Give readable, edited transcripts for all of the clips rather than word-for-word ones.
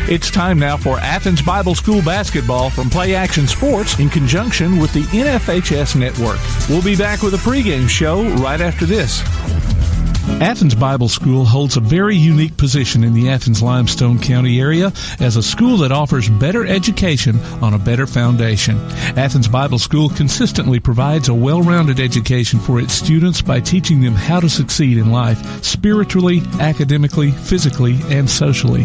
It's time now for Athens Bible School basketball from Play Action Sports in conjunction with the NFHS Network. We'll be back with a pregame show right after this. Athens Bible School holds a very unique position in the Athens-Limestone County area as a school that offers better education on a better foundation. Athens Bible School consistently provides a well-rounded education for its students by teaching them how to succeed in life, spiritually, academically, physically, and socially.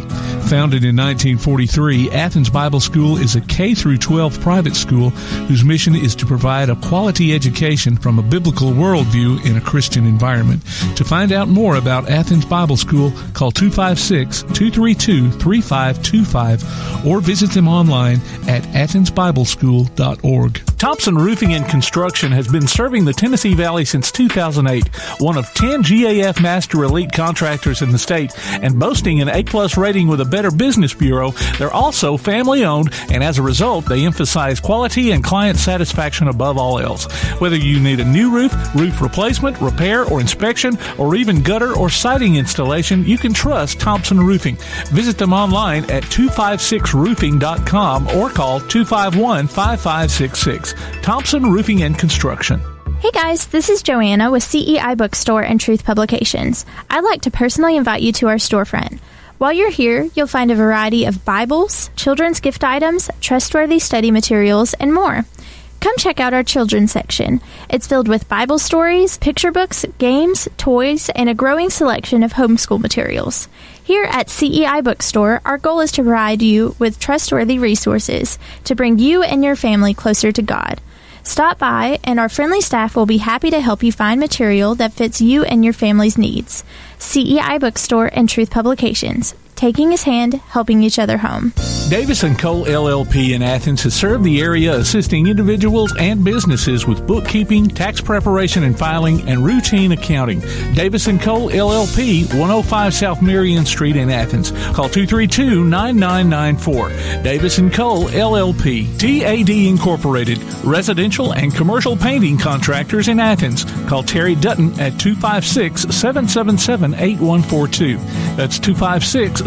Founded in 1943, Athens Bible School is a K-12 private school whose mission is to provide a quality education from a biblical worldview in a Christian environment. To find out more about Athens Bible School, call 256-232-3525 or visit them online at athensbibleschool.org. Thompson Roofing and Construction has been serving the Tennessee Valley since 2008, one of 10 GAF Master Elite contractors in the state, and boasting an A-plus rating with a Better Business Bureau. They're also family-owned, and as a result, they emphasize quality and client satisfaction above all else. Whether you need a new roof, roof replacement, repair, or inspection, or even gutter or siding installation, you can trust Thompson Roofing. Visit them online at 256roofing.com or call 251-5566. Thompson Roofing and Construction. Hey guys, this is Joanna with CEI Bookstore and Truth Publications. I'd like to personally invite you to our storefront. While you're here, you'll find a variety of Bibles, children's gift items, trustworthy study materials, and more. Come check out our children's section. It's filled with Bible stories, picture books, games, toys, and a growing selection of homeschool materials. Here at CEI Bookstore, our goal is to provide you with trustworthy resources to bring you and your family closer to God. Stop by, and our friendly staff will be happy to help you find material that fits you and your family's needs. CEI Bookstore and Truth Publications. Taking his hand, helping each other home. Davis & Cole LLP in Athens has served the area assisting individuals and businesses with bookkeeping, tax preparation and filing, and routine accounting. Davis & Cole LLP, 105 South Marion Street in Athens. Call 232-9994. Davis & Cole LLP, TAD Incorporated, residential and commercial painting contractors in Athens. Call Terry Dutton at 256-777-8142. That's 256-777-8142.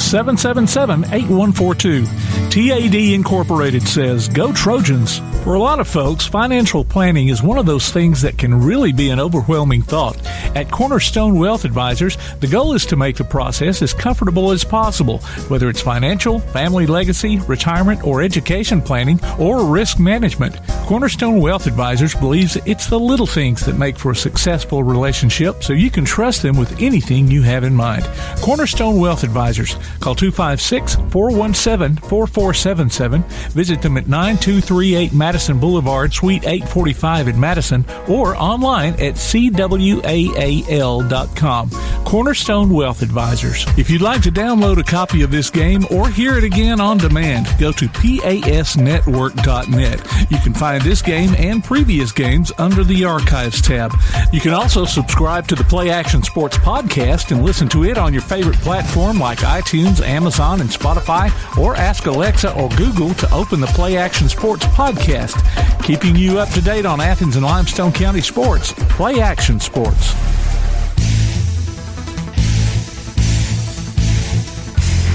TAD Incorporated says, go Trojans. For a lot of folks, financial planning is one of those things that can really be an overwhelming thought. At Cornerstone Wealth Advisors, the goal is to make the process as comfortable as possible, whether it's financial, family legacy, retirement, or education planning, or risk management. Cornerstone Wealth Advisors believes it's the little things that make for a successful relationship, so you can trust them with anything you have in mind. Cornerstone Wealth Advisors. Call 256-417-4477. Visit them at 9238 Madison Boulevard, Suite 845 in Madison, or online at cwaal.com. Cornerstone Wealth Advisors. If you'd like to download a copy of this game or hear it again on demand, go to pasnetwork.net. You can find this game and previous games under the Archives tab. You can also subscribe to the Play Action Sports podcast and listen to it on your favorite platform like iTunes, Amazon, and Spotify, or ask Alexa or Google to open the Play Action Sports podcast, keeping you up to date on Athens and Limestone County sports. Play Action Sports.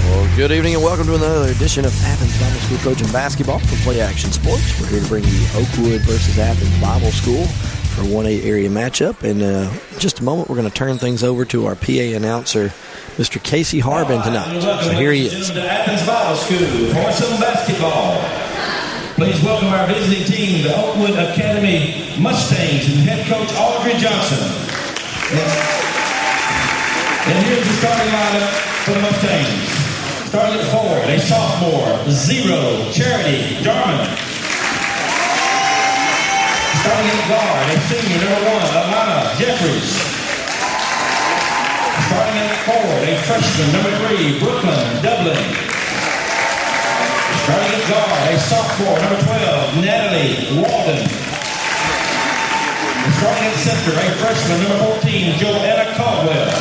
Well, good evening and welcome to another edition of Athens Bible School Trojan Basketball from Play Action Sports. We're here to bring you Oakwood versus Athens Bible School for a 1A area matchup. And in just a moment, we're going to turn things over to our PA announcer, Mr. Casey Harbin, tonight. So here he is. To Athens Bible School for some basketball. Please welcome our visiting team, the Oakwood Academy Mustangs, and head coach Audrey Johnson. And here's the starting lineup for the Mustangs. Starting at forward, a sophomore, 0, Charity Jarman. Starting at guard, a senior, number 1, Alana Jeffries. Starting at forward, a freshman, number 3, Brooklyn Dublin. Starting at guard, a sophomore, number 12, Natalie Walden. Starting at center, a freshman, number 14, Joanna Caldwell.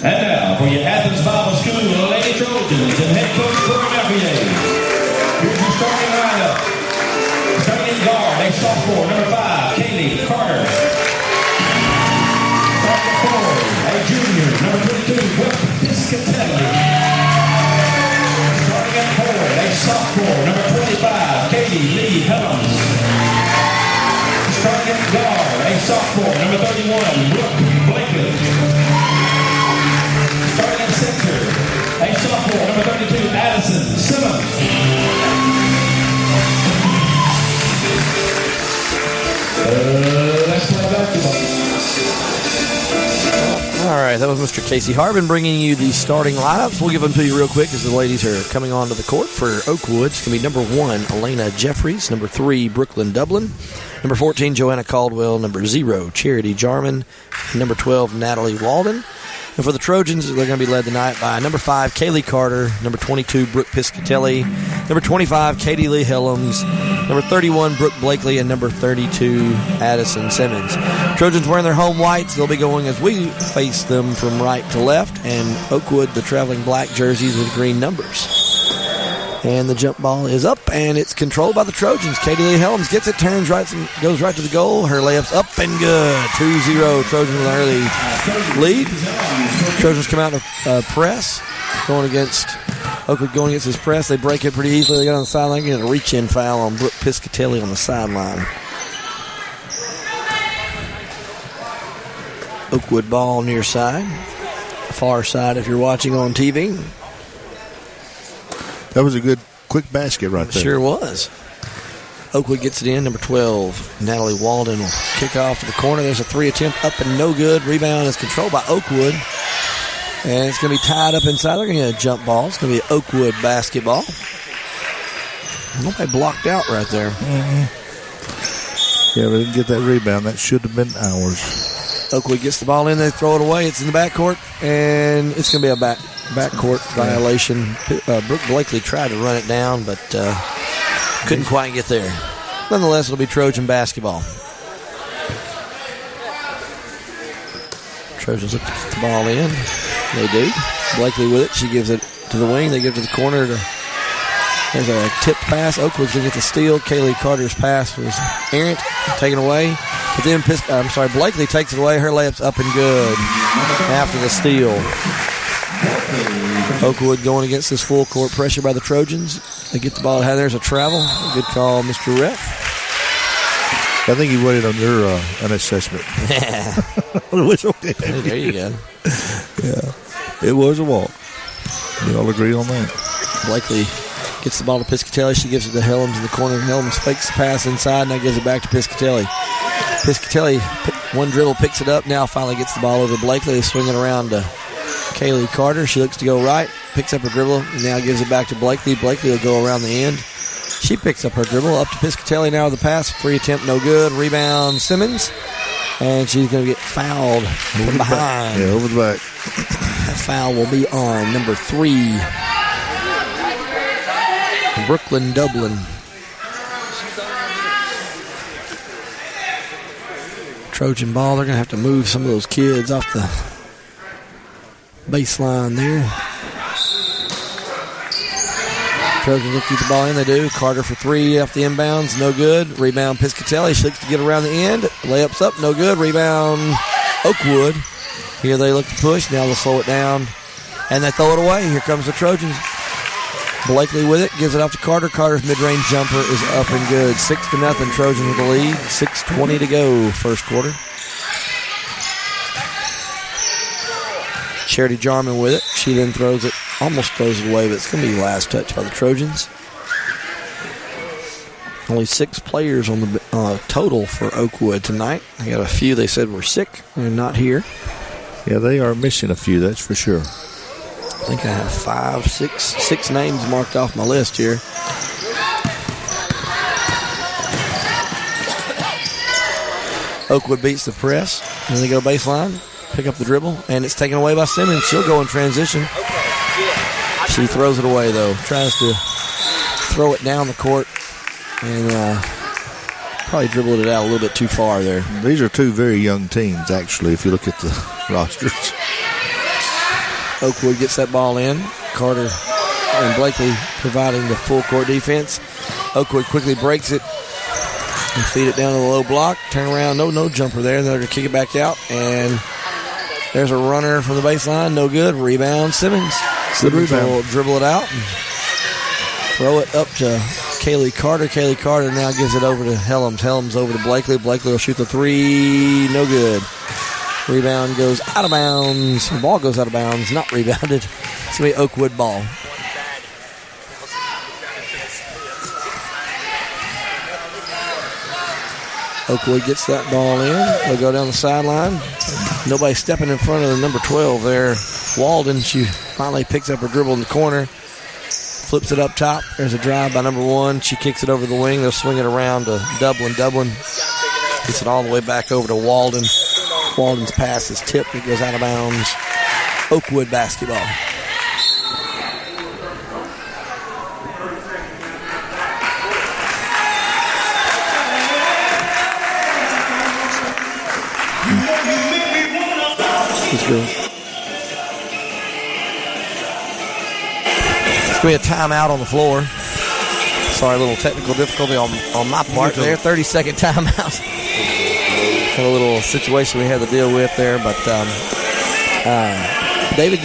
And now, for your Athens Bible School Lady Trojans and head coach Corey Maffier. Here's your starting lineup. Starting at guard, a sophomore, number 5, Kaylee Carter. Katie Lee Helms. Starting at guard, a sophomore, number 31, Brooke Blakely. Starting at center, a sophomore, number 32, Addison Simmons. Let's play basketball. All right, that was Mr. Casey Harbin bringing you the starting lineups. We'll give them to you real quick as the ladies are coming onto the court for Oakwood. It's going to be number 1, Elena Jeffries. Number 3, Brooklyn Dublin. Number 14, Joanna Caldwell. Number 0, Charity Jarman. And number 12, Natalie Walden. And for the Trojans, they're going to be led tonight by number 5, Kaylee Carter, number 22, Brooke Piscatelli, number 25, Katie Lee Helms, number 31, Brooke Blakely, and number 32, Addison Simmons. Trojans wearing their home whites. They'll be going as we face them from right to left, and Oakwood, the traveling black jerseys with green numbers. And the jump ball is up, and it's controlled by the Trojans. Katie Lee Helms gets it, turns right, and goes right to the goal. Her layup's up and good. 2-0, Trojans with an early lead. Trojans come out of press, going against Oakwood going against his press. They break it pretty easily. They get on the sideline, get a reach-in foul on Brooke Piscatelli on the sideline. Oakwood ball near side. Far side if you're watching on TV. That was a good, quick basket right there. Sure was. Oakwood gets it in. Number 12, Natalie Walden will kick off to the corner. There's a 3 attempt up and no good. Rebound is controlled by Oakwood. And it's going to be tied up inside. They're going to get a jump ball. It's going to be Oakwood basketball. Nobody blocked out right there. Mm-hmm. Yeah, they didn't get that rebound. That should have been ours. Oakwood gets the ball in. They throw it away. It's in the backcourt. And it's going to be a backcourt violation. Brooke Blakely tried to run it down, but couldn't quite get there. Nonetheless, it'll be Trojan basketball. Trojans look to get the ball in. They do. Blakely with it. She gives it to the wing. They give it to the corner. There's a tipped pass. Oakwood's going to get the steal. Kaylee Carter's pass was errant, taken away. But then Blakely takes it away. Her layup's up and good after the steal. Oakwood going against this full court pressure by the Trojans. They get the ball. There's a travel. Good call, Mr. Ref. I think he waited on your an assessment. Yeah. There you go. Yeah. It was a walk. We all agree on that. Blakely gets the ball to Piscatelli. She gives it to Helms in the corner. Helms fakes the pass inside, and now gives it back to Piscatelli. Piscatelli, one dribble, picks it up. Now finally gets the ball over to Blakely. They swing it around to Kaylee Carter. She looks to go right, picks up her dribble, and now gives it back to Blakely. Blakely will go around the end. She picks up her dribble. Up to Piscatelli now with the pass. 3 attempt, no good. Rebound, Simmons. And she's going to get fouled from behind. Yeah, over the back. That foul will be on number 3, Brooklyn Dublin. Trojan ball. They're going to have to move some of those kids off the baseline there. Trojans look to get the ball in. They do. Carter for 3 off the inbounds. No good. Rebound Piscatelli. She looks to get around the end. Layups up. No good. Rebound Oakwood. Here they look to push. Now they'll slow it down. And they throw it away. Here comes the Trojans. Blakely with it. Gives it off to Carter. Carter's mid-range jumper is up and good. 6-0. Trojans with the lead. 6:20 to go first quarter. Charity Jarman with it. She then throws it. Almost throws it away, but it's going to be last touch by the Trojans. Only 6 players on the total for Oakwood tonight. I got a few they said were sick. They're not here. Yeah, they are missing a few, that's for sure. I think I have 6 names marked off my list here. Oakwood beats the press. And they go baseline, pick up the dribble, and it's taken away by Simmons. She'll go in transition. She throws it away, though. Tries to throw it down the court and probably dribbled it out a little bit too far there. These are 2 very young teams, actually, if you look at the rosters. Oakwood gets that ball in. Carter and Blakely providing the full court defense. Oakwood quickly breaks it and feed it down to the low block. Turn around. No jumper there. They're going to kick it back out. And there's a runner from the baseline. No good. Rebound Simmons. Simmons will dribble it out and throw it up to Kaylee Carter. Kaylee Carter now gives it over to Helms. Helms over to Blakely. Blakely will shoot the three. No good. Rebound goes out of bounds. The ball goes out of bounds. Not rebounded. It's going to be Oakwood ball. Oakwood gets that ball in. They'll go down the sideline. Nobody stepping in front of the number 12 there. Walden, she finally picks up her dribble in the corner. Flips it up top. There's a drive by number 1. She kicks it over the wing. They'll swing it around to Dublin. Dublin gets it all the way back over to Walden. Walden's pass is tipped. It goes out of bounds. Oakwood basketball. It's going to be a timeout on the floor. Sorry, a little technical difficulty on my part there. 30-second timeout. Had a little situation we had to deal with there, but David,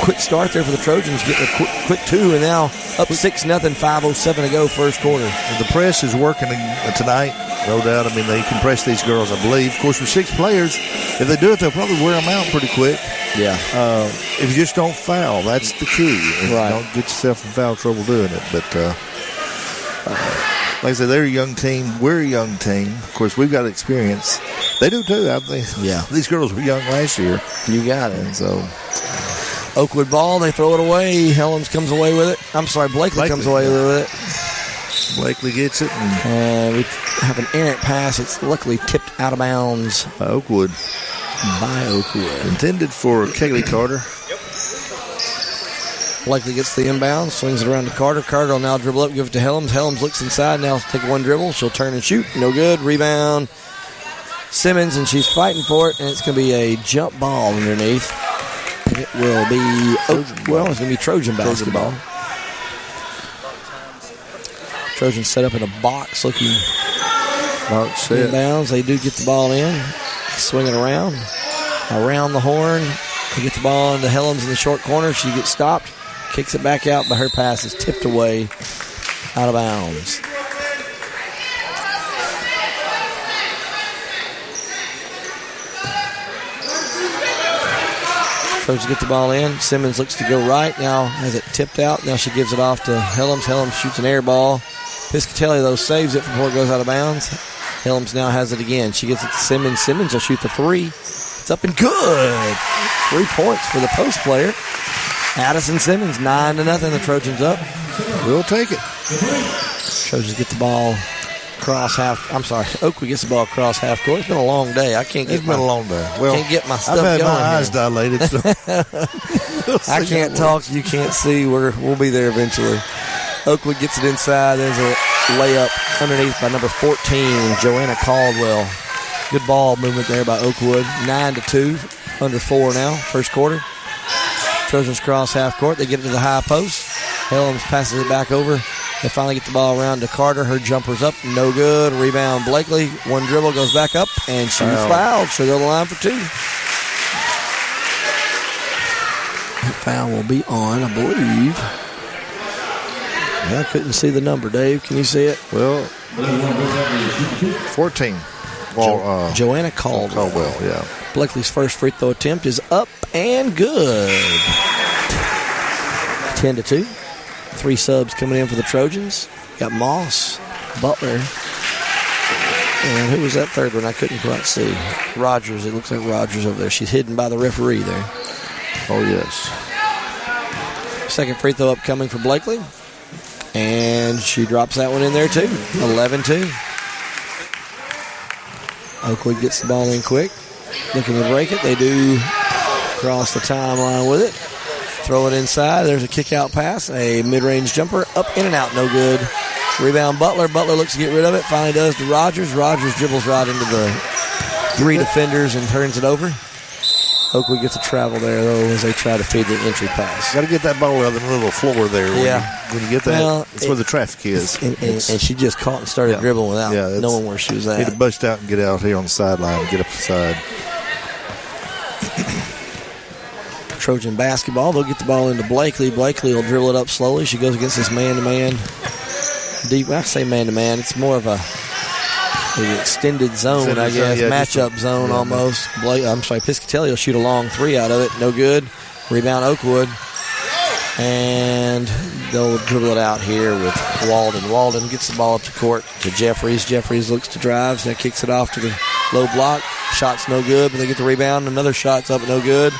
quick start there for the Trojans, getting a quick 2, and now up 6-0, 5:07 to go, first quarter. The press is working tonight, no doubt. I mean, they can press these girls, I believe. Of course, with 6 players, if they do it, they'll probably wear them out pretty quick. Yeah. If you just don't foul, that's the key. Right. Don't get yourself in foul trouble doing it. But like I said, they're a young team. We're a young team. Of course, we've got experience. They do too. Yeah. These girls were young last year. You got it. And so Oakwood ball, they throw it away. Helms comes away with it. I'm sorry, Blakely comes away with it. Blakely gets it. And we have an errant pass. It's luckily tipped out of bounds. By Oakwood. Intended for Kaylee Carter. Blakely gets the inbound, swings it around to Carter. Carter will now dribble up, give it to Helms. Helms looks inside, now take one dribble. She'll turn and shoot. No good. Rebound. Simmons, and she's fighting for it, and it's going to be a jump ball underneath. It will be, it's going to be Trojan basketball. Trojans set up in a box looking inbounds. They do get the ball in. Swing it around the horn. They get the ball into Helms in the short corner. She gets stopped, kicks it back out, but her pass is tipped away out of bounds. Trojans get the ball in. Simmons looks to go right. Now has it tipped out. Now she gives it off to Helms. Helms shoots an air ball. Piscatelli, though, saves it before it goes out of bounds. Helms now has it again. She gets it to Simmons. Simmons will shoot the three. It's up and good. 3 points for the post player. Addison Simmons, 9-0. The Trojans up. We'll take it. Trojans get the ball across half. I'm sorry, Oakwood gets the ball across half court. It's been a long day. It's been a long day. Well, can't get my stuff I've had going. My eyes dilated. So I can't talk. You can't see. We'll be there eventually. Oakwood gets it inside. There's a layup underneath by number 14, Joanna Caldwell. Good ball movement there by Oakwood. 9-2, under 4 now, first quarter. Trojans cross half court. They get it to the high post. Helms passes it back over. They finally get the ball around to Carter. Her jumper's up. No good. Rebound Blakely. One dribble goes back up, and she's fouled. She'll go to the line for 2. That foul will be on, I believe. I couldn't see the number, Dave. Can you see it? Well, 14. Well, Joanna Caldwell. Yeah. Blakely's first free throw attempt is up and good. 10-2. 3 subs coming in for the Trojans. Got Moss, Butler, and who was that third one? I couldn't quite see. Rogers. It looks like Rogers over there. She's hidden by the referee there. Oh, yes. Second free throw upcoming for Blakely. And she drops that one in there, too. 11-2. Oakwood gets the ball in quick. Looking to break it. They do cross the timeline with it. Throw it inside. There's a kick-out pass. A mid-range jumper. Up, in, and out. No good. Rebound Butler. Butler looks to get rid of it. Finally does to Rogers. Rogers dribbles right into the 3 defenders and turns it over. Oakwood gets a travel there, though, as they try to feed the entry pass. Got to get that ball out of the little floor there. When you get that, it's where the traffic is. And she just caught and started dribbling without knowing where she was at. Need to bust out and get out here on the sideline and get up the side. Trojan basketball. They'll get the ball into Blakely. Blakely will dribble it up slowly. She goes against this man-to-man deep. I say man-to-man. It's more of an extended zone, I guess. Matchup zone almost. Piscatelli will shoot a long three out of it. No good. Rebound Oakwood. And they'll dribble it out here with Walden. Walden gets the ball up the court to Jeffries. Jeffries looks to drive. Now kicks it off to the low block. Shot's no good, but they get the rebound. Another shot's up, no good.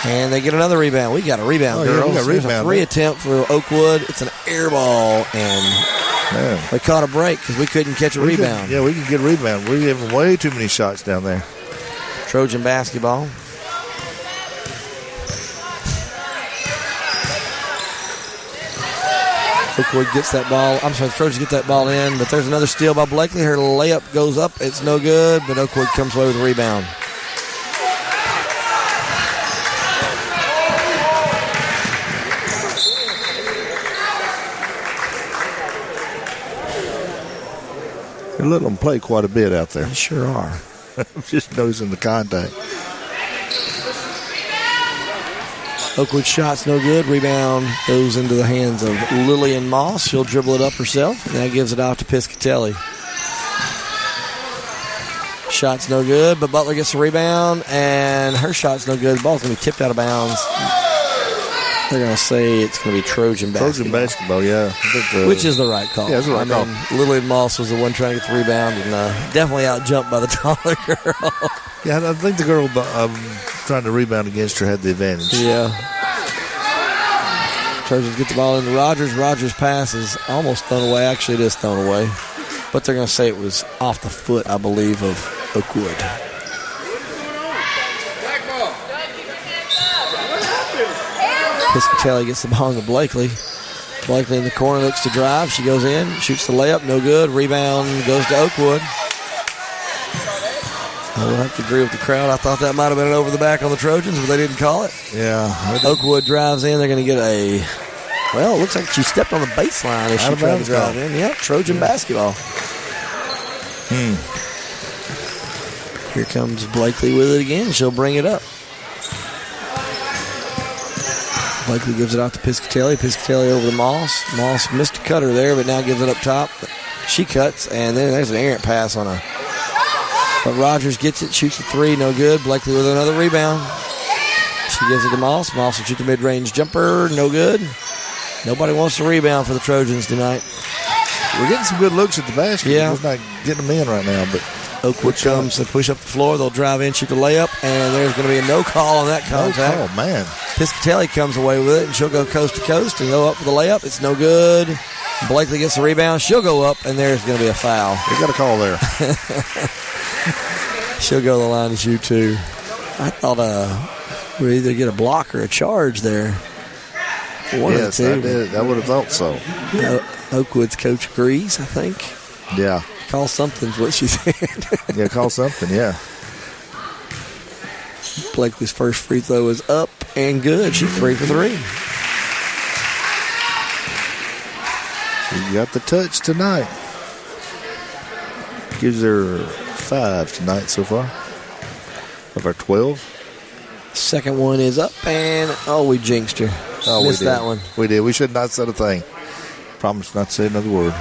And they get another rebound. We got a rebound, girls. Yeah, we got a rebound. There's a free attempt for Oakwood. It's an air ball, and they caught a break because we couldn't catch a rebound. We can get a rebound. We're giving way too many shots down there. Trojan basketball. Oakwood gets that ball. The Trojans get that ball in, but there's another steal by Blakely. Her layup goes up. It's no good, but Oakwood comes away with a rebound. They're letting them play quite a bit out there. They sure are. Just noticing the contact. Oakwood shot's no good. Rebound goes into the hands of Lillian Moss. She'll dribble it up herself, and that gives it off to Piscatelli. Shot's no good, but Butler gets the rebound, and her shot's no good. The ball's going to be tipped out of bounds. They're going to say it's going to be Trojan basketball. Trojan basketball, yeah. Which is the right call. Yeah, it's the right call. Lillian Moss was the one trying to get the rebound, and definitely out-jumped by the taller girl. Yeah, I think the girl trying to rebound against her had the advantage. Yeah. Trojans get the ball into Rogers. Rogers' pass is almost thrown away. Actually, it is thrown away. But they're going to say it was off the foot, I believe, of Oakwood. Piscatelli gets the ball into Blakely. Blakely in the corner looks to drive. She goes in, shoots the layup, no good. Rebound goes to Oakwood. I will have to agree with the crowd. I thought that might have been an over the back on the Trojans, but they didn't call it. Yeah. Oakwood drives in. They're going to get it looks like she stepped on the baseline as she tried to drive in. Yep, Trojan basketball. Here comes Blakely with it again. She'll bring it up. Blakely gives it out to Piscatelli. Piscatelli over to Moss. Moss missed a cutter there, but now gives it up top. She cuts, and then there's an errant pass on her. But Rogers gets it, shoots a three, no good. Blakely with another rebound. She gives it to Moss. Moss will shoot the mid-range jumper, no good. Nobody wants to rebound for the Trojans tonight. We're getting some good looks at the basket. Yeah. We're not getting them in right now, but Oakwood comes to push up the floor. They'll drive in, shoot the layup, and there's going to be a no call on that contact. Oh, man. Piscatelli comes away with it, and she'll go coast to coast and go up for the layup. It's no good. Blakely gets the rebound. She'll go up, and there's going to be a foul. They got a call there. She'll go to the line to shoot two. I thought we'd either get a block or a charge there. One of the two. I did. I would have thought so. Oakwood's coach agrees, I think. Yeah. Call something's what she said. Yeah, call something, yeah. Blakely's first free throw is up and good. She's 3 for 3. She got the touch tonight. Gives her 5 tonight so far. Of our 12. Second one is up, and we jinxed her. Missed that one. We did. We should not say a thing. Promise not to say another word.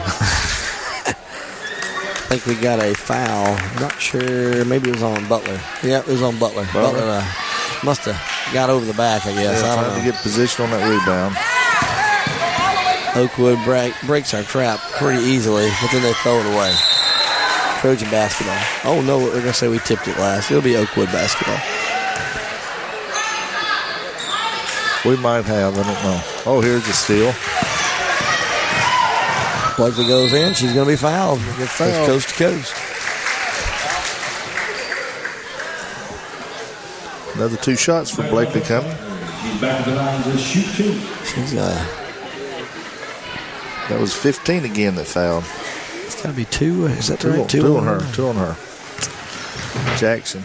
I think we got a foul. Not sure. Maybe it was on Butler. Yeah, it was on Butler. Butler must have got over the back, I guess. Yeah, I don't know. To get position on that rebound. Oakwood breaks our trap pretty easily, but then they throw it away. Trojan basketball. Oh, no, they're going to say we tipped it last. It'll be Oakwood basketball. We might have. I don't know. Oh, here's the steal. Blakely goes in. She's going to be fouled. It's coast to coast. Another 2 shots for Blakely coming. She's back to the line to shoot 2. That was 15 again that fouled. It's got to be 2. Is that right? 2 on her. 2 on her. Jackson.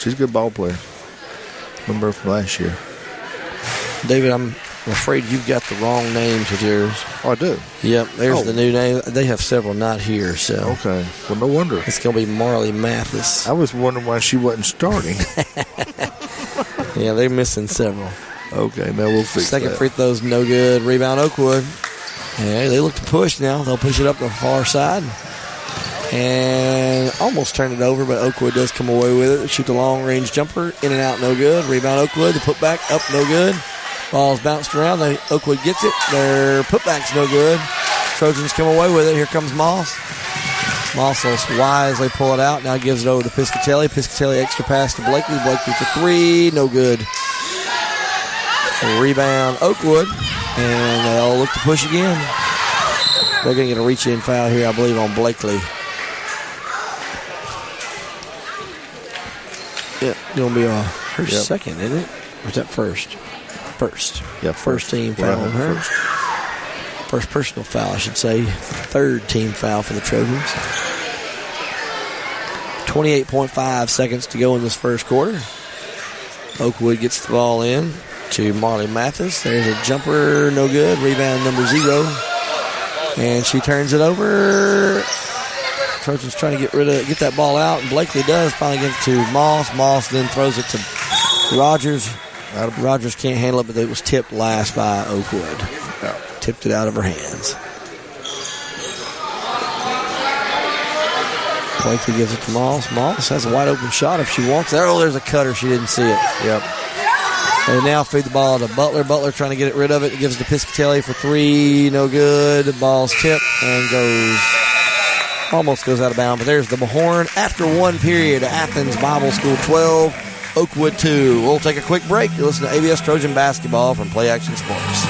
She's a good ball player. Remember her from last year. David, I'm afraid you've got the wrong names with yours. Oh, I do? Yep, there's the new name. They have several not here, so. Okay. Well, no wonder. It's going to be Marley Mathis. I was wondering why she wasn't starting. Yeah, they're missing several. Okay, now we'll fix Second that. free throw's no good. Rebound Oakwood. And they look to push now. They'll push it up the far side. And almost turned it over, but Oakwood does come away with it. Shoot the long-range jumper. In and out, no good. Rebound Oakwood. The putback up, no good. Ball's bounced around. Oakwood gets it. Their putback's no good. Trojans come away with it. Here comes Moss. Moss will wisely pull it out. Now gives it over to Piscatelli. Piscatelli extra pass to Blakely. Blakely for three. No good. A rebound Oakwood. And they'll look to push again. They're going to get a reach-in foul here, I believe, on Blakely. Yeah, going to be her second, isn't it? Or is that first? First. Yeah, first team foul on her. First personal foul, I should say. Third team foul for the Trojans. 28.5 seconds to go in this first quarter. Oakwood gets the ball in to Marley Mathis. There's a jumper, no good. Rebound number 0. And she turns it over. Trojans trying to get that ball out, and Blakely does finally get it to Moss. Moss then throws it to Rogers. Rogers can't handle it, but it was tipped last by Oakwood. Tipped it out of her hands. Blakely gives it to Moss. Moss has a wide open shot if she wants it. Oh, there's a cutter. She didn't see it. Yep. They now feed the ball to Butler. Butler trying to get rid of it. It gives it to Piscatelli for 3. No good. The ball's tipped and almost goes out of bounds. But there's the horn. After one period, Athens Bible School 12, Oakwood 2. We'll take a quick break to listen to ABS Trojan basketball from Play Action Sports.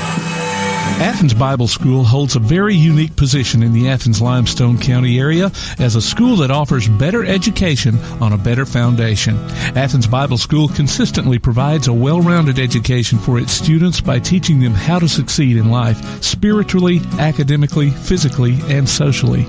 Athens Bible School holds a very unique position in the Athens-Limestone County area as a school that offers better education on a better foundation. Athens Bible School consistently provides a well-rounded education for its students by teaching them how to succeed in life, spiritually, academically, physically, and socially.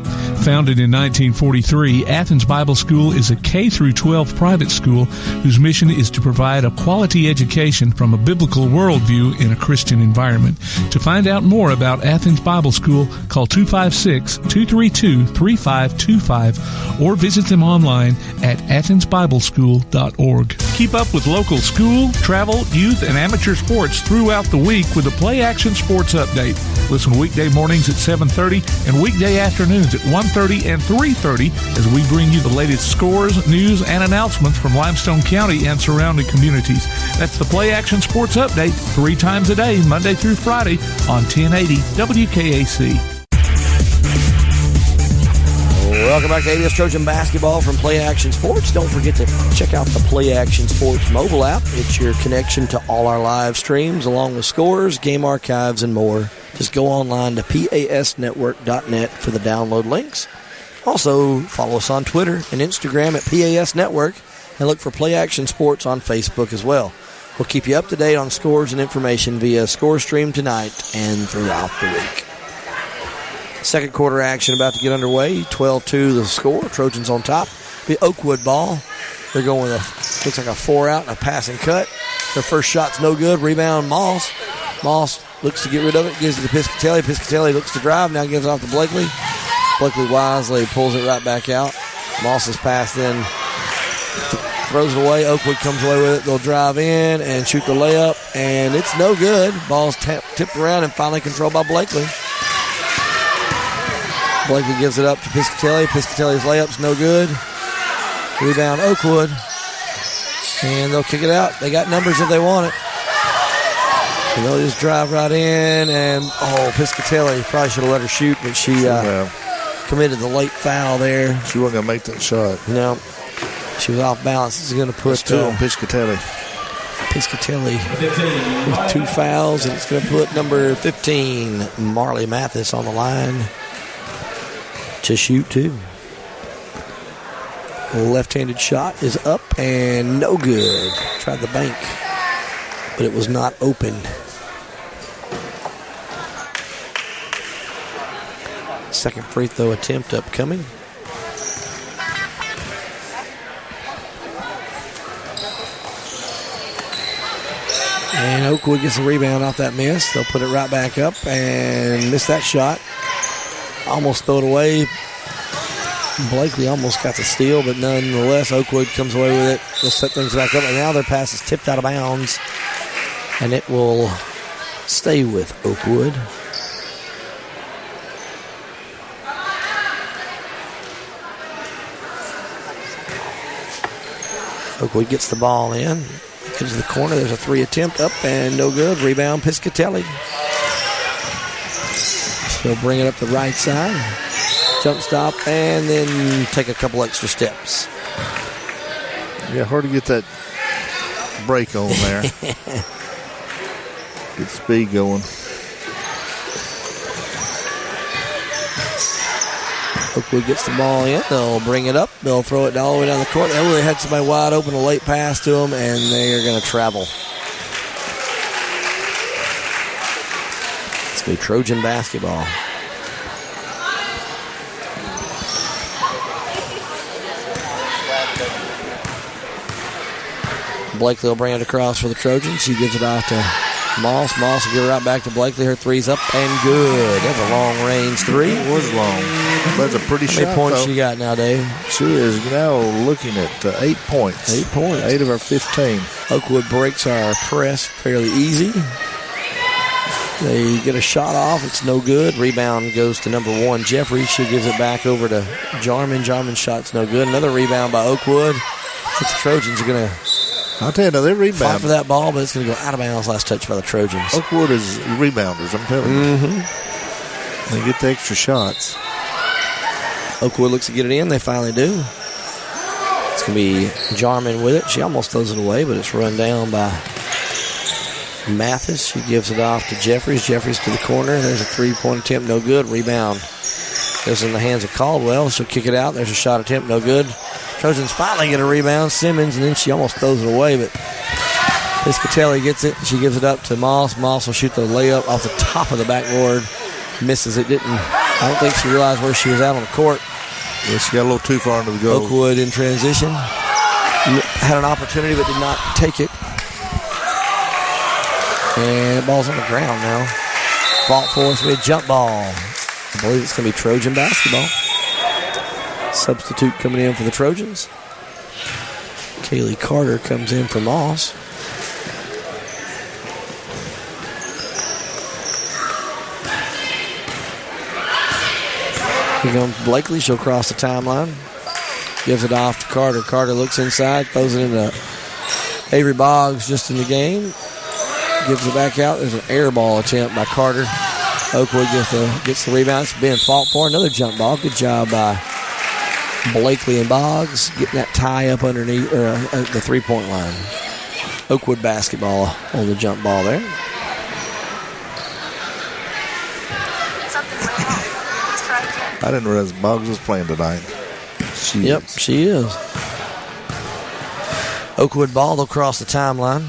Founded in 1943, Athens Bible School is a K-12 private school whose mission is to provide a quality education from a biblical worldview in a Christian environment. To find out more about Athens Bible School, call 256-232-3525 or visit them online at athensbibleschool.org. Keep up with local school, travel, youth, and amateur sports throughout the week with the Play Action Sports Update. Listen weekday mornings at 7:30 and weekday afternoons at 1:30 and 3:30 as we bring you the latest scores, news, and announcements from Limestone County and surrounding communities. That's the Play Action Sports Update 3 times a day, Monday through Friday on 1080 WKAC. Welcome back to ABS Trojan basketball from Play Action Sports. Don't forget to check out the Play Action Sports mobile app. It's your connection to all our live streams, along with scores, game archives, and more. Just go online to pasnetwork.net for the download links. Also, follow us on Twitter and Instagram at PAS Network, and look for Play Action Sports on Facebook as well. We'll keep you up to date on scores and information via Score Stream tonight and throughout the week. Second quarter action about to get underway. 12-2 the score. Trojans on top. The Oakwood ball. They're going with looks like a 4-out and a pass and cut. Their first shot's no good. Rebound Moss. Moss looks to get rid of it. Gives it to Piscatelli. Piscatelli looks to drive. Now gives it off to Blakely. Blakely wisely pulls it right back out. Moss's pass then throws it away. Oakwood comes away with it. They'll drive in and shoot the layup, and it's no good. Ball's tipped around and finally controlled by Blakely. Blakely gives it up to Piscatelli. Piscatelli's layup's no good. Rebound Oakwood. And they'll kick it out. They got numbers if they want it. And they'll just drive right in, and Piscatelli probably should have let her shoot, but she committed the late foul there. She wasn't going to make that shot. No. She was off balance. This is going to put Piscatelli with 2 fouls, and it's going to put number 15, Marley Mathis, on the line to shoot 2. Left-handed shot is up and no good. Tried the bank, but it was not open. Second free throw attempt upcoming. And Oakwood gets a rebound off that miss. They'll put it right back up and miss that shot. Almost throw it away. Blakely almost got the steal, but nonetheless, Oakwood comes away with it. They'll set things back up, and now their pass is tipped out of bounds, and it will stay with Oakwood. Oakwood gets the ball in. Gets to the corner. There's a 3 attempt up and no good. Rebound, Piscatelli. He'll bring it up the right side. Jump stop and then take a couple extra steps. Yeah, hard to get that break on there. Get speed going. Oakwood gets the ball in. They'll bring it up. They'll throw it all the way down the court. They really had somebody wide open, a late pass to them, and they are going to travel. It's going to be Trojan basketball. Blakely will bring it across for the Trojans. She gives it off to Moss. Moss will give it right back to Blakely. Her three's up and good. That's a long-range 3. It was long. That's a pretty shot, How many points though. she got now, Dave? She is now looking at 8 points. 8 points. 8 of our 15. Oakwood breaks our press fairly easy. They get a shot off. It's no good. Rebound goes to number 1, Jeffrey. She gives it back over to Jarman. Jarman's shot's no good. Another rebound by Oakwood. I think the Trojans are going to I'll tell you, no, they're fight rebounding. for that ball, but it's going to go out of bounds. Last touch by the Trojans. Oakwood is rebounders, I'm telling you. They get the extra shots. Oakwood looks to get it in. They finally do. It's going to be Jarman with it. She almost throws it away, but it's run down by Mathis. She gives it off to Jeffries. Jeffries to the corner. There's a 3-point attempt. No good. Rebound goes in the hands of Caldwell. She'll kick it out. There's a shot attempt. No good. Trojans finally get a rebound. Simmons, and then she almost throws it away, but Piscatelli gets it. She gives it up to Moss. Moss will shoot the layup off the top of the backboard. Misses it. I don't think she realized where she was at on the court. Yeah, she got a little too far into the goal. Oakwood in transition. Had an opportunity but did not take it. And the ball's on the ground now. Fault for us with a jump ball. I believe it's going to be Trojan basketball. Substitute coming in for the Trojans. Kaylee Carter comes in for Moss. Here comes Blakely. She'll cross the timeline. Gives it off to Carter. Carter looks inside, throws it into Avery Boggs just in the game. Gives it back out. There's an air ball attempt by Carter. Oakwood gets the rebound. It's being fought for. Another jump ball. Good job by Blakely and Boggs getting that tie up underneath the 3-point line. Oakwood basketball on the jump ball there. I didn't realize Boggs was playing tonight. She is. Oakwood ball. They'll cross the timeline.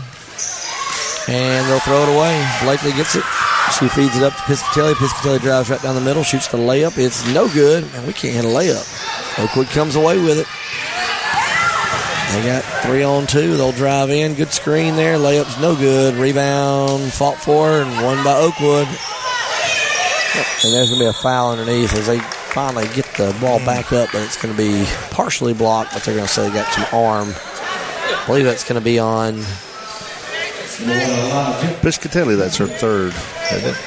And they'll throw it away. Blakely gets it. She feeds it up to Piscatelli. Piscatelli drives right down the middle, shoots the layup. It's no good. And we can't hit a layup. Oakwood comes away with it. They got 3-on-2. They'll drive in. Good screen there. Layup's no good. Rebound, fought for, and won by Oakwood. And there's going to be a foul underneath as they finally get the ball back up. But it's going to be partially blocked, but they're going to say they got some arm. I believe that's going to be on Piscatelli, that's her third.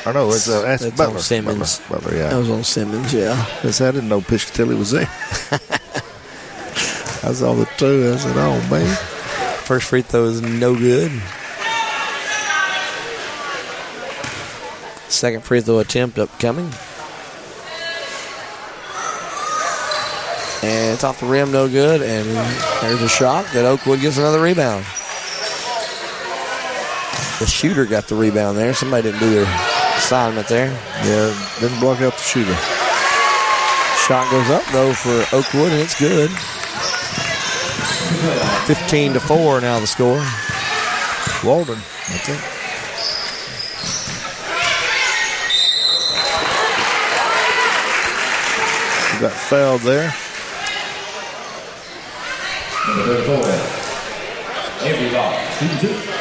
Or no, that's Butler. on Simmons. Butler, yeah. That was on Simmons, yeah. I didn't know Piscatelli was there. I saw the 2. I said, oh, man. First free throw is no good. Second free throw attempt upcoming. And it's off the rim, no good. And there's a shot that Oakwood gets another rebound. The shooter got the rebound there. Somebody didn't do their assignment there. Yeah, didn't block out the shooter. Shot goes up, though, for Oakwood, and it's good. 15-4 now the score. Walden, that's it. We got fouled there. Number 4, Avery Boggs.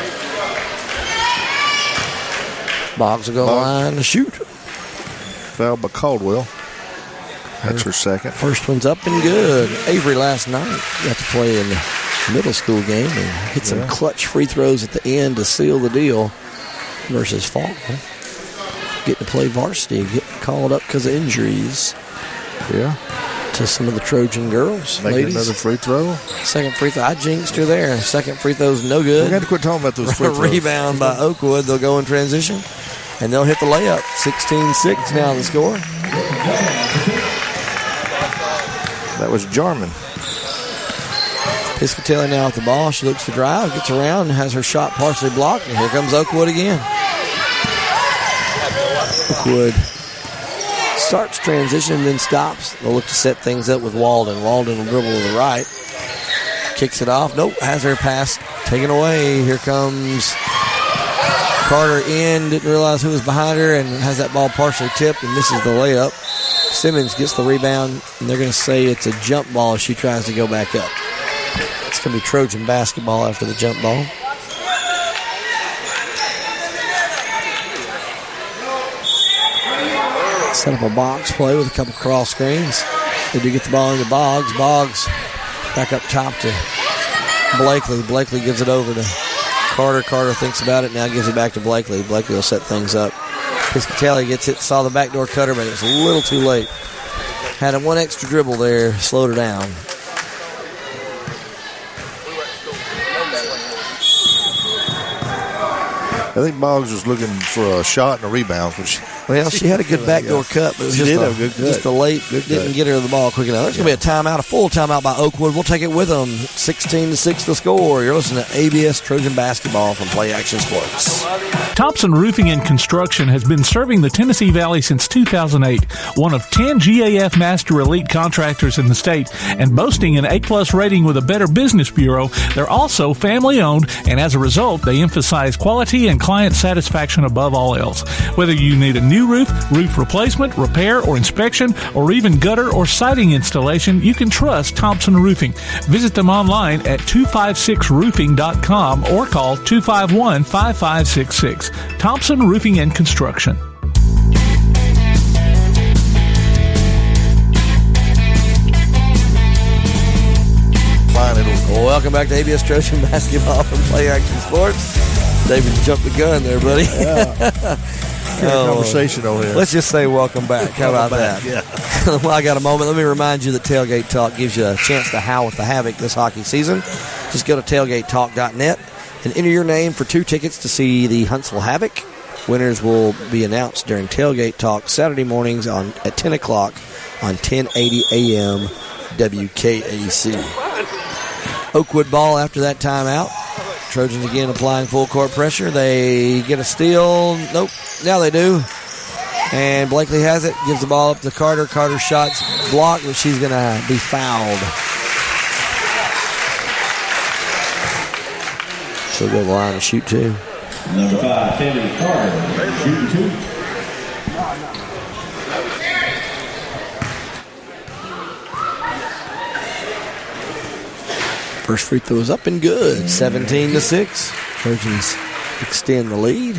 Boggs will go line to shoot. Fouled by Caldwell. That's her second. First one's up and good. Avery last night got to play in the middle school game and hit some clutch free throws at the end to seal the deal versus Faulkner. Getting to play varsity, getting called up because of injuries. Yeah. to some of the Trojan girls. Making ladies. another free throw. Second free throw. I jinxed her there. Second free throw's no good. We got to quit talking about those free throws. Rebound by Oakwood. They'll go in transition, and they'll hit the layup. 16-6 now the score. That was Jarman. Piscatelli now with the ball. She looks to drive, gets around, and has her shot partially blocked. And here comes Oakwood again. Oakwood starts transition and then stops. They'll look to set things up with Walden. Walden will dribble to the right. Kicks it off. Nope, has her pass taken away. Here comes Carter in. Didn't realize who was behind her and has that ball partially tipped and misses the layup. Simmons gets the rebound, and they're going to say it's a jump ball as she tries to go back up. It's going to be Trojan basketball after the jump ball. Set up a box play with a couple cross screens. They do get the ball into Boggs. Boggs back up top to Blakely. Blakely gives it over to Carter. Carter thinks about it, now gives it back to Blakely. Blakely will set things up. Piscatelli gets it, saw the backdoor cutter, but it was a little too late. Had a one extra dribble there, slowed her down. I think Boggs was looking for a shot and a rebound. Well, she had a good backdoor cut, but it was just a late. Didn't get her the ball quick enough. There's going to be a timeout, a full timeout by Oakwood. We'll take it with them. 16-6 the score. You're listening to ABS Trojan Basketball from Play Action Sports. Thompson Roofing and Construction has been serving the Tennessee Valley since 2008, one of 10 GAF Master Elite contractors in the state, and boasting an A-plus rating with a Better Business Bureau. They're also family-owned, and as a result, they emphasize quality and client satisfaction above all else. Whether you need a new roof, roof replacement, repair, or inspection, or even gutter or siding installation, you can trust Thompson Roofing. Visit them online at 256roofing.com or call 251-5566. Thompson Roofing and Construction. Welcome back to ABS Trojan Basketball from Play Action Sports. David jumped the gun there, buddy. Yeah. Conversation over here. Let's just say welcome back. How about that? Yeah. Well, I got a moment. Let me remind you that Tailgate Talk gives you a chance to howl with the Havoc this hockey season. Just go to tailgatetalk.net and enter your name for 2 tickets to see the Huntsville Havoc. Winners will be announced during Tailgate Talk Saturday mornings at 10 o'clock on 1080 AM WKAC. Oakwood ball after that timeout. Trojans again applying full court pressure. They get a steal. Nope. Now they do. And Blakely has it. Gives the ball up to Carter. Carter's shot's blocked, but she's going to be fouled. She'll go to the line and shoot 2. Number 5, Taylor Carter, shooting 2. First free throw is up and good. 17-6. Trojans extend the lead.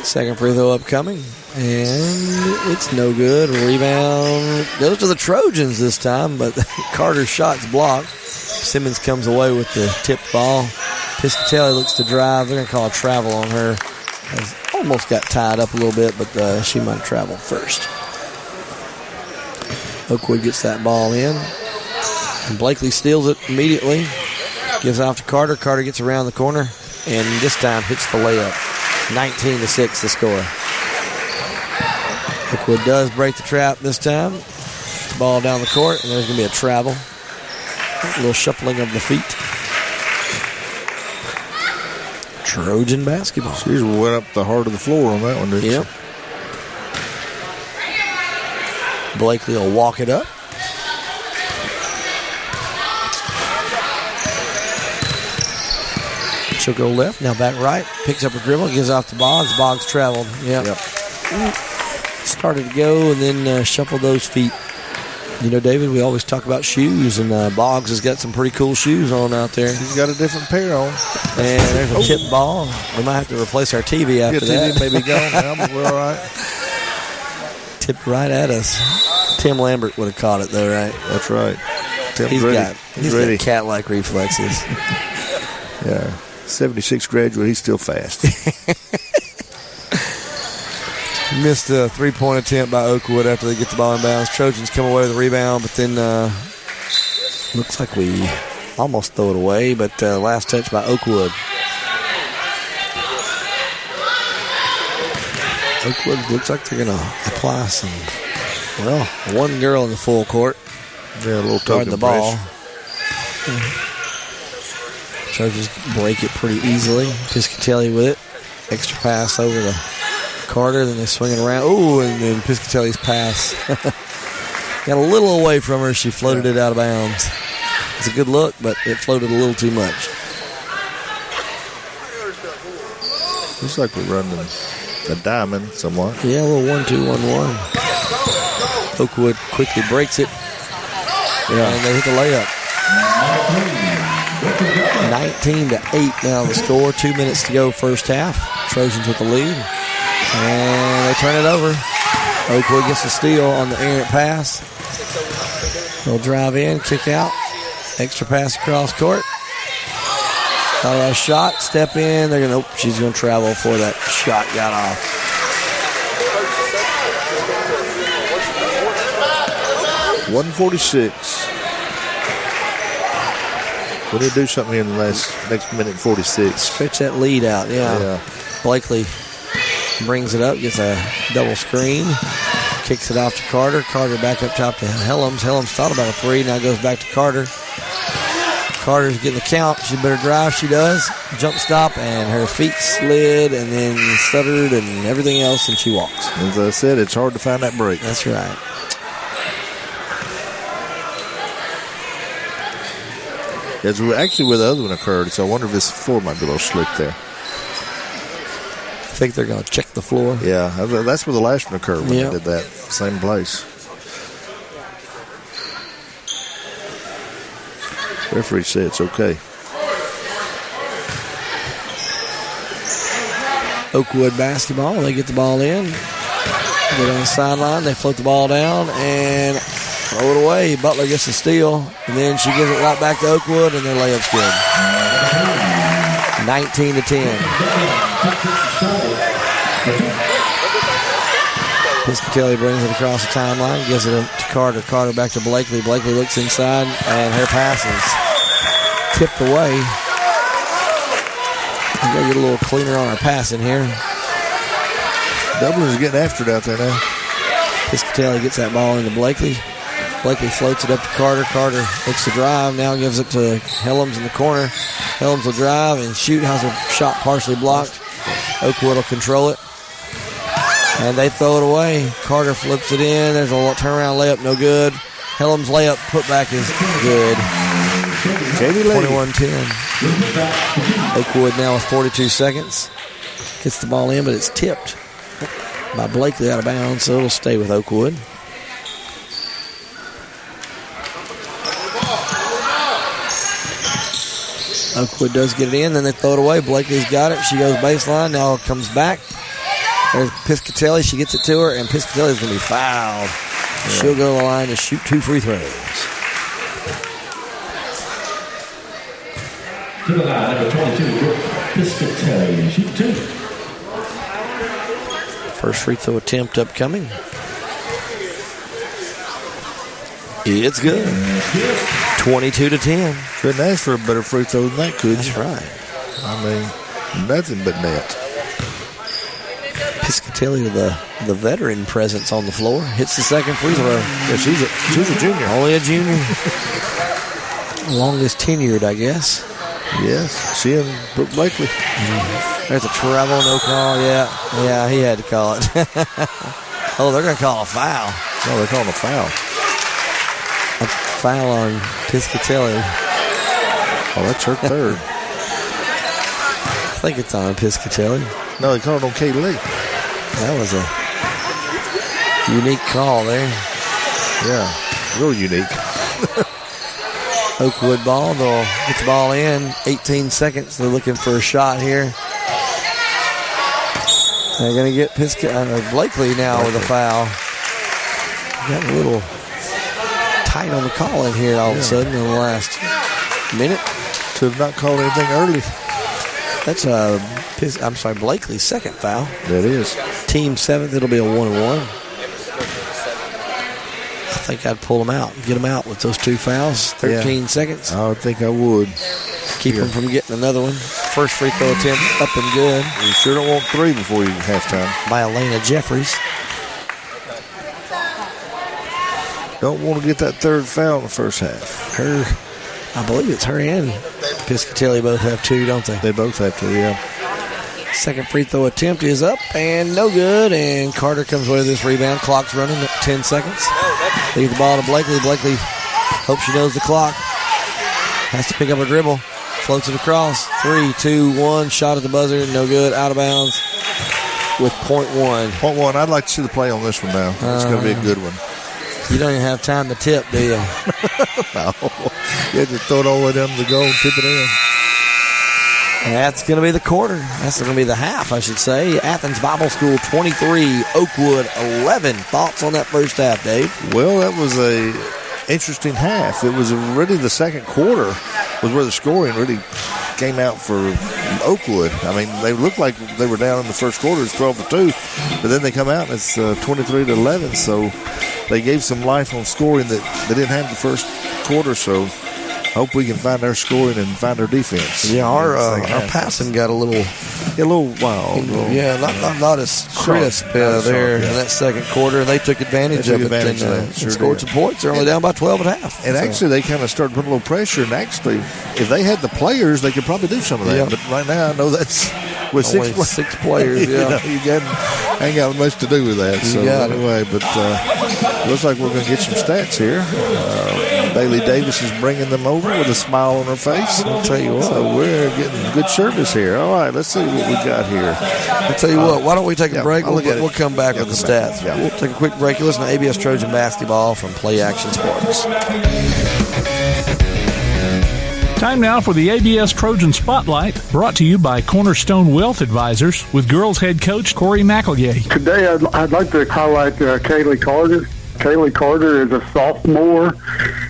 Second free throw upcoming. And it's no good. Rebound goes to the Trojans this time, but Carter's shot's blocked. Simmons comes away with the tipped ball. Piscatelli looks to drive. They're going to call a travel on her. Almost got tied up a little bit, but she might have traveled first. Oakwood gets that ball in. And Blakely steals it immediately. Gives it off to Carter. Carter gets around the corner. And this time hits the layup. 19-6 the score. Oakwood does break the trap this time. The ball down the court. And there's going to be a travel. A little shuffling of the feet. Trojan basketball. She just went up the heart of the floor on that one, didn't Yep. Blakely will walk it up. She'll go left, now back right. Picks up a dribble, gives off to Boggs. Boggs traveled. Yep. Started to go and then shuffled those feet. You know, David, we always talk about shoes, and Boggs has got some pretty cool shoes on out there. She's got a different pair on. And there's a tipped ball. We might have to replace our TV after that. TV may be gone now, but we're all right. Tipped right at us. Tim Lambert would have caught it, though, right? That's right. Tim's He's ready. got cat-like reflexes. Yeah. 76 graduate, he's still fast. Missed a three-point attempt by Oakwood after they get the ball in bounds. Trojans come away with the rebound, but then looks like we almost throw it away, but last touch by Oakwood. Oakwood looks like they're going to apply some, one girl in the full court. Yeah, a little guarding the ball. pressure. Trojans break it pretty easily. Piscatelli with it. Extra pass over to Carter, then they swing it around. Ooh, and then Piscatelli's pass. Got a little away from her. She floated it out of bounds. It's a good look, but it floated a little too much. Looks like we're running a diamond somewhat. Yeah, a little 1-2-1-1. Oakwood quickly breaks it. And they hit the layup. 19-8 now the score. 2 minutes to go first half. Trojans with the lead. And they turn it over. Oakwood gets the steal on the errant pass. They'll drive in, kick out. Extra pass across court. Got a shot, step in. They're going to, she's going to travel before that shot got off. .146. We need to do something here in the next minute 46. Stretch that lead out, yeah. Blakely brings it up, gets a double screen, kicks it off to Carter. Carter back up top to Helms. Helms thought about a three, now goes back to Carter. Carter's getting the count. She better drive. She does. Jump stop, and her feet slid and then stuttered and everything else, and she walks. As I said, it's hard to find that break. That's right. That's actually where the other one occurred, so I wonder if this floor might be a little slick there. I think they're going to check the floor. Yeah, that's where the last one occurred when they did that. Same place. Referee said it's okay. Oakwood basketball. They get the ball in. Get on the sideline. They float the ball down and throw it away. Butler gets the steal. And then she gives it right back to Oakwood, and their layup's good. 19-10. Piscatelli brings it across the timeline. Gives it to Carter. Carter back to Blakely. Blakely looks inside, and her pass is tipped away. We've got to get a little cleaner on our passing here. Dublin's getting after it out there now. Piscatelli gets that ball into Blakely. Blakely floats it up to Carter. Carter looks to drive. Now gives it to Helms in the corner. Helms will drive and shoot. Has her shot partially blocked. Oakwood will control it. And they throw it away. Carter flips it in. There's a turnaround layup, no good. Helms' layup putback is good. 21-10. Oakwood now with 42 seconds. Gets the ball in, but it's tipped by Blakely out of bounds, so it'll stay with Oakwood. Oakwood does get it in, then they throw it away. Blakely's got it. She goes baseline. Now it comes back. There's Piscatelli. She gets it to her, and Piscatelli's going to be fouled. Yeah. She'll go to the line to shoot 2 free throws. To the line, number 22, Piscatelli. Shoot 2. First free throw attempt upcoming. It's good. 22-10. Couldn't ask for a better free throw than that, could you? That's right. I mean, nothing but net. Piscatelli, the veteran presence on the floor, hits the second free throw. Yeah, she's a junior. Only a junior. Longest tenured, I guess. Yes, she and Brooke Blakely. There's a travel, no call. Yeah, he had to call it. Oh, they're going to call a foul. No, they're calling a foul. A foul on Piscatelli. Oh, that's her third. I think it's on Piscatelli. No, they called it on Kaylee. That was a unique call there. Yeah, real unique. Oakwood ball. They'll get the ball in. 18 seconds. They're looking for a shot here. They're going to get Blakely now with a foul. Got a little tight on the call in here all of a sudden in the last minute. To have not called anything early. That's Blakely's second foul. That is. team 7th, it'll be a 1-1. I think I'd pull them out and get them out with those 2 fouls. 13 seconds. I think I would. Keep them from getting another one. First free throw attempt up and good. You sure don't want 3 before you halftime. By Elena Jeffries. Don't want to get that 3rd foul in the first half. I believe it's her and Piscatelli both have 2, don't they? They both have 2, yeah. Second free throw attempt is up and no good. And Carter comes away with this rebound. Clock's running at 10 seconds. Leave the ball to Blakely. Blakely hopes she knows the clock. Has to pick up a dribble. Floats it across. 3, 2, 1. Shot at the buzzer. No good. Out of bounds with .1. .1. I'd like to see the play on this one now. It's going to be a good one. You don't even have time to tip, do you? No. You have to throw it all the way down to the goal and tip it in. And that's going to be the quarter. That's going to be the half, I should say. Athens Bible School 23, Oakwood 11. Thoughts on that first half, Dave? Well, that was a interesting half. It was really the second quarter was where the scoring really came out for Oakwood. I mean, they looked like they were down in the first quarter. It's 12-2, but then they come out and it's 23-11. So they gave some life on scoring that they didn't have the first quarter. So hope we can find our scoring and find our defense. Yeah, our passing got a little wild. Not as crisp there in that second quarter. They took advantage of it and scored some points. They're only down by 12 and a half. And actually, they kind of started putting a little pressure. And actually, if they had the players, they could probably do some of that. Yeah. But right now, I know that's with only six players. Yeah, you ain't got much to do with that. So anyway, but looks like we're going to get some stats here. Bailey Davis is bringing them over with a smile on her face. I'll tell you what, so we're getting good service here. All right, let's see what we got here. I'll tell you what, why don't we take a break? We'll come back with the stats. Yeah. We'll take a quick break. You listen to ABS Trojan Basketball from Play Action Sports. Time now for the ABS Trojan Spotlight, brought to you by Cornerstone Wealth Advisors with girls head coach Corey McElgay. Today I'd like to highlight Kaylee Carter. Kaylee Carter is a sophomore.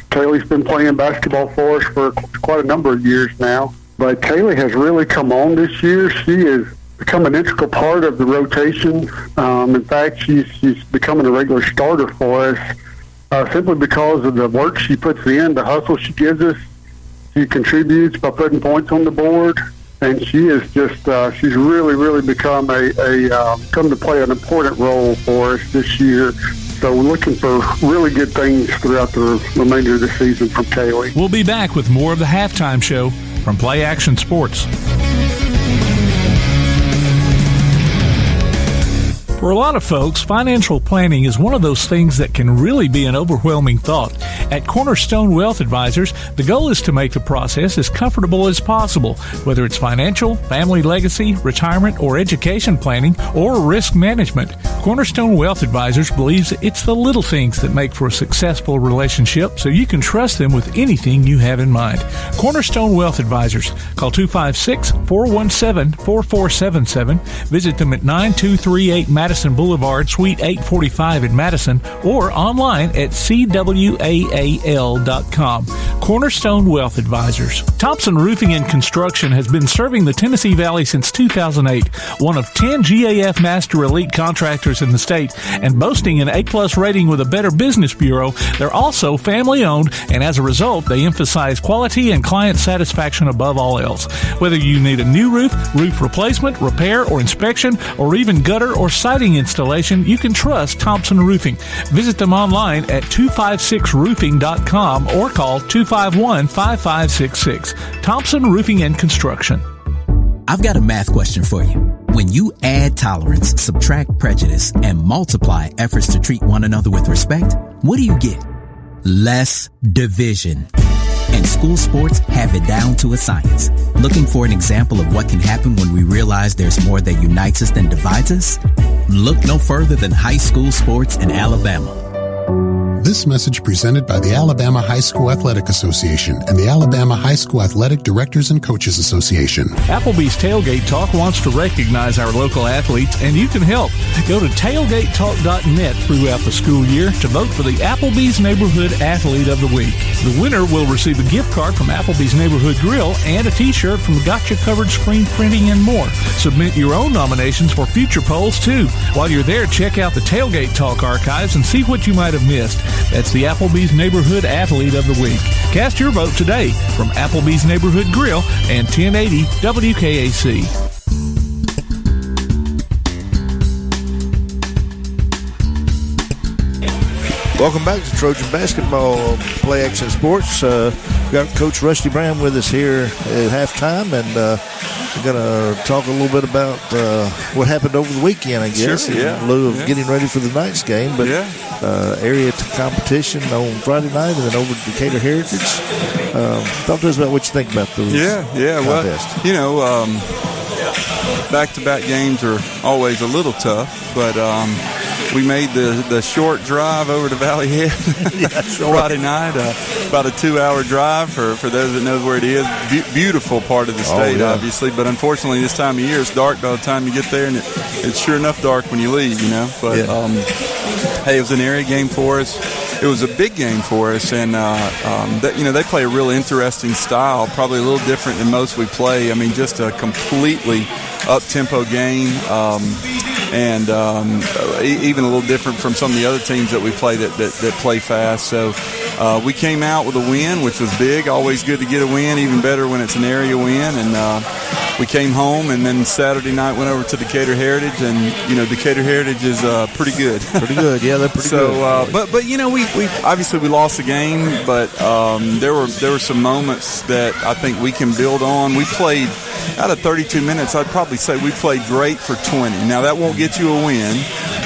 Kaylee's been playing basketball for us for quite a number of years now. But Kaylee has really come on this year. She has become an integral part of the rotation. In fact, she's becoming a regular starter for us simply because of the work she puts in, the hustle she gives us. She contributes by putting points on the board. And she is just, she's really become come to play an important role for us this year. So we're looking for really good things throughout the remainder of the season from Kaylee. We'll be back with more of the halftime show from Play Action Sports. For a lot of folks, financial planning is one of those things that can really be an overwhelming thought. At Cornerstone Wealth Advisors, the goal is to make the process as comfortable as possible, whether it's financial, family legacy, retirement, or education planning, or risk management. Cornerstone Wealth Advisors believes it's the little things that make for a successful relationship, so you can trust them with anything you have in mind. Cornerstone Wealth Advisors. Call 256-417-4477. Visit them at 9238 Madison Boulevard, Suite 845 in Madison, or online at cwaal.com. Cornerstone Wealth Advisors. Thompson Roofing and Construction has been serving the Tennessee Valley since 2008, one of 10 GAF Master Elite contractors in the state, and boasting an A+ rating with a Better Business Bureau. They're also family-owned, and as a result, they emphasize quality and client satisfaction above all else. Whether you need a new roof, roof replacement, repair, or inspection, or even gutter or siding installation, you can trust Thompson Roofing. Visit them online at 256roofing.com or call 251-5566. Thompson Roofing and Construction. I've got a math question for you. When you add tolerance, subtract prejudice, and multiply efforts to treat one another with respect, what do you get? Less division. And school sports have it down to a science. Looking for an example of what can happen when we realize there's more that unites us than divides us? Look no further than high school sports in Alabama. This message presented by the Alabama High School Athletic Association and the Alabama High School Athletic Directors and Coaches Association. Applebee's Tailgate Talk wants to recognize our local athletes, and you can help. Go to tailgatetalk.net throughout the school year to vote for the Applebee's Neighborhood Athlete of the Week. The winner will receive a gift card from Applebee's Neighborhood Grill and a t-shirt from Gotcha Covered Screen Printing and more. Submit your own nominations for future polls, too. While you're there, check out the Tailgate Talk archives and see what you might have missed. That's the Applebee's Neighborhood Athlete of the Week. Cast your vote today from Applebee's Neighborhood Grill and 1080 WKAC. Welcome back to Trojan Basketball Play Action Sports. We got Coach Rusty Brown with us here at halftime, and we're going to talk a little bit about what happened over the weekend, I guess, Sure, yeah. in lieu of getting ready for the night's game. But area competition on Friday night and then over to Decatur Heritage. Talk to us about what you think about those contests. Well, back-to-back games are always a little tough, but we made the short drive over to Valley Head Friday night, about a 2-hour drive for those that know where it is. Beautiful part of the state, obviously, but unfortunately this time of year it's dark by the time you get there, and it's sure enough dark when you leave, But, hey, it was an area game for us. It was a big game for us, and they play a real interesting style, probably a little different than most we play. I mean, just a completely up-tempo game, and even a little different from some of the other teams that we play that play fast. So we came out with a win, which was big. Always good to get a win, even better when it's an area win. And we came home, and then Saturday night went over to Decatur Heritage, and Decatur Heritage is pretty good. Pretty good, yeah, they're pretty good. But we obviously we lost the game, but there were some moments that I think we can build on. We played out of 32 minutes. I'd probably say we played great for 20. Now that won't get you a win,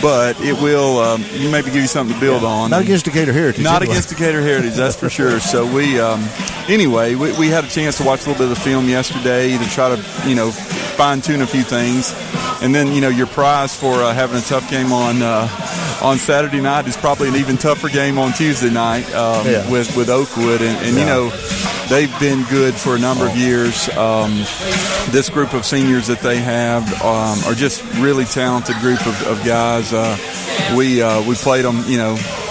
but it will maybe give you something to build on. Not against Decatur Heritage. Not against Decatur Heritage, that's for sure. So we had a chance to watch a little bit of the film yesterday to try to fine-tune a few things. And then, your prize for having a tough game on Saturday night is probably an even tougher game on Tuesday night with Oakwood. And they've been good for a number of years. This group of seniors that they have are just really talented group of guys. We played them,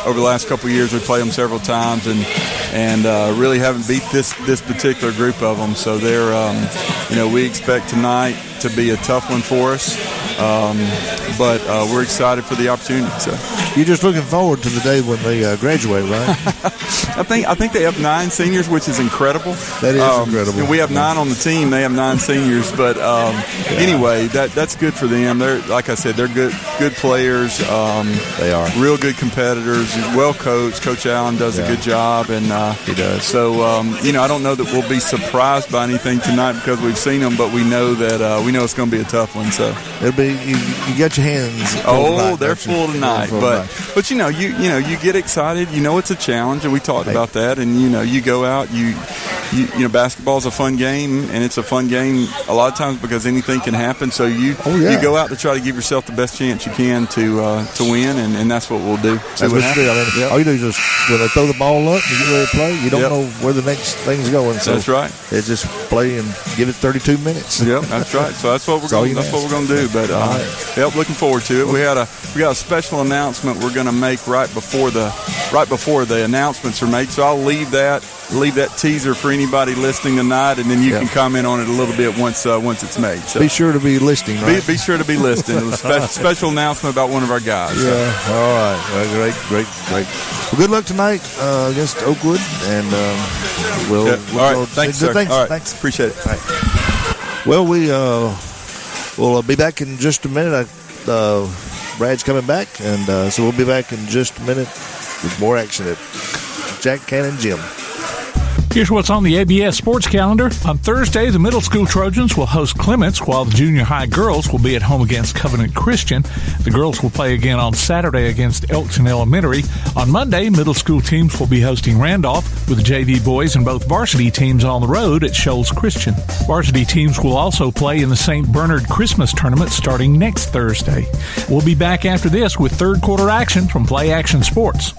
over the last couple of years. We played them several times and really haven't beat this particular group of them. So they're, we expect tonight to be a tough one for us. But we're excited for the opportunity. So you're just looking forward to the day when they graduate, right? I think they have 9 seniors, which is incredible. That is incredible. We have 9 on the team. They have 9 seniors, but anyway, that's good for them. They're, like I said, they're good players. They are real good competitors. Well coached. Coach Allen does a good job, and he does. So I don't know that we'll be surprised by anything tonight because we've seen them, but we know that it's going to be a tough one. So it'll be you got your hands. They're full tonight, but you get excited. It's a challenge, and we talked about that. And you go out, you basketball's a fun game, and it's a fun game a lot of times because anything can happen. So you go out to try to give yourself the best chance you can to win, and that's what we'll do. That's what you do. All you do is just when they throw the ball up and you get ready to play, you don't know where the next thing's going. So that's right. It's just play and give it 32 minutes. Yep, that's right. So that's what we're going. That's what we're going to do. But looking forward to it. We got a special announcement we're going to make right before the announcements are made. So I'll leave that teaser for anybody listening tonight, and then you can comment on it a little bit once it's made. So be sure to be listening. Right? Be sure to be listening. It was a special announcement about one of our guys. Yeah. So. All right. Well, great. Well, good luck tonight against Oakwood, and we'll all right. Thanks, sir. Thanks. All right. Thanks. Appreciate it. All right. Well, we'll be back in just a minute. Brad's coming back, and so we'll be back in just a minute with more action at Jack Cannon Gym. Here's what's on the ABS sports calendar. On Thursday, the middle school Trojans will host Clements, while the junior high girls will be at home against Covenant Christian. The girls will play again on Saturday against Elkton Elementary. On Monday, middle school teams will be hosting Randolph, with the JV boys and both varsity teams on the road at Shoals Christian. Varsity teams will also play in the St. Bernard Christmas Tournament starting next Thursday. We'll be back after this with third quarter action from Play Action Sports.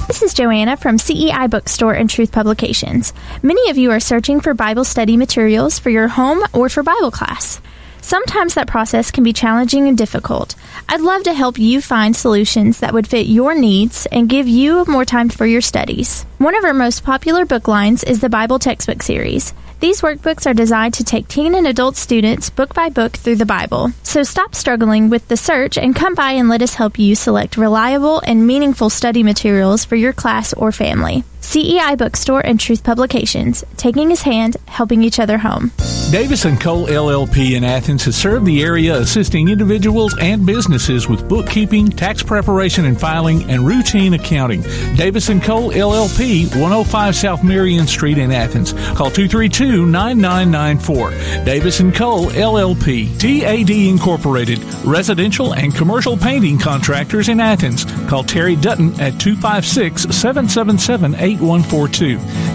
This is Joanna from CEI Bookstore and Truth Publications. Many of you are searching for Bible study materials for your home or for Bible class. Sometimes that process can be challenging and difficult. I'd love to help you find solutions that would fit your needs and give you more time for your studies. One of our most popular book lines is the Bible Textbook Series. These workbooks are designed to take teen and adult students book by book through the Bible. So stop struggling with the search and come by and let us help you select reliable and meaningful study materials for your class or family. CEI Bookstore and Truth Publications, taking his hand, helping each other home. Davis & Cole LLP in Athens has served the area assisting individuals and businesses with bookkeeping, tax preparation and filing, and routine accounting. Davis & Cole LLP, 105 South Marion Street in Athens. Call 232-9994. Davis & Cole LLP, TAD Incorporated, residential and commercial painting contractors in Athens. Call Terry Dutton at 256-777-8142.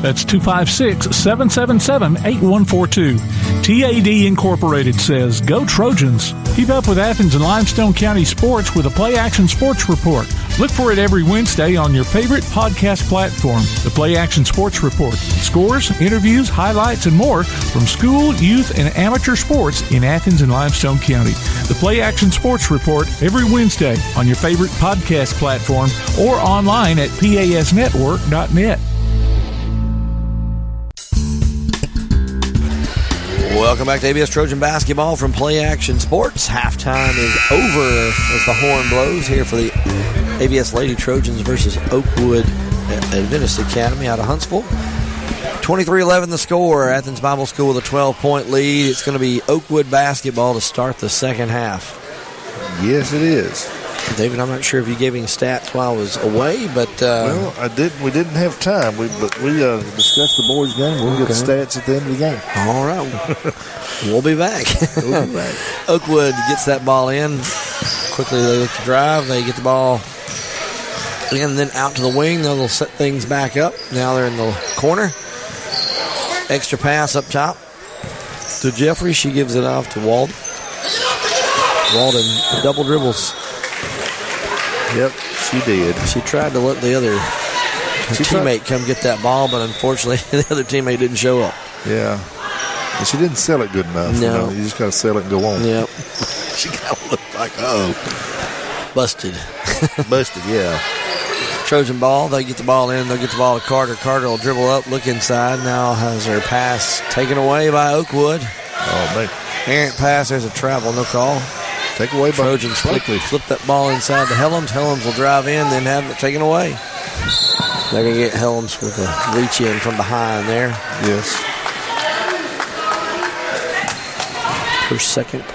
That's 256-777-8142. TAD Incorporated says, Go Trojans! Keep up with Athens and Limestone County sports with a Play Action Sports Report. Look for it every Wednesday on your favorite podcast platform. The Play Action Sports Report. Scores, interviews, highlights, and more from school, youth, and amateur sports in Athens and Limestone County. The Play Action Sports Report every Wednesday on your favorite podcast platform or online at pasnetwork.net. Welcome back to ABS Trojan Basketball from Play Action Sports. Halftime is over as the horn blows here for the ABS Lady Trojans versus Oakwood Adventist Academy out of Huntsville. 23-11 the score. Athens Bible School with a 12-point lead. It's going to be Oakwood basketball to start the second half. Yes, it is. David, I'm not sure if you gave any stats while I was away, but well, I did. We didn't have time. We discussed the boys' game. We'll get the stats at the end of the game. All right, we'll be back. Oakwood gets that ball in quickly. They look to drive. They get the ball in, and then out to the wing. They'll set things back up. Now they're in the corner. Extra pass up top to Jeffrey. She gives it off to Walden. Walden double dribbles. Yep, she did. She tried to let the other teammate come get that ball, but unfortunately the other teammate didn't show up. Yeah. And she didn't sell it good enough. No. You just got to sell it and go on. Yep. She kind of looked like, busted. Busted, yeah. Trojan ball. They get the ball in. They'll get the ball to Carter. Carter will dribble up, look inside. Now has her pass taken away by Oakwood. Oh, man. Errant pass. There's a travel. No call. Take away by Trojans flip that ball inside to Helms. Helms will drive in, then have it taken away. They're going to get Helms with a reach in from behind there. Yes. Her second,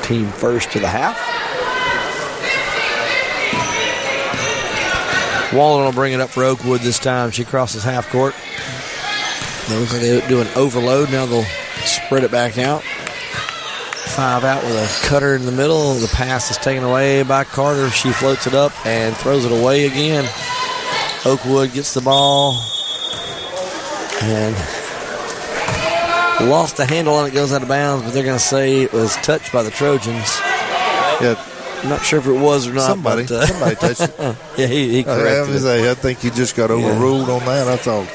team first to the half. Walden will bring it up for Oakwood this time. She crosses half court. They look like they do an overload. Now they'll spread it back out. 5 out with a cutter in the middle. The pass is taken away by Carter. She floats it up and throws it away again. Oakwood gets the ball and lost the handle on it, goes out of bounds, but they're going to say it was touched by the Trojans. Yeah. I'm not sure if it was or not. Somebody touched it. Yeah, he corrected it. I think he just got overruled on that. I thought,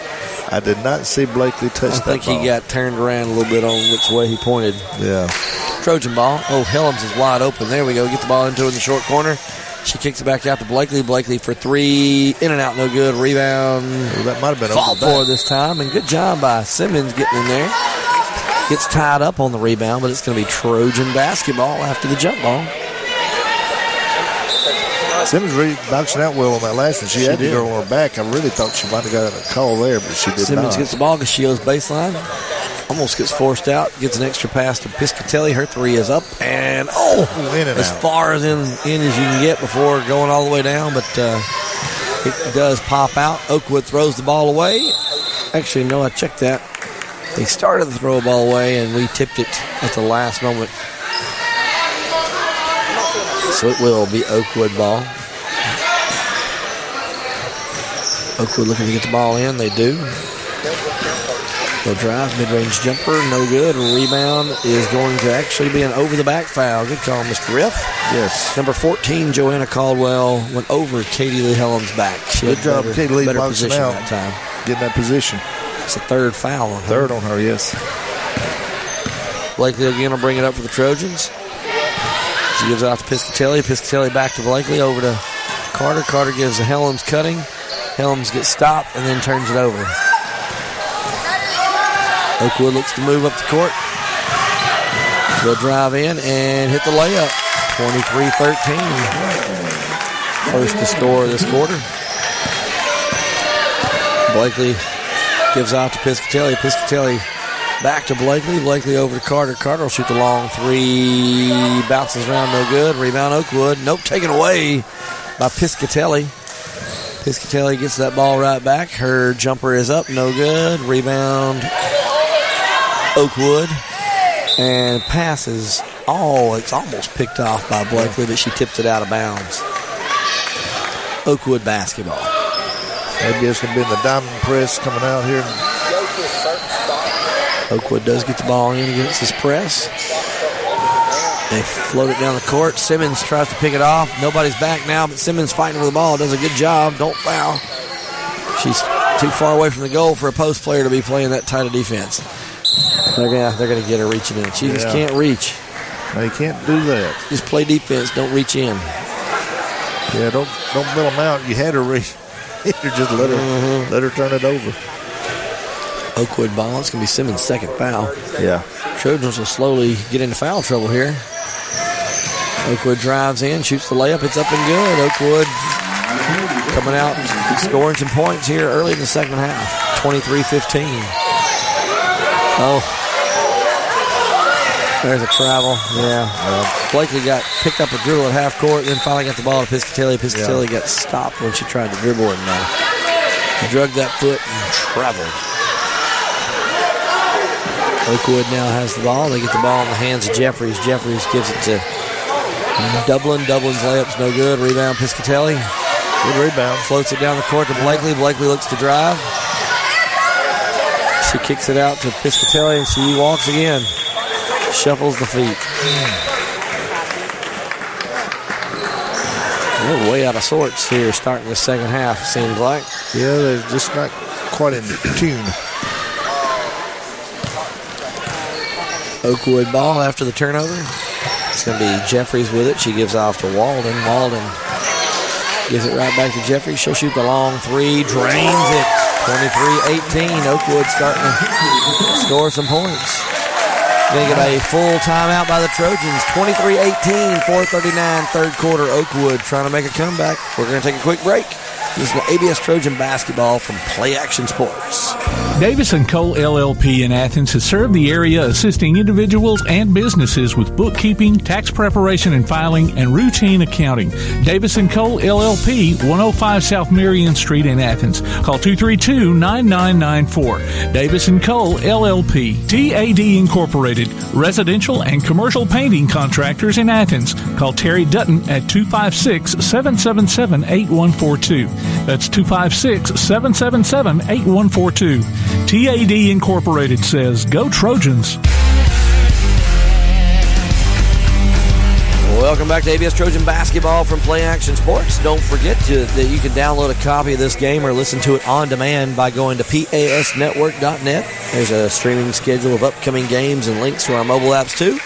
I did not see Blakely touch that ball. I think he got turned around a little bit on which way he pointed. Yeah. Trojan ball. Oh, Helms is wide open. There we go. Get the ball into it in the short corner. She kicks it back out to Blakely. Blakely for three. In and out, no good. Rebound. Well, that might have been fought for this time. And good job by Simmons getting in there. Gets tied up on the rebound, but it's going to be Trojan basketball after the jump ball. Simmons really boxing out well on that last one. She had to go on her back. I really thought she might have got a call there, but she did not. Simmons gets the ball because she goes baseline. Almost gets forced out. Gets an extra pass to Piscatelli. Her three is up. And, in and as out. far as in as you can get before going all the way down. But it does pop out. Oakwood throws the ball away. Actually, no, I checked that. They started to throw a ball away, and we tipped it at the last moment. So it will be Oakwood ball. Oakwood looking to get the ball in. They do. They'll drive, mid-range jumper, no good. Rebound is going to actually be an over-the-back foul. Good call, Mr. Riff. Yes. Number 14, Joanna Caldwell, went over Katie Lee Hellam's back. She Good job, Katie Lee, better position out that time. Getting that position. It's a third foul on her. Third on her, yes. Blakely again will bring it up for the Trojans. She gives it out to Piscatelli. Piscatelli back to Blakely, over to Carter. Carter gives to Helms cutting. Helms gets stopped and then turns it over. Oakwood looks to move up the court. They'll drive in and hit the layup. 23-13. First to score this quarter. Blakely gives out to Piscatelli. Piscatelli back to Blakely. Blakely over to Carter. Carter will shoot the long three. Bounces around, no good. Rebound Oakwood. Nope, taken away by Piscatelli. Piscatelli gets that ball right back. Her jumper is up, no good. Rebound Oakwood. And passes. It's almost picked off by Blakely, but she tips it out of bounds. Oakwood basketball. I guess it's been the diamond press coming out here. Oakwood does get the ball in against this press. They float it down the court. Simmons tries to pick it off. Nobody's back now, but Simmons fighting for the ball. Does a good job. Don't foul. She's too far away from the goal for a post player to be playing that tight of defense. They're gonna get her reaching in. She just can't reach. No, you can't do that. Just play defense. Don't reach in. Yeah, don't middle them out. You had her reach. You just let her turn it over. Oakwood ball. It's going to be Simmons' second foul. Yeah. Trojans will slowly get into foul trouble here. Oakwood drives in, shoots the layup. It's up and good. Oakwood coming out, scoring some points here early in the second half. 23-15. Oh. There's a travel. Yeah. Blakely got picked up a dribble at half court, then finally got the ball to Piscatelli. Piscatelli got stopped when she tried to dribble and drug that foot and traveled. Oakwood now has the ball. They get the ball in the hands of Jeffries. Jeffries gives it to Dublin. Dublin's layup's no good. Rebound Piscatelli. Good rebound. Floats it down the court to Blakely. Blakely looks to drive. She kicks it out to Piscatelli, and she walks again. Shuffles the feet. They're way out of sorts here starting the second half, it seems like. Yeah, they're just not quite in tune. Oakwood ball after the turnover. It's going to be Jeffries with it. She gives off to Walden. Walden gives it right back to Jeffries. She'll shoot the long three. Drains it. 23-18. Oakwood starting to score some points. Going to get a full timeout by the Trojans. 23-18, 4:39, third quarter. Oakwood trying to make a comeback. We're going to take a quick break. This is the ABS Trojan basketball from Play Action Sports. Davis & Cole LLP in Athens has served the area assisting individuals and businesses with bookkeeping, tax preparation and filing, and routine accounting. Davis & Cole LLP, 105 South Marion Street in Athens. Call 232-9994. Davis & Cole LLP, TAD Incorporated, residential and commercial painting contractors in Athens. Call Terry Dutton at 256-777-8142. That's 256-777-8142. TAD Incorporated says, go Trojans. Welcome back to ABS Trojan basketball from Play Action Sports. Don't forget that you can download a copy of this game or listen to it on demand by going to pasnetwork.net. There's a streaming schedule of upcoming games and links to our mobile apps too.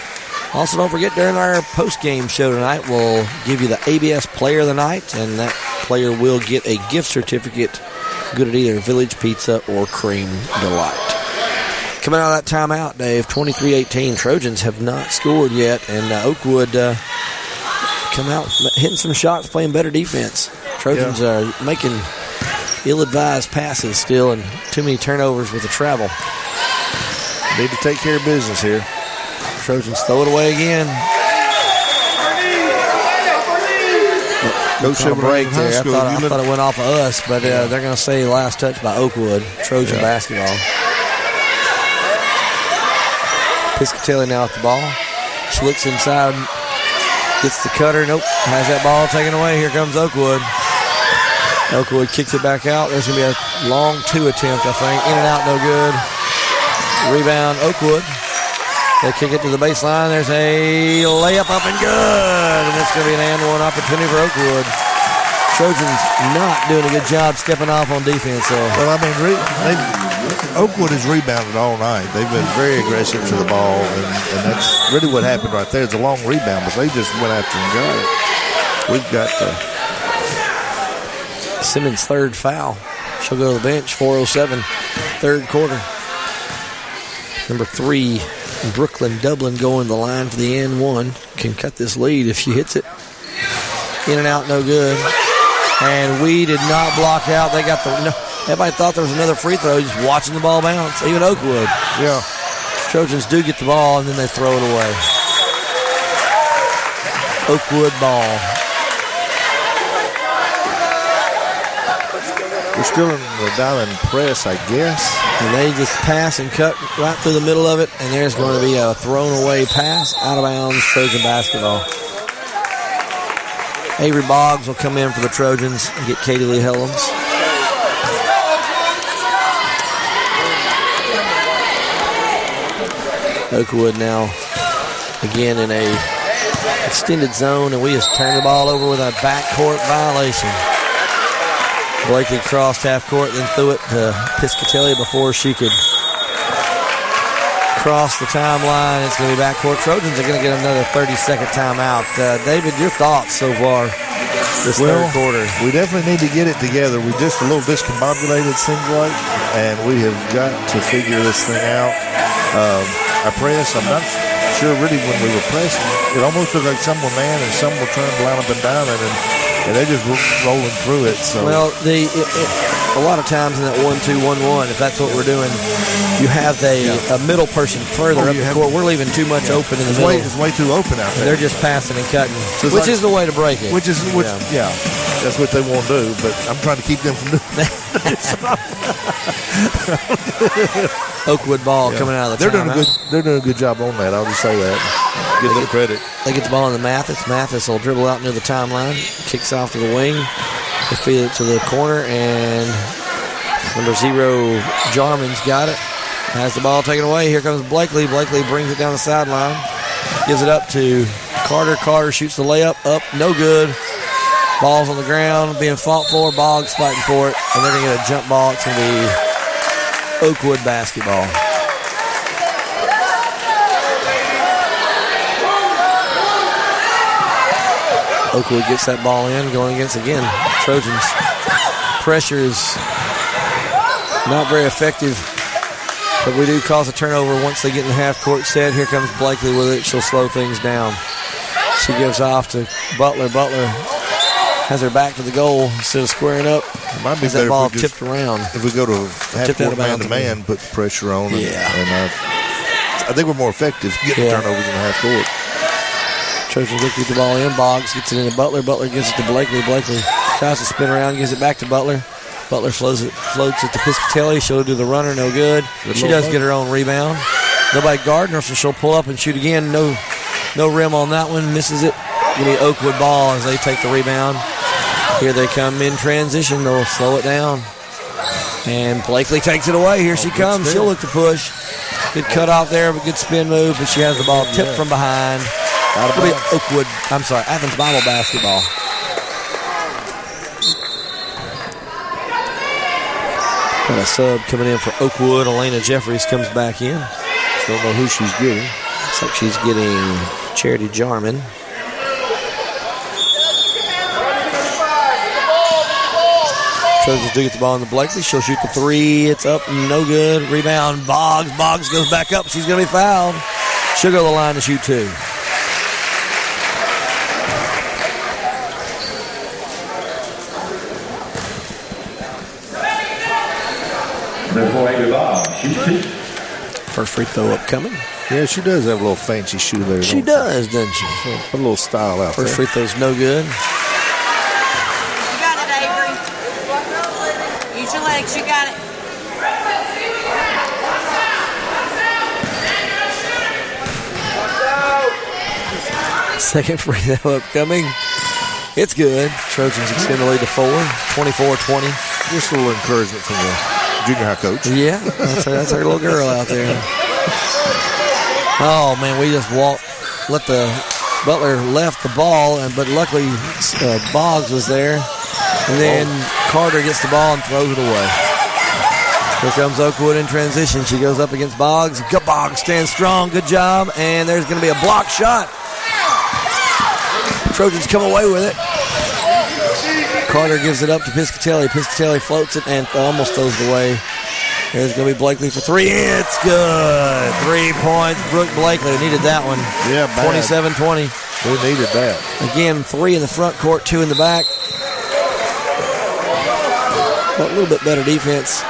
Also, don't forget, during our post-game show tonight, we'll give you the ABS Player of the Night, and that player will get a gift certificate good at either Village Pizza or Cream Delight. Coming out of that timeout, Dave, 23-18. Trojans have not scored yet, and Oakwood come out hitting some shots, playing better defense. Trojans are making ill-advised passes still, and too many turnovers with the travel. Need to take care of business here. Trojans throw it away again. Coach on a break there. I thought it went off of us, but they're going to say last touch by Oakwood. Trojan basketball. Piscatelli now with the ball. She looks inside, gets the cutter. Nope, has that ball taken away. Here comes Oakwood. Oakwood kicks it back out. There's going to be a long two attempt, I think. In and out, no good. Rebound, Oakwood. They kick it to the baseline. There's a layup up and good. And it's going to be an and one opportunity for Oakwood. Trojans not doing a good job stepping off on defense. Well, I mean, Oakwood has rebounded all night. They've been very aggressive to the ball, and that's really what happened right there. It's a long rebound, but they just went after and got it. We've got Simmons' third foul. She'll go to the bench, 4:07, third quarter. Number 3, Brooklyn Dublin going to the line for the and one. Can cut this lead if she hits it. In and out, no good. And we did not block out. They got everybody thought there was another free throw, just watching the ball bounce. Even Oakwood. Yeah. Trojans do get the ball, and then they throw it away. Oakwood ball. We're still in the diamond press, I guess. And they just pass and cut right through the middle of it, and there's going to be a thrown away pass, out of bounds, Trojan basketball. Avery Boggs will come in for the Trojans and get Katie Lee Helms. Oakwood now again in a extended zone, and we just turned the ball over with a backcourt violation. Blakely crossed half court, then threw it to Piscatelli before she could cross the timeline. It's going to be backcourt. Trojans are going to get another 30-second timeout. David, your thoughts so far this third quarter? We definitely need to get it together. We're just a little discombobulated, it seems like, and we have got to figure this thing out. Our press, I'm not sure really when we were pressing, it almost looked like some were man and some were trying to line up and diamond, and they're just rolling through it. So. Well, a lot of times in that 1-2-1-1, if that's what we're doing, you have a middle person further up the court. We're leaving too much open in the middle. It's way too open out there. They're just passing and cutting, which is the way to break it. Yeah, that's what they want to do, but I'm trying to keep them from doing that. Oakwood ball coming out of the timeout. They're doing a good job on that. I'll just say that. Give them credit. They get the ball into Mathis. Mathis will dribble out near the timeline. Kicks off to the wing. They feed it to the corner, and number 0, Jarman's got it. Has the ball taken away. Here comes Blakely. Blakely brings it down the sideline. Gives it up to Carter. Carter shoots the layup. Up. No good. Ball's on the ground. Being fought for. Boggs fighting for it. And they're going to get a jump ball. It's going to be Oakwood basketball. Oakwood gets that ball in, going against again. Trojans. Pressure is not very effective, but we do cause a turnover once they get in the half-court set. Here comes Blakely with it. She'll slow things down. She gives off to Butler. Butler has her back to the goal instead of squaring up. It might be better that ball tipped around. If we go to half-court man-to-man, put the pressure on. And I think we're more effective getting turnovers in the half-court. Trojans look to get the ball in. Boggs gets it into Butler. Butler gives it to Blakely. Blakely tries to spin around, gives it back to Butler. Butler floats it to Piscatelli. She'll do the runner, no good. She does get her own rebound. Nobody guarding her, so she'll pull up and shoot again. No rim on that one. Misses it. Give me Oakwood ball as they take the rebound. Here they come in transition. They'll slow it down. And Blakely takes it away. Here she comes. She'll look to push. Good cut off there, but good spin move. But she has the ball tipped from behind. It'll be Athens Bible basketball. Got a sub coming in for Oakwood. Elena Jeffries comes back in. Don't know who she's getting. Looks like she's getting Charity Jarman. Trojans do get the ball in the Blakely. She'll shoot the 3. It's up, no good. Rebound, Boggs. Boggs goes back up. She's going to be fouled. She'll go to the line to shoot 2. First free throw upcoming. Yeah, she does have a little fancy shoe there. She does, doesn't she? Put a little style out there. First free throw's no good. You got it, Avery. Use your legs. You got it. Second free throw upcoming. It's good. Trojans extend the lead to 4. 24-20. Just a little encouragement from junior high coach. Yeah, that's our little girl out there. Oh, man, we just let the Butler left the ball, but luckily Boggs was there. And then Carter gets the ball and throws it away. Here comes Oakwood in transition. She goes up against Boggs. Boggs stands strong. Good job. And there's going to be a block shot. Trojans come away with it. Carter gives it up to Piscatelli. Piscatelli floats it and almost throws it away. There's going to be Blakely for three. It's good. 3 points. Brooke Blakely needed that one. Yeah, 27-20. We needed that. Again, 3 in the front court, 2 in the back. A little bit better defense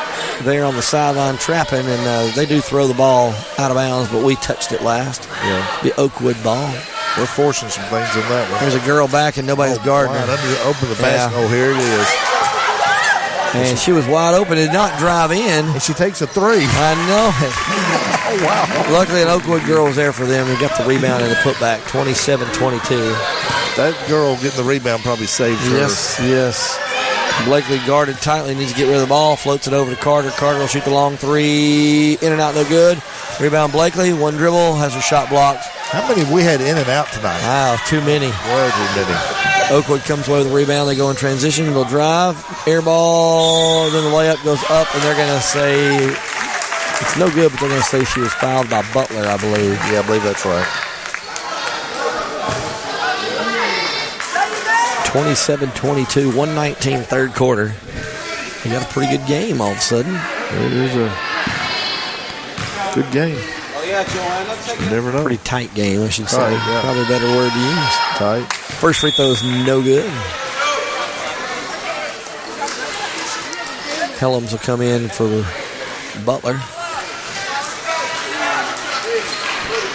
there on the sideline trapping, and they do throw the ball out of bounds, but we touched it last. Yeah. The Oakwood ball. We're forcing some things in that one. There's a girl back and nobody's guarding her. Open the basket. Yeah. Oh, here it is. And she was wide open, did not drive in. And she takes a three. I know it. Oh, wow. Luckily, an Oakwood girl was there for them. We got the rebound and the putback, 27-22. That girl getting the rebound probably saved her. Yes. Blakely guarded tightly, needs to get rid of the ball, floats it over to Carter. Carter will shoot the long three, in and out, no good. Rebound Blakely, one dribble, has her shot blocked. How many we had in and out tonight? Wow, too many. Way too many. Oakwood comes away with the rebound, they go in transition, they'll drive, air ball, then the layup goes up, and they're going to say, it's no good, but they're going to say she was fouled by Butler, I believe. Yeah, I believe that's right. 27-22, 119 third quarter. We got a pretty good game all of a sudden. It is a good game. You never know. Pretty tight game, I should say. Tight, yeah. Probably a better word to use. Tight. First free throw is no good. Helms will come in for Butler.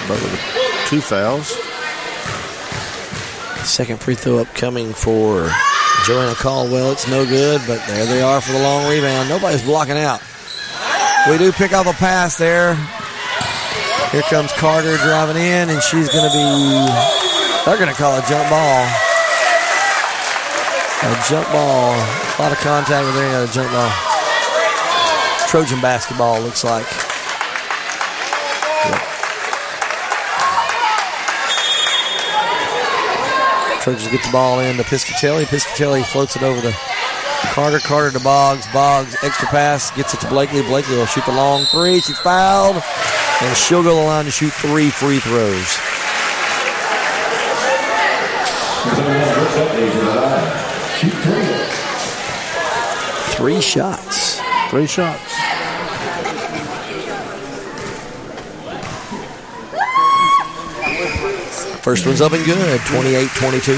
Butler with 2 fouls. Second free throw upcoming for Joanna Caldwell. It's no good, but there they are for the long rebound. Nobody's blocking out. We do pick off a pass there. Here comes Carter driving in, and she's going to be, they're going to call a jump ball. A jump ball. A lot of contact, but they're going to jump ball. Trojan basketball, looks like. Trojans get the ball in to Piscatelli. Piscatelli floats it over to Carter. Carter to Boggs. Boggs, extra pass, gets it to Blakely. Blakely will shoot the long three. She's fouled, and she'll go to the line to shoot 3 free throws. Three shots. First one's up and good, 28-22.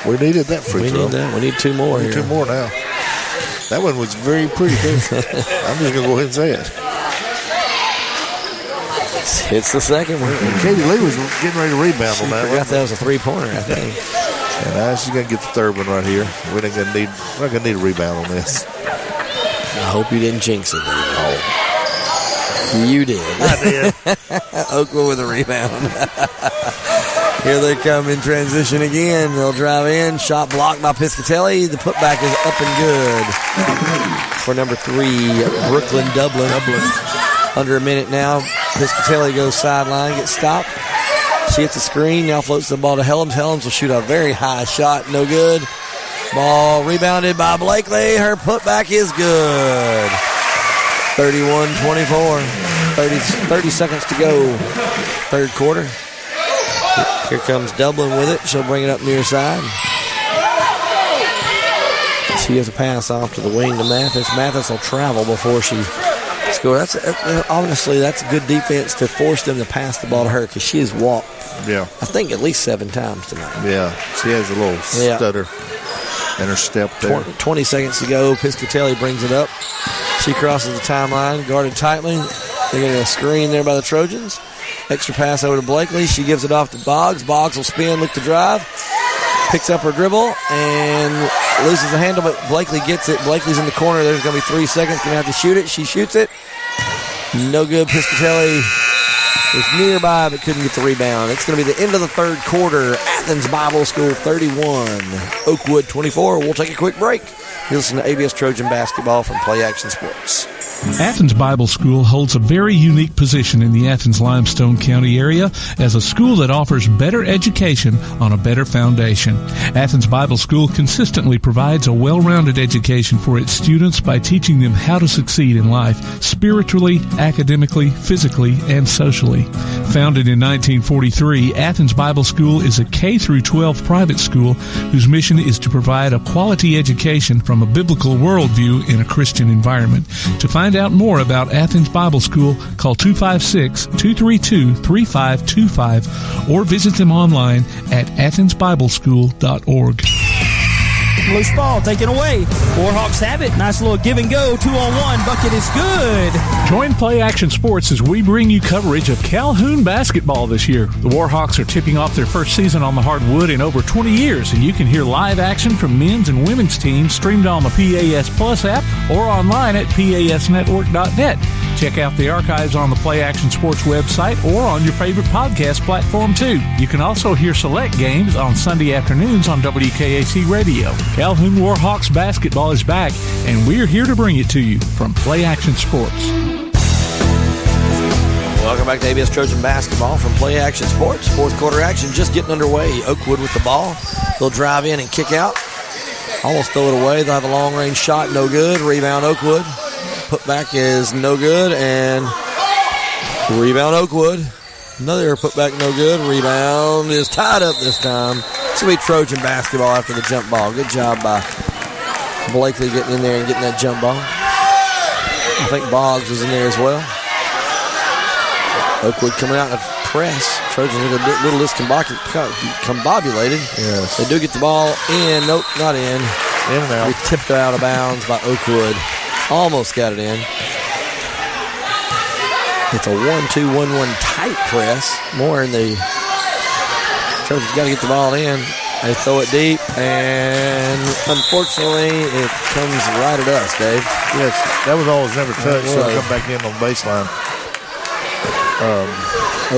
We needed that free throw. We need that. We need 2 more here. 2 more now. That one was very pretty. I'm just going to go ahead and say it. Hits the second one. Katie Lee was getting ready to rebound on that one. Forgot that was a 3-pointer, I think. And now she's going to get the third one right here. We're not going to need a rebound on this. I hope you didn't jinx it. Oh. You did. I did. Oakwood with a rebound. Here they come in transition again. They'll drive in. Shot blocked by Piscatelli. The putback is up and good for number 3, Brooklyn Dublin. Under a minute now. Piscatelli goes sideline, gets stopped. She hits the screen. Now floats the ball to Helms. Helms will shoot a very high shot. No good. Ball rebounded by Blakely. Her putback is good. 31-24. 30 seconds to go. Third quarter. Here comes Dublin with it. She'll bring it up near side. She has a pass off to the wing to Mathis. Mathis will travel before she scores. Honestly, that's good defense to force them to pass the ball to her because she has walked, I think, at least 7 times tonight. Yeah, she has a little stutter in her step there. 20 seconds to go. Piscatelli brings it up. She crosses the timeline, guarded tightly. They're getting a screen there by the Trojans. Extra pass over to Blakely. She gives it off to Boggs. Boggs will spin, look to drive. Picks up her dribble and loses the handle, but Blakely gets it. Blakely's in the corner. There's going to be 3 seconds. Going to have to shoot it. She shoots it. No good. Piscatelli was nearby but couldn't get the rebound. It's going to be the end of the third quarter. Athens Bible School 31, Oakwood 24. We'll take a quick break. You listen to ABS Trojan Basketball from Play Action Sports. Athens Bible School holds a very unique position in the Athens-Limestone County area as a school that offers better education on a better foundation. Athens Bible School consistently provides a well-rounded education for its students by teaching them how to succeed in life, spiritually, academically, physically, and socially. Founded in 1943, Athens Bible School is a K-12 private school whose mission is to provide a quality education from a biblical worldview in a Christian environment. To find out more about Athens Bible School, call 256-232-3525 or visit them online at athensbibleschool.org. Loose ball taken away. Warhawks have it. Nice little give and go. 2-on-1. Bucket is good. Join Play Action Sports as we bring you coverage of Calhoun basketball this year. The Warhawks are tipping off their first season on the hardwood in over 20 years, and you can hear live action from men's and women's teams streamed on the PAS Plus app or online at pasnetwork.net. Check out the archives on the Play Action Sports website or on your favorite podcast platform, too. You can also hear select games on Sunday afternoons on WKAC Radio. Calhoun Warhawks basketball is back, and we're here to bring it to you from Play Action Sports. Welcome back to ABS Trojan Basketball from Play Action Sports. Fourth quarter action just getting underway. Oakwood with the ball. They'll drive in and kick out. Almost throw it away. They'll have a long-range shot. No good. Rebound Oakwood. Putback is no good. And rebound Oakwood. Another putback no good. Rebound is tied up this time. It's going to be Trojan basketball after the jump ball. Good job by Blakely getting in there and getting that jump ball. I think Boggs was in there as well. Oakwood coming out in a press. Trojans look a little discombobulated. Yes. They do get the ball in. Nope, not in. In and out. We tipped it out of bounds by Oakwood. Almost got it in. It's a 1-2-1-1 tight press. More in the... Trojans got to get the ball in. They throw it deep, and unfortunately, it comes right at us, Dave. Yes, that was always never touched, so it'll come back in on the baseline.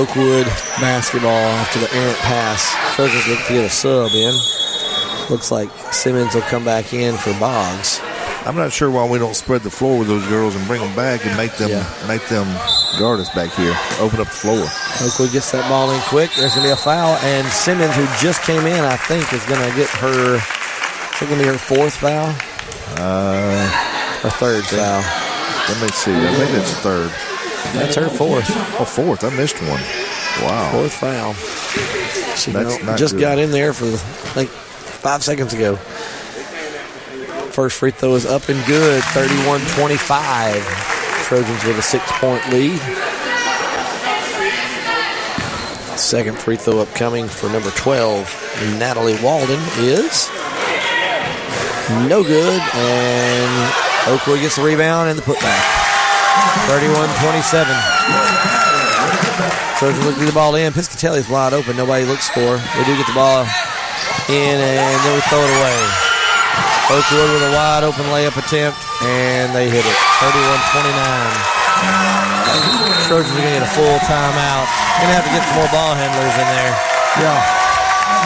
Oakwood basketball after the errant pass. Trojans look to get a sub in. Looks like Simmons will come back in for Boggs. I'm not sure why we don't spread the floor with those girls and bring them back and make them guard us back here. Open up the floor. Oakwood gets that ball in quick. There's going to be a foul, and Simmons, who just came in, I think, is going to get her. Is it going to be her fourth foul? Her third foul. Let me see. I think it's third. That's her fourth. Oh, fourth. I missed one. Wow. Fourth foul. She just good. got in there for, I think, 5 seconds ago. First free throw is up and good. 31-25. Trojans with a 6-point lead. Second free throw upcoming for number 12, Natalie Walden, is no good. And Oakwood gets the rebound and the putback. 31-27. Trojans look to the ball in. Piscatelli's wide open. Nobody looks for. They do get the ball in, and then we throw it away. Oakwood with a wide open layup attempt, and they hit it. 31-29. Trojans are going to get a full timeout. Going to have to get some more ball handlers in there. Yeah.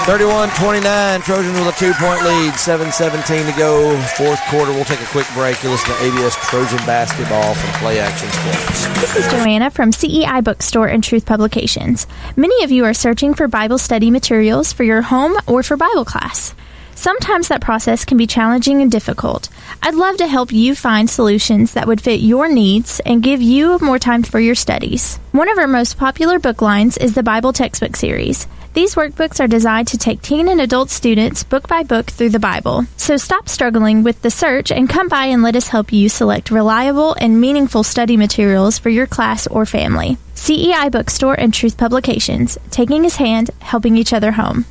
31-29. Trojans with a 2-point lead. 7:17 to go. Fourth quarter. We'll take a quick break. You listen to ABS Trojan Basketball from Play Action Sports. This is Joanna from CEI Bookstore and Truth Publications. Many of you are searching for Bible study materials for your home or for Bible class. Sometimes that process can be challenging and difficult. I'd love to help you find solutions that would fit your needs and give you more time for your studies. One of our most popular book lines is the Bible Textbook Series. These workbooks are designed to take teen and adult students book by book through the Bible. So stop struggling with the search and come by and let us help you select reliable and meaningful study materials for your class or family. CEI Bookstore and Truth Publications, taking his hand, helping each other home.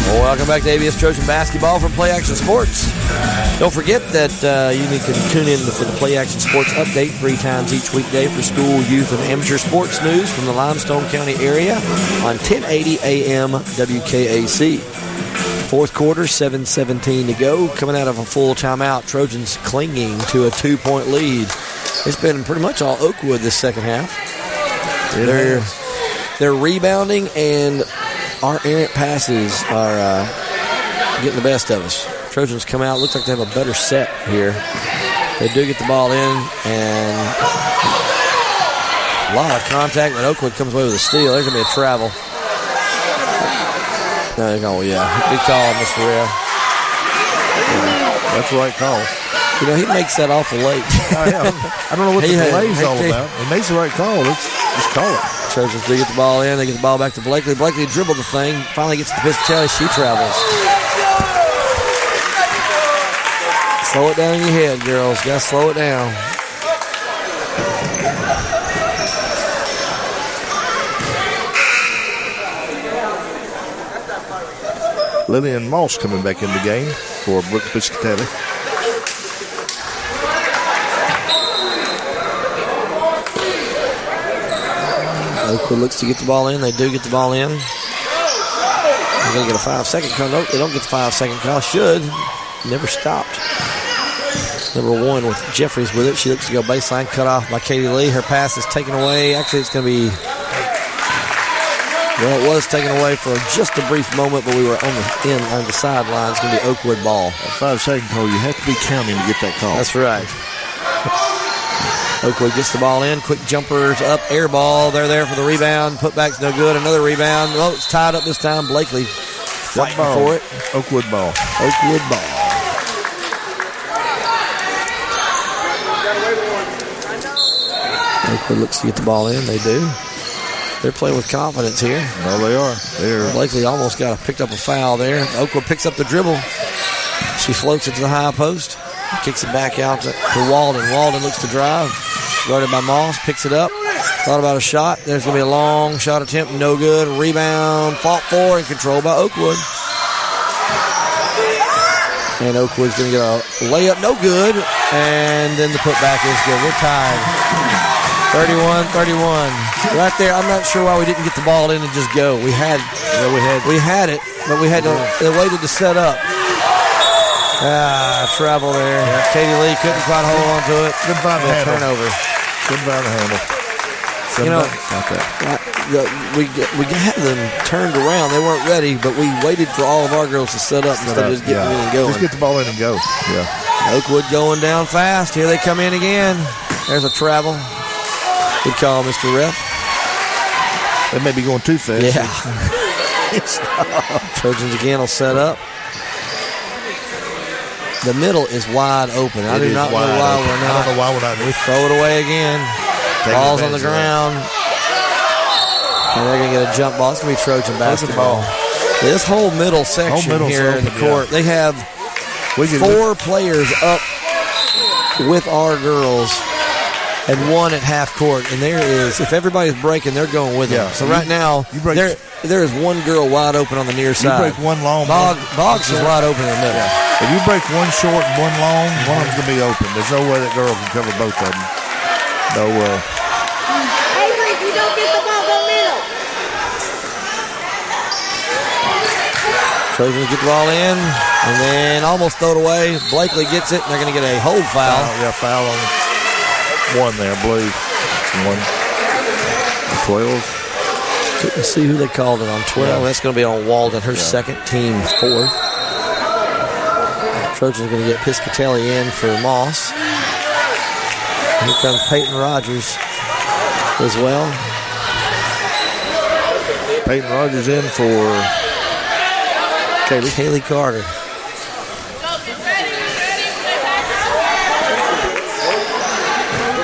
Well, welcome back to ABS Trojan Basketball from Play Action Sports. Don't forget that you can tune in for the Play Action Sports update 3 times each weekday for school, youth, and amateur sports news from the Limestone County area on 1080 AM WKAC. Fourth quarter, 7:17 to go. Coming out of a full timeout, Trojans clinging to a 2-point lead. It's been pretty much all Oakwood this second half. They're rebounding, and our errant passes are getting the best of us. Trojans come out. Looks like they have a better set here. They do get the ball in, and a lot of contact, but Oakwood comes away with a steal. There's going to be a travel. Oh, yeah. Good call, Mr. Rev. That's the right call. You know, he makes that awful late. I don't know what the delay's all about. He makes the right call. Let's just call it. Trojans do get the ball in. They get the ball back to Blakely. Blakely dribbled the thing. Finally gets to Piscatelli. She travels. Slow it down in your head, girls. Got to slow it down. Lillian Moss coming back in the game for Brooke Piscatelli. Oakwood looks to get the ball in. They do get the ball in. They're going to get a 5-second call. Nope, they don't get the 5-second call. Should. Never stopped. Number 1 with Jeffries with it. She looks to go baseline, cut off by Katie Lee. Her pass is taken away. Actually, it's going to be... Well, it was taken away for just a brief moment, but we were on the sideline. It's going to be Oakwood ball. A 5-second call. You have to be counting to get that call. That's right. Oakwood gets the ball in. Quick jumpers up. Air ball. They're there for the rebound. Putback's no good. Another rebound. Oh, it's tied up this time. Blakely fighting for it. Oakwood ball. Oakwood ball. Oakwood looks to get the ball in. They do. They're playing with confidence here. No, they are. Blakely almost picked up a foul there. Oakwood picks up the dribble. She floats it to the high post. Kicks it back out to Walden. Walden looks to drive. Guarded by Moss. Picks it up. Thought about a shot. There's going to be a long shot attempt. No good. Rebound. Fought for and controlled by Oakwood. And Oakwood's going to get a layup. No good. And then the putback is good. We're tied. 31-31. Right there. I'm not sure why we didn't get the ball in and just go. We had it, but we had to waited to set up. Travel there. Yeah. Katie Lee couldn't quite hold on to it. Good by the handle. Turnover. Good by the handle. We had them turned around. They weren't ready, but we waited for all of our girls to set up instead of just getting in and going. Just get the ball in and go. Yeah. Oakwood going down fast. Here they come in again. There's a travel. Good call, Mr. Rep. They may be going too fast. Yeah. Trojans again will set up. The middle is wide open. I do not know why we're not. I don't know why we're not. We throw it away again. Ball's on the ground. And they're going to get a jump ball. It's going to be Trojan basketball. This whole middle section here in the court, they have 4 players up with our girls and 1 at half court. And there is, if everybody's breaking, they're going with them. So right now, there is 1 girl wide open on the near side. You break 1 long. Boggs is wide open in the middle. If you break 1 short and 1 long, one of them's going to be open. There's no way that girl can cover both of them. No way. Avery, if you don't get the ball, go middle. Trojans get the ball in, and then almost throw it away. Blakely gets it, and they're going to get a hold foul. Foul on 1 there, I believe. 12. Couldn't see who they called it on 12. Yeah. That's going to be on Walden, her second, team 4th. Trojans are going to get Piscatelli in for Moss. Here comes Peyton Rogers as well. Peyton Rogers in for Kaylee Carter.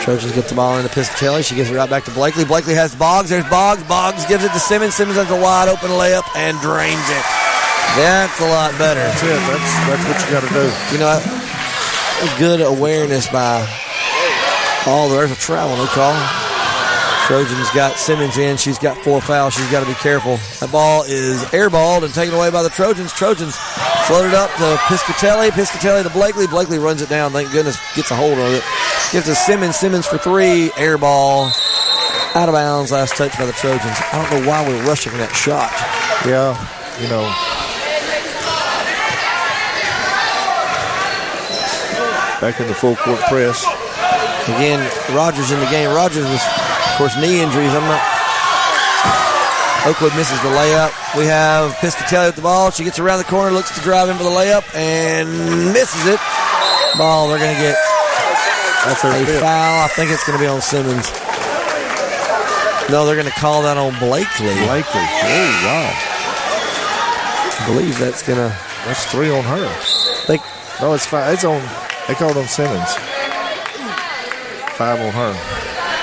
Trojans get the ball into Piscatelli. She gives it right back to Blakely. Blakely has Boggs. There's Boggs. Boggs gives it to Simmons. Simmons has a wide open layup and drains it. That's a lot better. That's it. That's what you got to do. You know, good awareness by all. There's a travel, no call. Trojans got Simmons in. She's got 4 fouls. She's got to be careful. That ball is airballed and taken away by the Trojans. Trojans floated up to Piscatelli. Piscatelli to Blakely. Blakely runs it down. Thank goodness gets a hold of it. Gives to Simmons. Simmons for 3. Air ball. Out of bounds. Last touch by the Trojans. I don't know why we're rushing that shot. Yeah, you know. Back in the full court press. Again, Rogers in the game. Rogers was, of course, knee injuries. Oakwood misses the layup. We have Piscatelli with the ball. She gets around the corner, looks to drive in for the layup, and misses it. Ball, they're going to get a foul. I think it's going to be on Simmons. No, they're going to call that on Blakely. Oh, wow. I believe that's 3 on her. No, it's 5. It's on. They called on Simmons. 5 on her.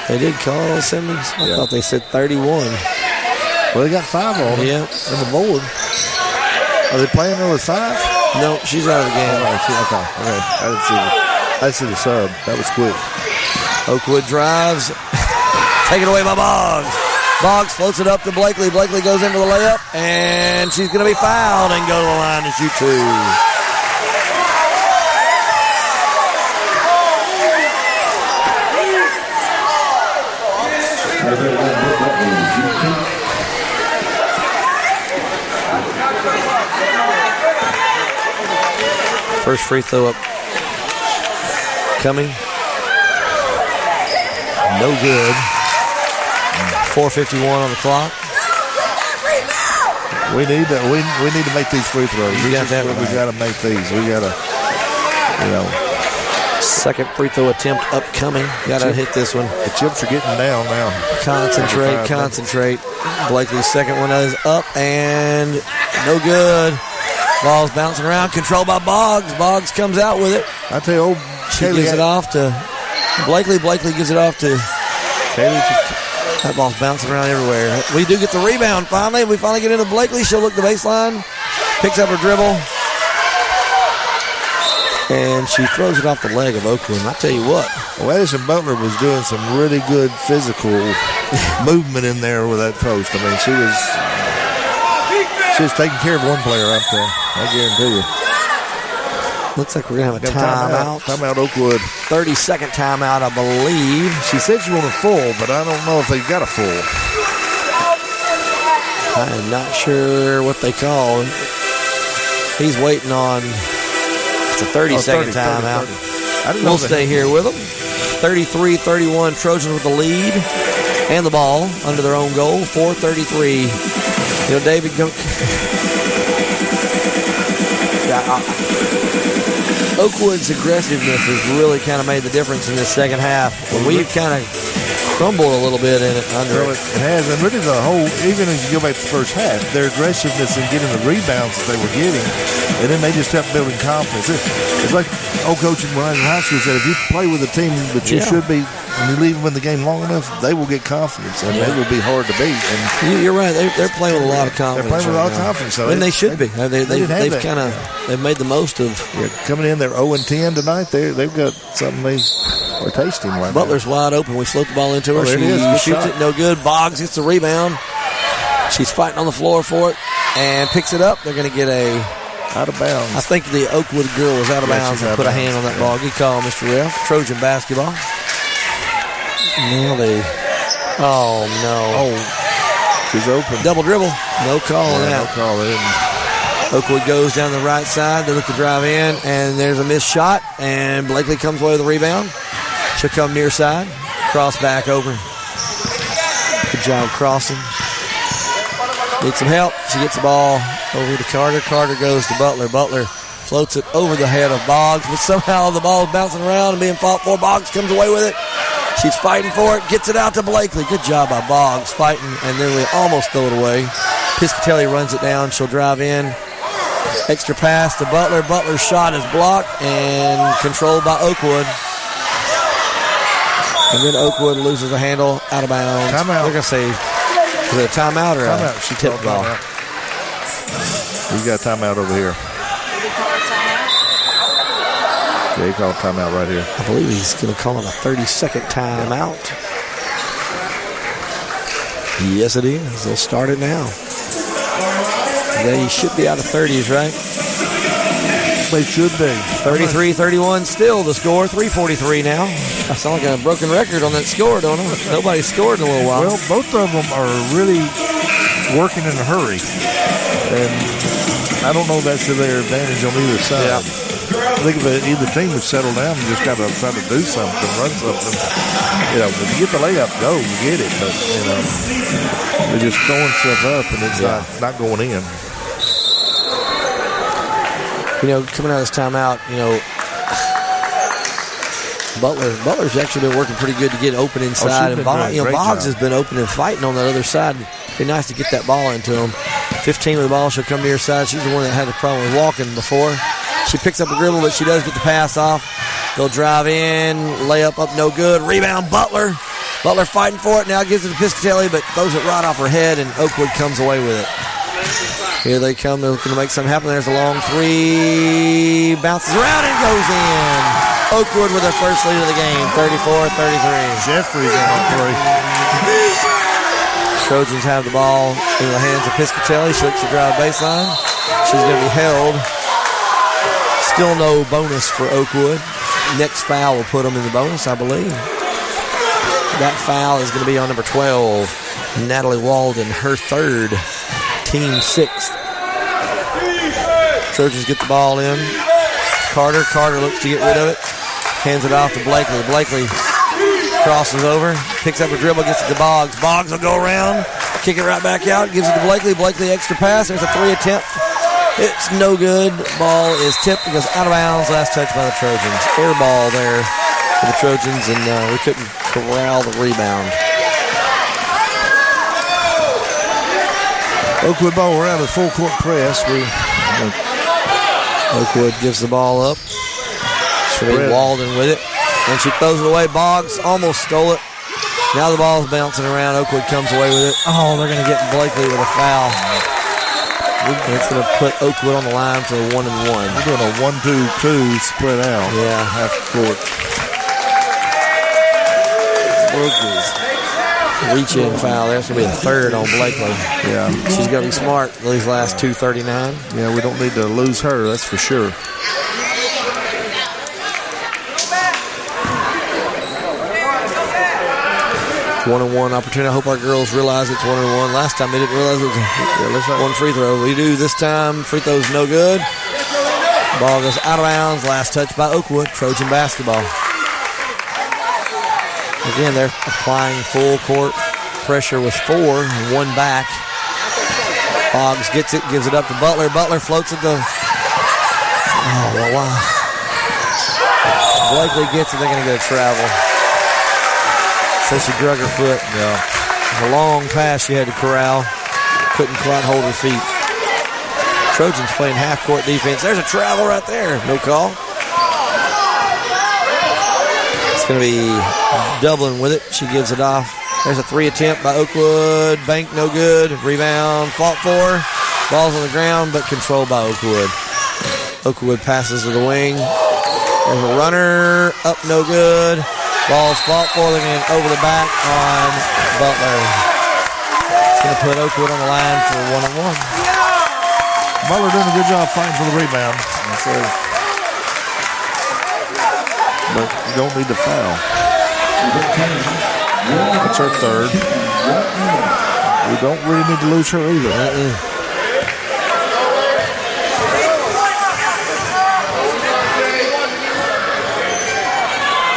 They did call it on Simmons? I thought they said 31. Well, they got 5 on her. Yeah. On the board. Are they playing her with 5? No, she's out of the game. Okay. I didn't see the sub. That was quick. Oakwood drives. Taken away by Boggs. Boggs floats it up to Blakely. Blakely goes in for the layup, and she's going to be fouled and go to the line to shoot 2. First free throw up coming. No good. 4:51 on the clock. We need to make these free throws. We got to make these. We got to, Second free throw attempt upcoming. Got to hit this one. The chips are getting down now. Concentrate. Blakely's second one is up and no good. Ball's bouncing around, controlled by Boggs. Boggs comes out with it. I tell you, she gives it off to Blakely. Blakely gives it off to Kaylee. That ball's bouncing around everywhere. We do get the rebound finally. We finally get into Blakely. She'll look the baseline, picks up her dribble, and she throws it off the leg of Oakwood. And I tell you what. Well, Edison Butler was doing some really good physical movement in there with that post. I mean, she was taking care of one player out there. I guarantee you. Looks like we're going to have a timeout. Timeout, Oakwood. 30-second timeout, I believe. She said she wanted a full, but I don't know if they've got a full. I am not sure what they call. He's waiting on. It's a 30-second timeout. We'll stay here with them. 33-31, Trojans with the lead and the ball under their own goal. 4:33. David. Oakwood's aggressiveness has really kind of made the difference in this second half. We've kind of crumbled a little bit in it under it. It has, and really the whole, even as you go back to the first half, their aggressiveness in getting the rebounds that they were getting, and then they just kept building confidence. It's like old coach when I was in high school said, if you play with a team that you should be, and you leave them in the game long enough, they will get confidence, and they will be hard to beat. And you're right. They're playing with a lot of confidence. They're playing with a lot of confidence. So and they should be. They've made the most of. Coming in, they're 0-10 tonight. They've got something they are tasting right now. Butler's wide open. We float the ball into her. She shoots it, no good. Boggs gets the rebound. She's fighting on the floor for it and picks it up. They're going to get a out of bounds. I think the Oakwood girl was out of bounds and put a hand on that ball. Good call, Mr. Ref. Trojan basketball. Now they. Oh no! She's open. Double dribble. No call on that. No call in. Oakwood goes down the right side. They look to drive in, and there's a missed shot. And Blakely comes away with the rebound. She'll come near side. Cross back over. Good job crossing. Needs some help. She gets the ball over to Carter. Carter goes to Butler. Butler floats it over the head of Boggs, but somehow the ball is bouncing around and being fought for. Boggs comes away with it. She's fighting for it. Gets it out to Blakely. Good job by Boggs fighting, and then we almost throw it away. Piscatelli runs it down. She'll drive in. Extra pass to Butler. Butler's shot is blocked and controlled by Oakwood. And then Oakwood loses the handle out of bounds. Timeout. They're going to say, is it a timeout or timeout? She tipped ball? He's got a timeout over here. Yeah, he called a timeout right here. I believe he's going to call it a 30-second timeout. Yes, it is. They'll start it now. They should be out of 30s, right? They should be. 33-31 still the score. 3:43 now. I sound like a broken record on that score, don't I? Nobody scored in a little while. Well, both of them are really working in a hurry. And I don't know if that's to their advantage on either side. Yeah. I think if either team would settle down and just got to try to do something, run something, if you get the layup, go, you get it. But, they're just throwing stuff up and it's not going in. Coming out of this timeout, Butler's actually been working pretty good to get open inside. And Boggs has been open and fighting on that other side. It'd be nice to get that ball into him. 15 with the ball. She'll come to your side. She's the one that had the problem with walking before. She picks up a dribble, but she does get the pass off. They'll drive in. Layup up, no good. Rebound, Butler. Butler fighting for it. Now gives it to Piscatelli, but throws it right off her head, and Oakwood comes away with it. Here they come. They're looking to make something happen. There's a long three. Bounces around and goes in. Oakwood with their first lead of the game, 34-33. Jeffrey's on three. Trojans have the ball in the hands of Piscatelli. She looks to drive baseline. She's going to be held. Still no bonus for Oakwood. Next foul will put them in the bonus, I believe. That foul is going to be on number 12, Natalie Walden, her third, team sixth. Trojans get the ball in. Carter looks to get rid of it. Hands it off to Blakely. Blakely crosses over, picks up a dribble, gets it to Boggs. Boggs will go around, kick it right back out, gives it to Blakely. Blakely extra pass. There's a three attempt. It's no good. Ball is tipped. It goes out of bounds. Last touch by the Trojans. Air ball there for the Trojans, and we couldn't corral the rebound. Oakwood ball around the full court press. Oakwood gives the ball up. Sheree Walden with it. And she throws it away. Boggs almost stole it. Now the ball's bouncing around. Oakwood comes away with it. Oh, they're going to get Blakely with a foul. It's going to put Oakwood on the line for a 1-and-1. We're doing a 1-2-2 spread out. Yeah. Half court. Reach-in foul. That's going to be the third on Blakely. Yeah. She's got to be smart these last 2:39. Yeah, we don't need to lose her, that's for sure. One-on-one opportunity. I hope our girls realize it's 1-on-1. Last time they didn't realize it was one free throw. We do this time. Free throw's no good. Ball goes out of bounds. Last touch by Oakwood. Trojan basketball. Again, they're applying full court pressure with 4 and 1 back. Boggs gets it, gives it up to Butler. Butler floats it to... Oh, wow. Blakely gets it. They're going to go travel. So she drug her foot. Yeah. A long pass she had to corral. Couldn't quite hold her feet. Trojans playing half-court defense. There's a travel right there. No call. It's going to be Dublin with it. She gives it off. There's a 3 attempt by Oakwood. Bank, no good. Rebound, fought for. Ball's on the ground, but controlled by Oakwood. Oakwood passes to the wing. There's a runner. Up, no good. Ball's fought for. They're going over the back on Butler. It's going to put Oakwood on the line for 1-on-1. Butler doing a good job fighting for the rebound. But you don't need to foul. That's her third. We don't really need to lose her either.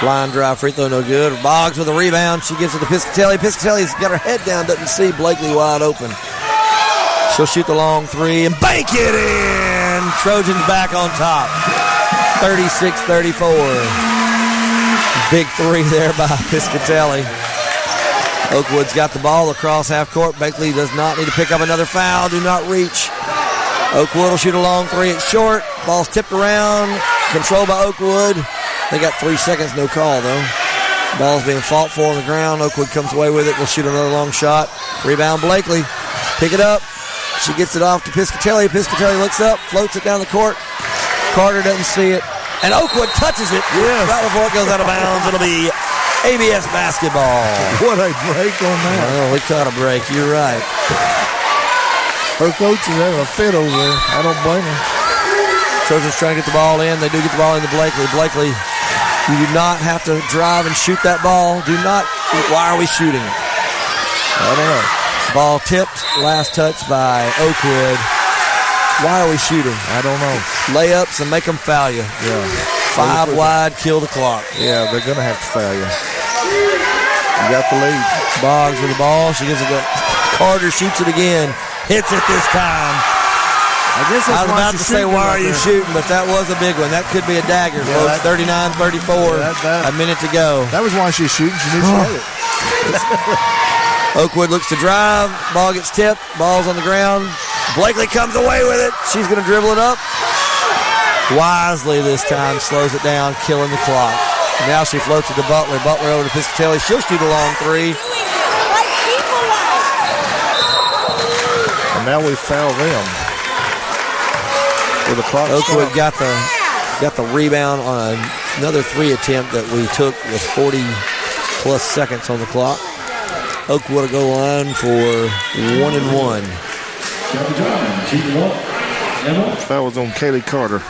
Line drive, free throw, no good. Boggs with a rebound. She gives it to Piscatelli. Piscatelli's got her head down, doesn't see Blakely wide open. She'll shoot the long 3 and bank it in. Trojans back on top. 36-34. Big 3 there by Piscatelli. Oakwood's got the ball across half court. Blakely does not need to pick up another foul. Do not reach. Oakwood will shoot a long 3. It's short. Ball's tipped around. Controlled by Oakwood. They got 3 seconds, no call though. Ball's being fought for on the ground. Oakwood comes away with it. We'll shoot another long shot. Rebound Blakely. Pick it up. She gets it off to Piscatelli. Piscatelli looks up, floats it down the court. Carter doesn't see it. And Oakwood touches it. Yes. Right before it goes out of bounds. It'll be ABS basketball. What a break on that. Oh, we caught a break. You're right. Her coach is having a fit over there. I don't blame her. Trojans trying to get the ball in. They do get the ball into Blakely. Blakely, you do not have to drive and shoot that ball. Do not. Why are we shooting it? I don't know. Ball tipped. Last touch by Oakwood. Why are we shooting? I don't know. Layups and make them foul you. Yeah. 5 wide, kill the clock. Yeah, they're going to have to foul you. You got the lead. Boggs with the ball. She gives it to Carter. Shoots it again. Hits it this time. I guess I was about to say, why are you shooting? But that was a big one. That could be a dagger, folks. 39-34. A minute to go. That was why she's shooting. She needs to hit it. Oakwood looks to drive. Ball gets tipped. Ball's on the ground. Blakely comes away with it. She's going to dribble it up. Wisely this time. Slows it down, killing the clock. Now she floats it to Butler. Butler over to Piscatelli. She'll shoot a long three. And now we foul them. With the clock Oakwood got the rebound on another 3 attempt that we took with 40-plus seconds on the clock. Oakwood will go on for 1-1. Foul was on Kaylee Carter.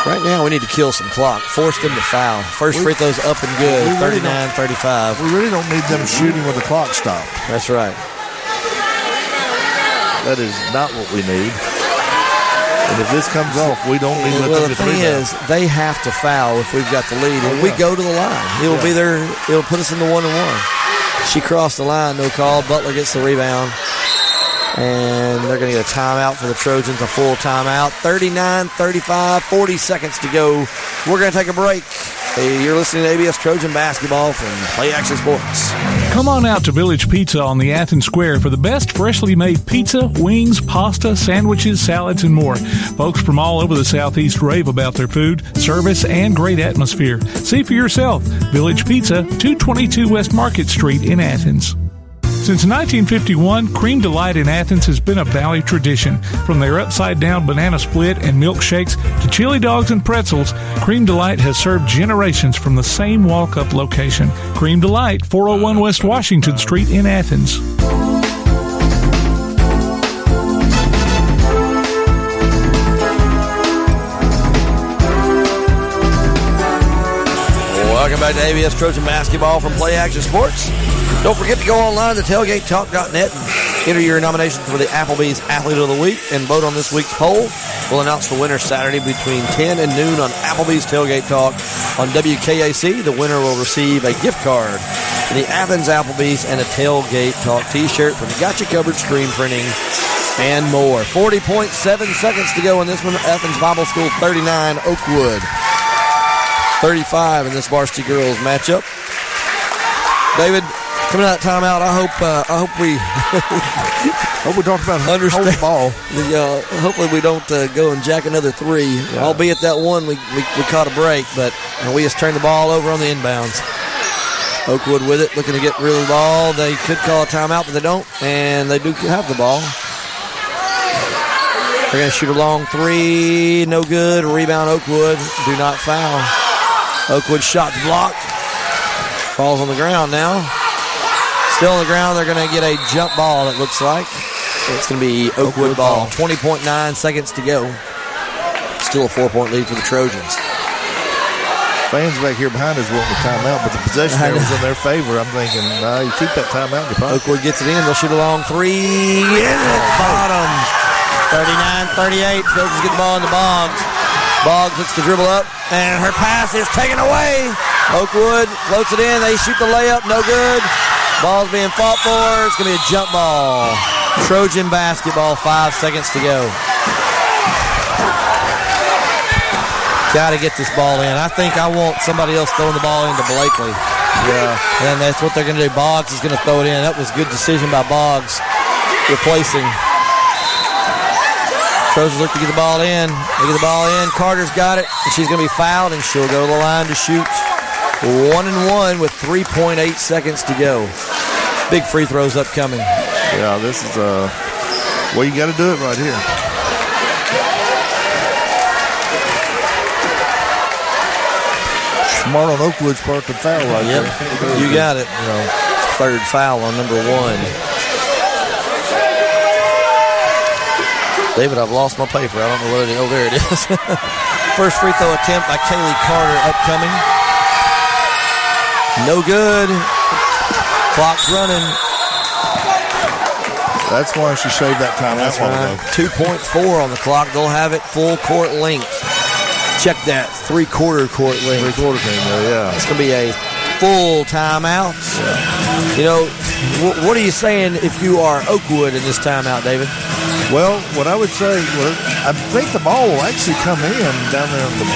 Right now we need to kill some clock. Force them to foul. First free throw's up and good, 39-35. We really don't need them shooting with the clock stopped. That's right. That is not what we need. And if this comes off, we don't need to let them get the rebound. The thing is, they have to foul if we've got the lead. And we go to the line. It'll be there. It'll put us in the 1-1. She crossed the line, no call. Butler gets the rebound. And they're going to get a timeout for the Trojans, a full timeout. 39-35, 40 seconds to go. We're going to take a break. Hey, you're listening to ABS Trojan Basketball from Play Action Sports. Come on out to Village Pizza on the Athens Square for the best freshly made pizza, wings, pasta, sandwiches, salads, and more. Folks from all over the Southeast rave about their food, service, and great atmosphere. See for yourself. Village Pizza, 222 West Market Street in Athens. Since 1951, Cream Delight in Athens has been a Valley tradition. From their upside-down banana split and milkshakes to chili dogs and pretzels, Cream Delight has served generations from the same walk-up location. Cream Delight, 401 West Washington Street in Athens. Welcome back to ABS Trojan Basketball from Play Action Sports. Don't forget to go online to tailgatetalk.net and enter your nomination for the Applebee's Athlete of the Week and vote on this week's poll. We'll announce the winner Saturday between 10 and noon on Applebee's Tailgate Talk on WKAC. The winner will receive a gift card to the Athens Applebee's and a Tailgate Talk t-shirt from Gotcha Covered Screen Printing and more. 40.7 seconds to go in this one. Athens Bible School 39, Oakwood 35 in this varsity girls matchup. David, coming out of timeout, I hope we hope we talk about understand the ball. Hopefully we don't go and jack another 3. Yeah. Albeit that one we caught a break, but we just turned the ball over on the inbounds. Oakwood with it, looking to get rid of the ball. They could call a timeout, but they don't, and they do have the ball. They're going to shoot a long 3, no good. Rebound Oakwood, do not foul. Oakwood shot's blocked. Ball's on the ground now. Still on the ground. They're going to get a jump ball, it looks like. It's going to be Oakwood ball. 20.9 seconds to go. Still a 4-point lead for the Trojans. Fans back here behind us wanting the timeout, but the possession there was in their favor. I'm thinking, you keep that timeout in your pocket. Oakwood gets it in. They'll shoot a long 3. In at bottom. 39-38. Trojans get the ball in the Boggs. Boggs looks to dribble up, and her pass is taken away. Oakwood floats it in. They shoot the layup. No good. Ball's being fought for. It's going to be a jump ball. Trojan basketball, 5 seconds to go. Got to get this ball in. I think I want somebody else throwing the ball into Blakely. Yeah. And that's what they're going to do. Boggs is going to throw it in. That was a good decision by Boggs, replacing. Trojans look to get the ball in. They get the ball in. Carter's got it. And she's going to be fouled, and she'll go to the line to shoot 1-1 with 3.8 seconds to go. Big free throws upcoming. Yeah, this is well, you got to do it right here. Smart on Oakwood's part to foul right there. You got it. Third foul on number 1. David, I've lost my paper. I don't know what it is. Oh, there it is. First free throw attempt by Kaylee Carter upcoming. No good. Clock's running. That's why she saved that timeout. That's right. 2.4 on the clock. They'll have it full court length. Check that, three-quarter court length. Three-quarter thing there, yeah. It's going to be a full timeout. Yeah. You know, what are you saying if you are Oakwood in this timeout, David? Well, what I would say, I think the ball will actually come in down there in the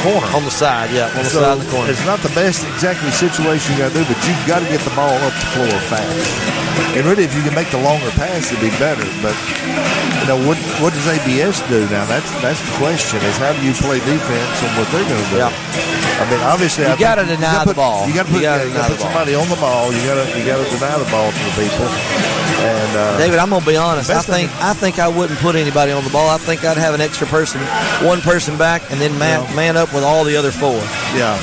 corner. On the side, yeah, on the side of the corner. It's not the best exactly situation you got to do, but you've got to get the ball up the floor fast. And really, if you can make the longer pass, it'd be better. But, you know, what does ABS do now? That's the question, is how do you play defense and what they're going to do? Yeah. I mean, obviously, you got to deny the ball. You got to put somebody on the ball. You got to deny the ball to the people. And David, I'm gonna be honest. I think I wouldn't put anybody on the ball. I think I'd have an extra person, one person back, and then man up with all the other four. Yeah.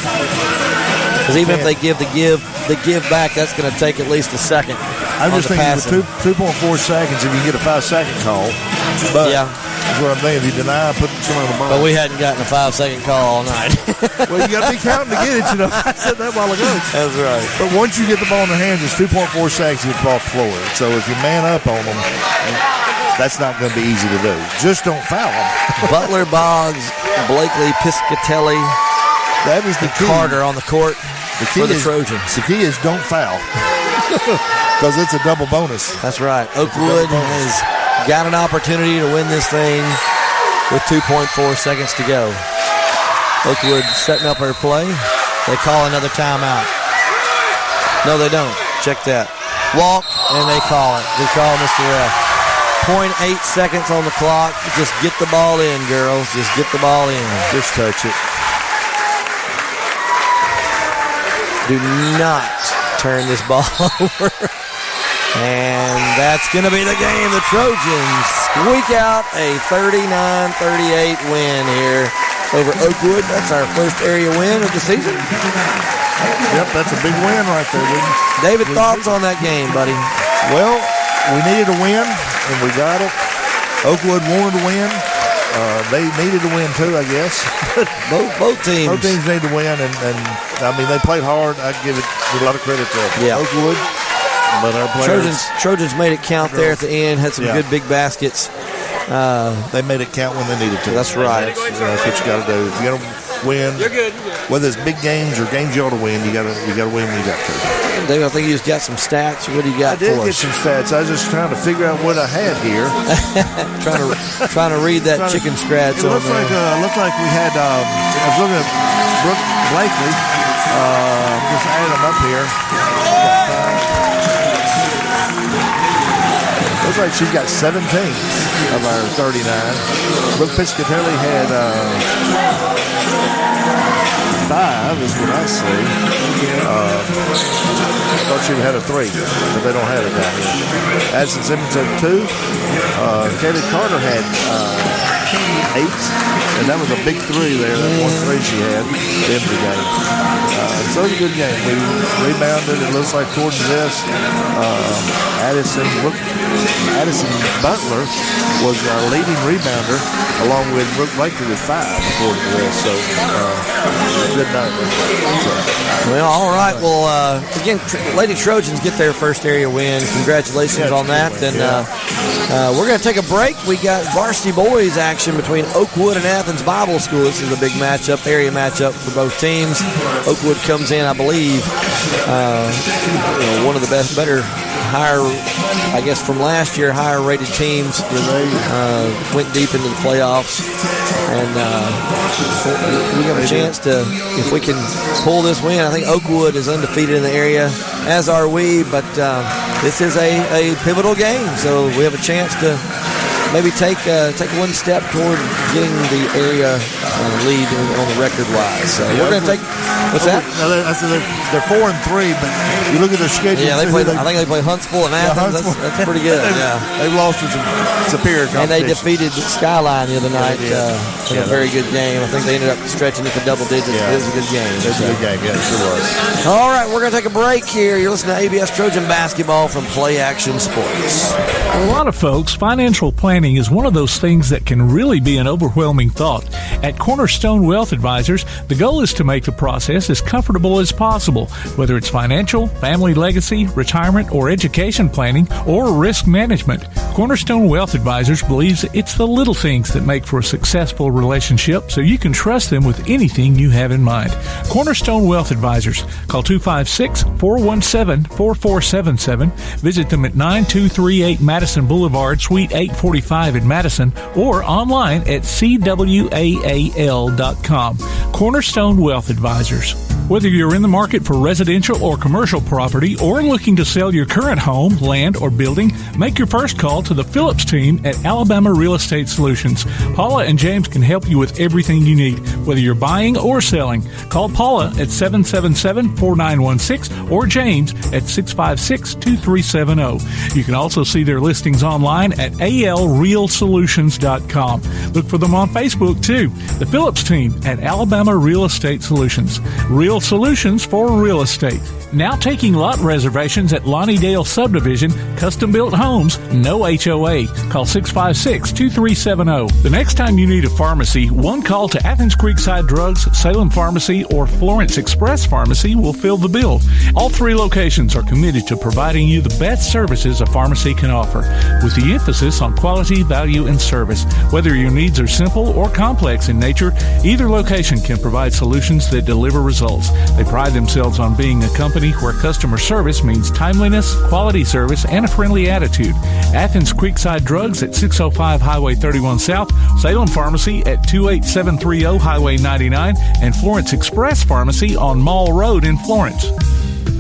Because even if they give the give back, that's going to take at least a second. I'm just thinking with 2.4 seconds, if you get a 5-second call. But that's what I'm thinking. If you deny putting someone on the ball. But we hadn't gotten a 5-second call all night. Well, you got to be counting to get it. You know, I said that a while ago. That's right. But once you get the ball in their hands, it's 2.4 seconds to get the ball off the floor. So if you man up on them, that's not going to be easy to do. Just don't foul them. Butler, Boggs, Blakely, Piscatelli. That is the key. Carter on the court for the Trojans. The key is don't foul. Because it's a double bonus. That's right. Oakwood has got an opportunity to win this thing with 2.4 seconds to go. Oakwood setting up their play. They call another timeout. No, they don't. Check that. Walk, and they call it. They call Mr. Ref. 0.8 seconds on the clock. Just get the ball in, girls. Just get the ball in. Just touch it. Do not turn this ball over. And that's going to be the game. The Trojans squeak out a 39-38 win here over Oakwood. That's our first area win of the season. Yep, that's a big win right there. David, thoughts on that game, buddy? Well, we needed a win, and we got it. Oakwood wanted to win. They needed to win too, I guess. Both teams. Both teams need to win, and I mean, they played hard. I give it a lot of credit to Oakwood. But our players, Trojans made it count there at the end. Had some good big baskets. They made it count when they needed to. That's right. That's what you got to do. If you're gonna win, you're good. Whether it's big games or games you ought to win, you got to win when you got to. David, I think you just got some stats. What do you got for us? I did get some stats. I was just trying to figure out what I had here. trying to read that chicken scratch. It looks like we had. I was looking at Brooke Blakely. Just adding them up here. Looks like she's got 17 of our 39. Brooke Piscatelli had 5 is what I see. I thought she had a 3, but they don't have it down here. Addison Simmons had 2. Kaylee Carter had 8, and that was a big 3 there. That 1 3 she had in the game. So it was a good game. We rebounded. It looks like towards this. Addison Butler was our leading rebounder, along with Brooke Blakely with 5 according to this. So good night. Well, all right. Well, again, Lady Trojans get their first area win. Congratulations on that. And we're going to take a break. We got varsity boys action between Oakwood and Athens Bible School. This is a big matchup, area matchup for both teams. Oakwood comes in, I believe, one of the better, higher, I guess from last year, higher rated teams. Went deep into the playoffs. And we have a chance to, if we can pull this win. I think Oakwood is undefeated in the area, as are we, but this is a pivotal game, so we have a chance to maybe take one step toward getting the area lead on the record-wise. So we're going to take. What's that? They're 4-3, but you look at their schedule. Yeah, I think they play Huntsville and Athens. That's pretty good. They've lost to some superior competition. And they defeated Skyline the other night in a very good game. I think they ended up stretching it to double digits. It was a good game. It was a good game. Yeah, it sure was. All right, we're going to take a break here. You're listening to ABS Trojan Basketball from Play Action Sports. For a lot of folks, financial planning is one of those things that can really be an overwhelming thought. At Cornerstone Wealth Advisors, the goal is to make the process process as comfortable as possible, whether it's financial, family legacy, retirement, or education planning, or risk management. Cornerstone Wealth Advisors believes it's the little things that make for a successful relationship, so you can trust them with anything you have in mind. Cornerstone Wealth Advisors. Call 256-417-4477. Visit them at 9238 Madison Boulevard, Suite 845 in Madison, or online at cwaal.com. Cornerstone Wealth Advisors. Whether you're in the market for residential or commercial property or looking to sell your current home, land, or building, make your first call to the Phillips team at Alabama Real Estate Solutions. Paula and James can help you with everything you need, whether you're buying or selling. Call Paula at 777-4916 or James at 656-2370. You can also see their listings online at alrealsolutions.com. Look for them on Facebook, too. The Phillips team at Alabama Real Estate Solutions. Real solutions for real estate. Now taking lot reservations at Lonnie Dale Subdivision, custom-built homes, no HOA. Call 656-2370. The next time you need a pharmacy, one call to Athens Creekside Drugs, Salem Pharmacy, or Florence Express Pharmacy will fill the bill. All three locations are committed to providing you the best services a pharmacy can offer, with the emphasis on quality, value, and service. Whether your needs are simple or complex in nature, either location can provide solutions that deliver results. They pride themselves on being a company where customer service means timeliness, quality service, and a friendly attitude. Athens Creekside Drugs at 605 Highway 31 South, Salem Pharmacy at 28730 Highway 99, and Florence Express Pharmacy on Mall Road in Florence.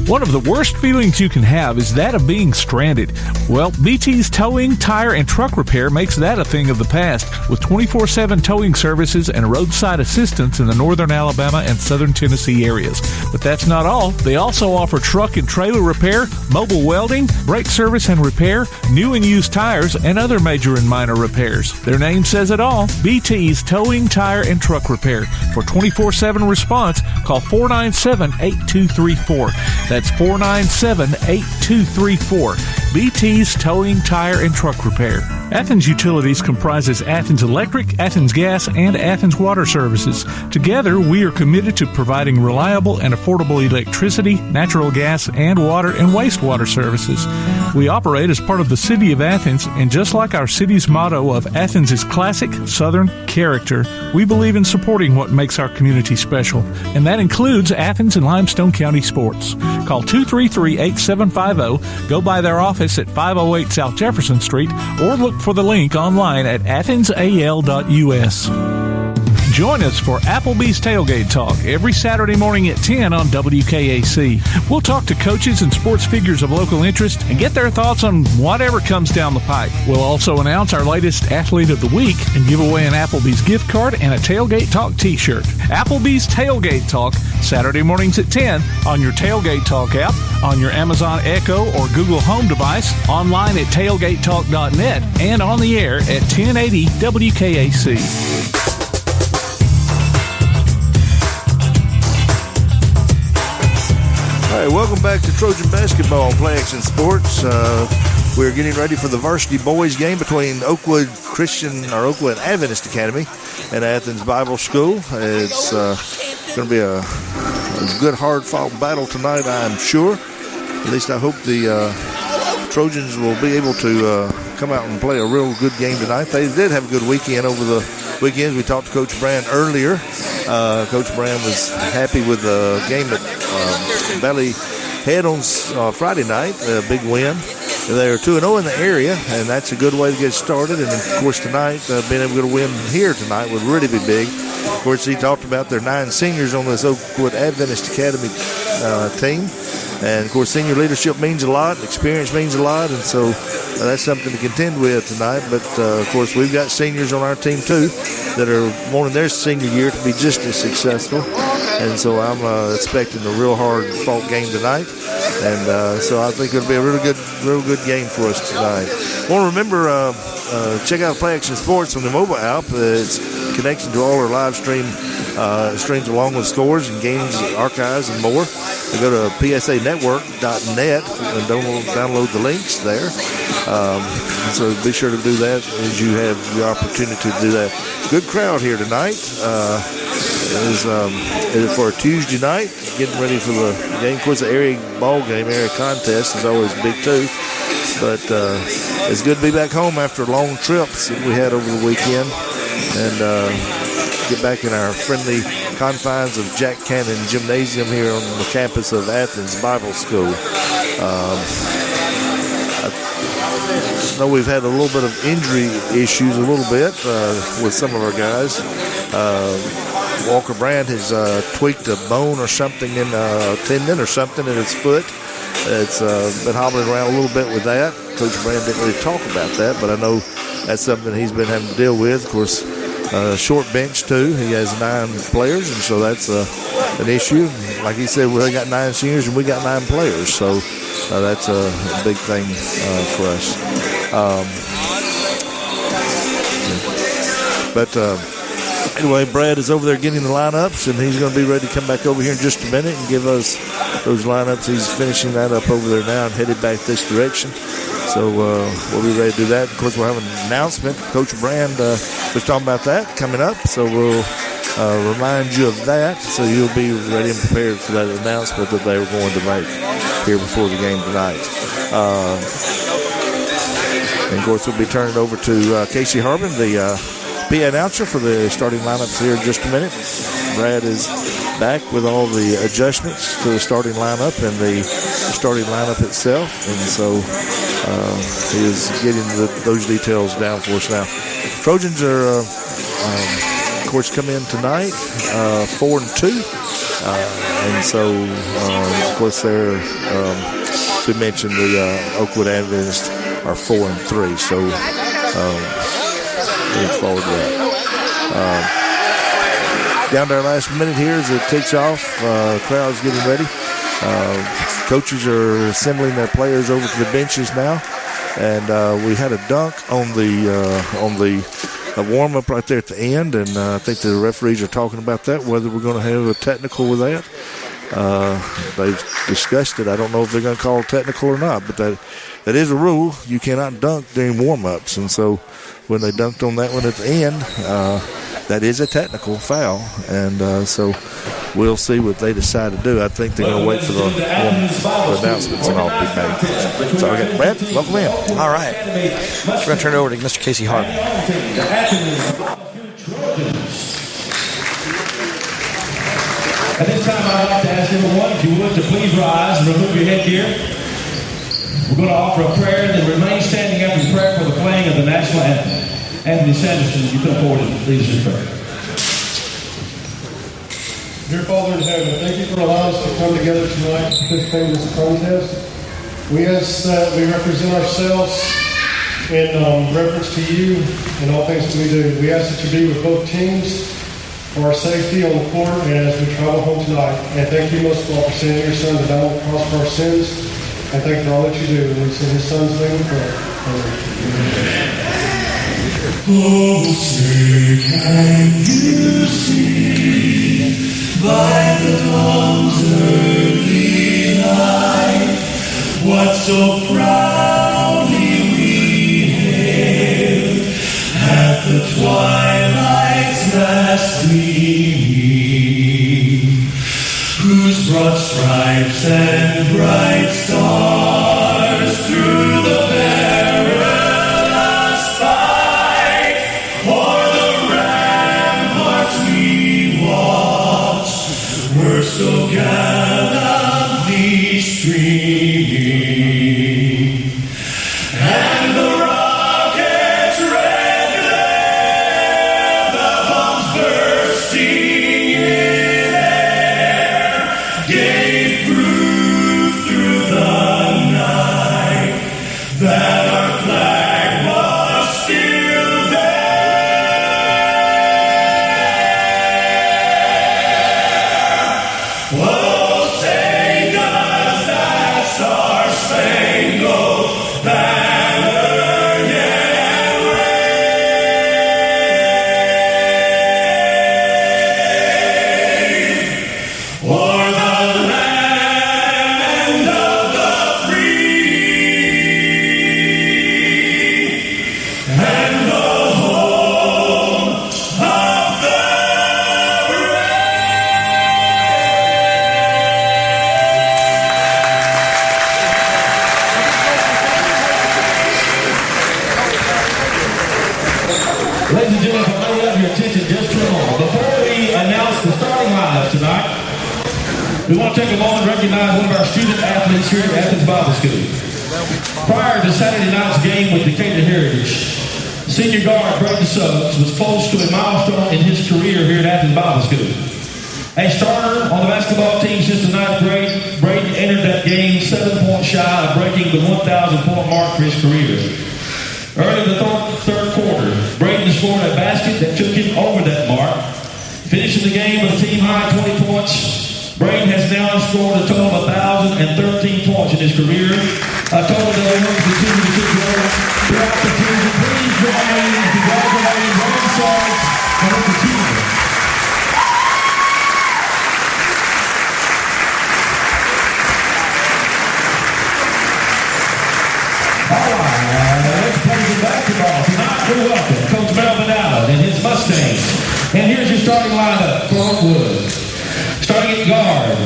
One of the worst feelings you can have is that of being stranded. Well, BT's Towing, Tire, and Truck Repair makes that a thing of the past, with 24/7 towing services and roadside assistance in the northern Alabama and southern Tennessee areas. But that's not all. They also offer truck and trailer repair, mobile welding, brake service and repair, new and used tires, and other major and minor repairs. Their name says it all. BT's Towing, Tire, and Truck Repair. For 24/7 response, call 497-8234. That's 497-8234. BT's Towing, Tire, and Truck Repair. Athens Utilities comprises Athens Electric, Athens Gas, and Athens Water Services. Together, we are committed to providing reliable and affordable electricity, natural gas, and water and wastewater services. We operate as part of the City of Athens, and just like our city's motto of Athens is classic Southern character, we believe in supporting what makes our community special, and that includes Athens and Limestone County sports. Call 233-8750, go by their office at 508 South Jefferson Street, or look for the link online at athensal.us. Join us for Applebee's Tailgate Talk every Saturday morning at 10 on WKAC. We'll talk to coaches and sports figures of local interest and get their thoughts on whatever comes down the pike. We'll also announce our latest Athlete of the Week and give away an Applebee's gift card and a Tailgate Talk t-shirt. Applebee's Tailgate Talk, Saturday mornings at 10 on your Tailgate Talk app, on your Amazon Echo or Google Home device, online at tailgatetalk.net, and on the air at 1080 WKAC. All right, welcome back to Trojan Basketball, Play Action Sports. We're getting ready for the varsity boys game between Oakwood Adventist Academy and Athens Bible School. It's going to be a good, hard-fought battle tonight, I'm sure. At least I hope the Trojans will be able to come out and play a real good game tonight. They did have a good weekend over the weekends. We talked to Coach Brand earlier. Coach Brand was happy with the game that Valley had on Friday night, a big win. They're 2-0 in the area, and that's a good way to get started. And, of course, tonight, being able to get a win here tonight would really be big. Of course, he talked about their 9 seniors on this Oakwood Adventist Academy team. And, of course, senior leadership means a lot, experience means a lot, and so that's something to contend with tonight. But, of course, we've got seniors on our team, too, that are wanting their senior year to be just as successful. And so I'm expecting a real hard-fought game tonight. And so I think it'll be a real good game for us tonight. I want to remember, check out Play Action Sports on the mobile app. It's connection to all our live streams along with scores and games, archives, and more. Go to psanetwork.net and download the links there. So be sure to do that as you have the opportunity to do that. Good crowd here tonight. is for a Tuesday night, getting ready for the game. Of course, the area ball game, area contest is always big too. But it's good to be back home after long trips that we had over the weekend and get back in our friendly confines of Jack Cannon Gymnasium here on the campus of Athens Bible School. I know we've had a little bit of injury issues with some of our guys. Walker Brand has tweaked a bone or something in a tendon or something in his foot. It's been hobbling around a little bit with that. Coach Brand didn't really talk about that, but I know that's something he's been having to deal with. Of course, short bench too. He has 9 players, and so that's an issue. Like he said, we got 9 seniors and we got 9 players, so that's a big thing for us. Anyway, Brad is over there getting the lineups, and he's going to be ready to come back over here in just a minute and give us those lineups. He's finishing that up over there now and headed back this direction. So we'll be ready to do that. Of course, we'll have an announcement. Coach Brand was talking about that coming up, so we'll remind you of that, so you'll be ready and prepared for that announcement that they were going to make here before the game tonight. And of course, we'll be turning over to Casey Harbin, the PA announcer, for the starting lineups here in just a minute. Brad is back with all the adjustments to the starting lineup and the starting lineup itself, and so he is getting those details down for us now. Trojans are, of course, come in tonight 4-2, and so of course they're, as we mentioned, the Oakwood Adventist are 4-3, so looking forward to that. Down to our last minute here as it takes off. Crowd's getting ready. Coaches are assembling their players over to the benches now, and we had a dunk on the warm-up right there at the end, and I think the referees are talking about that, whether we're going to have a technical with that. They've discussed it. I don't know if they're going to call it technical or not, but that is a rule. You cannot dunk during warm-ups, and so when they dunked on that one at the end, that is a technical foul, and so we'll see what they decide to do. I think they're going to wait for the announcements and all to be made. So, okay, Brad, welcome in. All right. We're going to turn it over to Mr. Casey Harbin. At this time, I'd like to ask everyone, if you would, to please rise and remove your headgear. We're going to offer a prayer and then remain standing after the prayer for the playing of the national anthem. Anthony Sanderson, you come forward and lead us in prayer. Dear Father in heaven, thank you for allowing us to come together tonight to participate in this contest. We ask that we represent ourselves in reference to you in all things that we do. We ask that you be with both teams for our safety on the court and as we travel home tonight. And thank you most of all for sending your Son to die on the cross for our sins. And thank you for all that you do. And we send his Son's name in prayer. Amen. Oh, say can you see by the dawn's early light what so proudly we hailed at the twilight's last gleaming, whose broad stripes and bright stars through the perilous fight o'er the ramparts we watched were so gallantly streaming, and the rocket's red glare, the bombs bursting in air, gave proof through Ladies and gentlemen, if I may have your attention just for a moment. Before we announce the starting lineup tonight, we want to take a moment and recognize one of our student athletes here at Athens Bible School. Prior to Saturday night's game with Decatur Heritage, senior guard Braden Suggs was close to a milestone in his career here at Athens Bible School. A starter on the basketball team since the 9th grade, Braden entered that game 7 points shy of breaking the 1,000-point mark for his career. Early in the third quarter, Braden scored a basket that took him over that mark, finishing the game with a team-high 20 points. Braden has now scored a total of 1,013 points in his career, a total that will continue to grow throughout the season. Please join me in congratulating Braden Suggs on his achievement. Let's play some basketball. Tonight we welcome Coach Melvin Allen and his Mustangs. And here's your starting lineup for Oakwood. Starting at guard,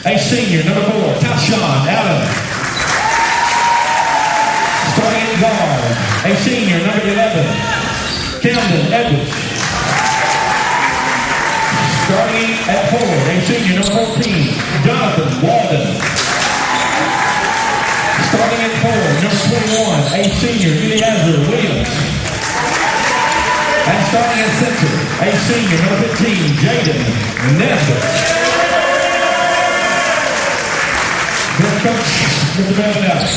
a senior, number 4, Tashawn Allen. Starting at guard, a senior, number 11, Camden Edwards. Starting at 4, a senior, number 14, Jonathan Walden. Starting at 4, number 21, a senior, Eliezer Williams. And starting at center, a senior, number 15, Jaden Nesbitt. Here's Coach Mr. Melvin Allen.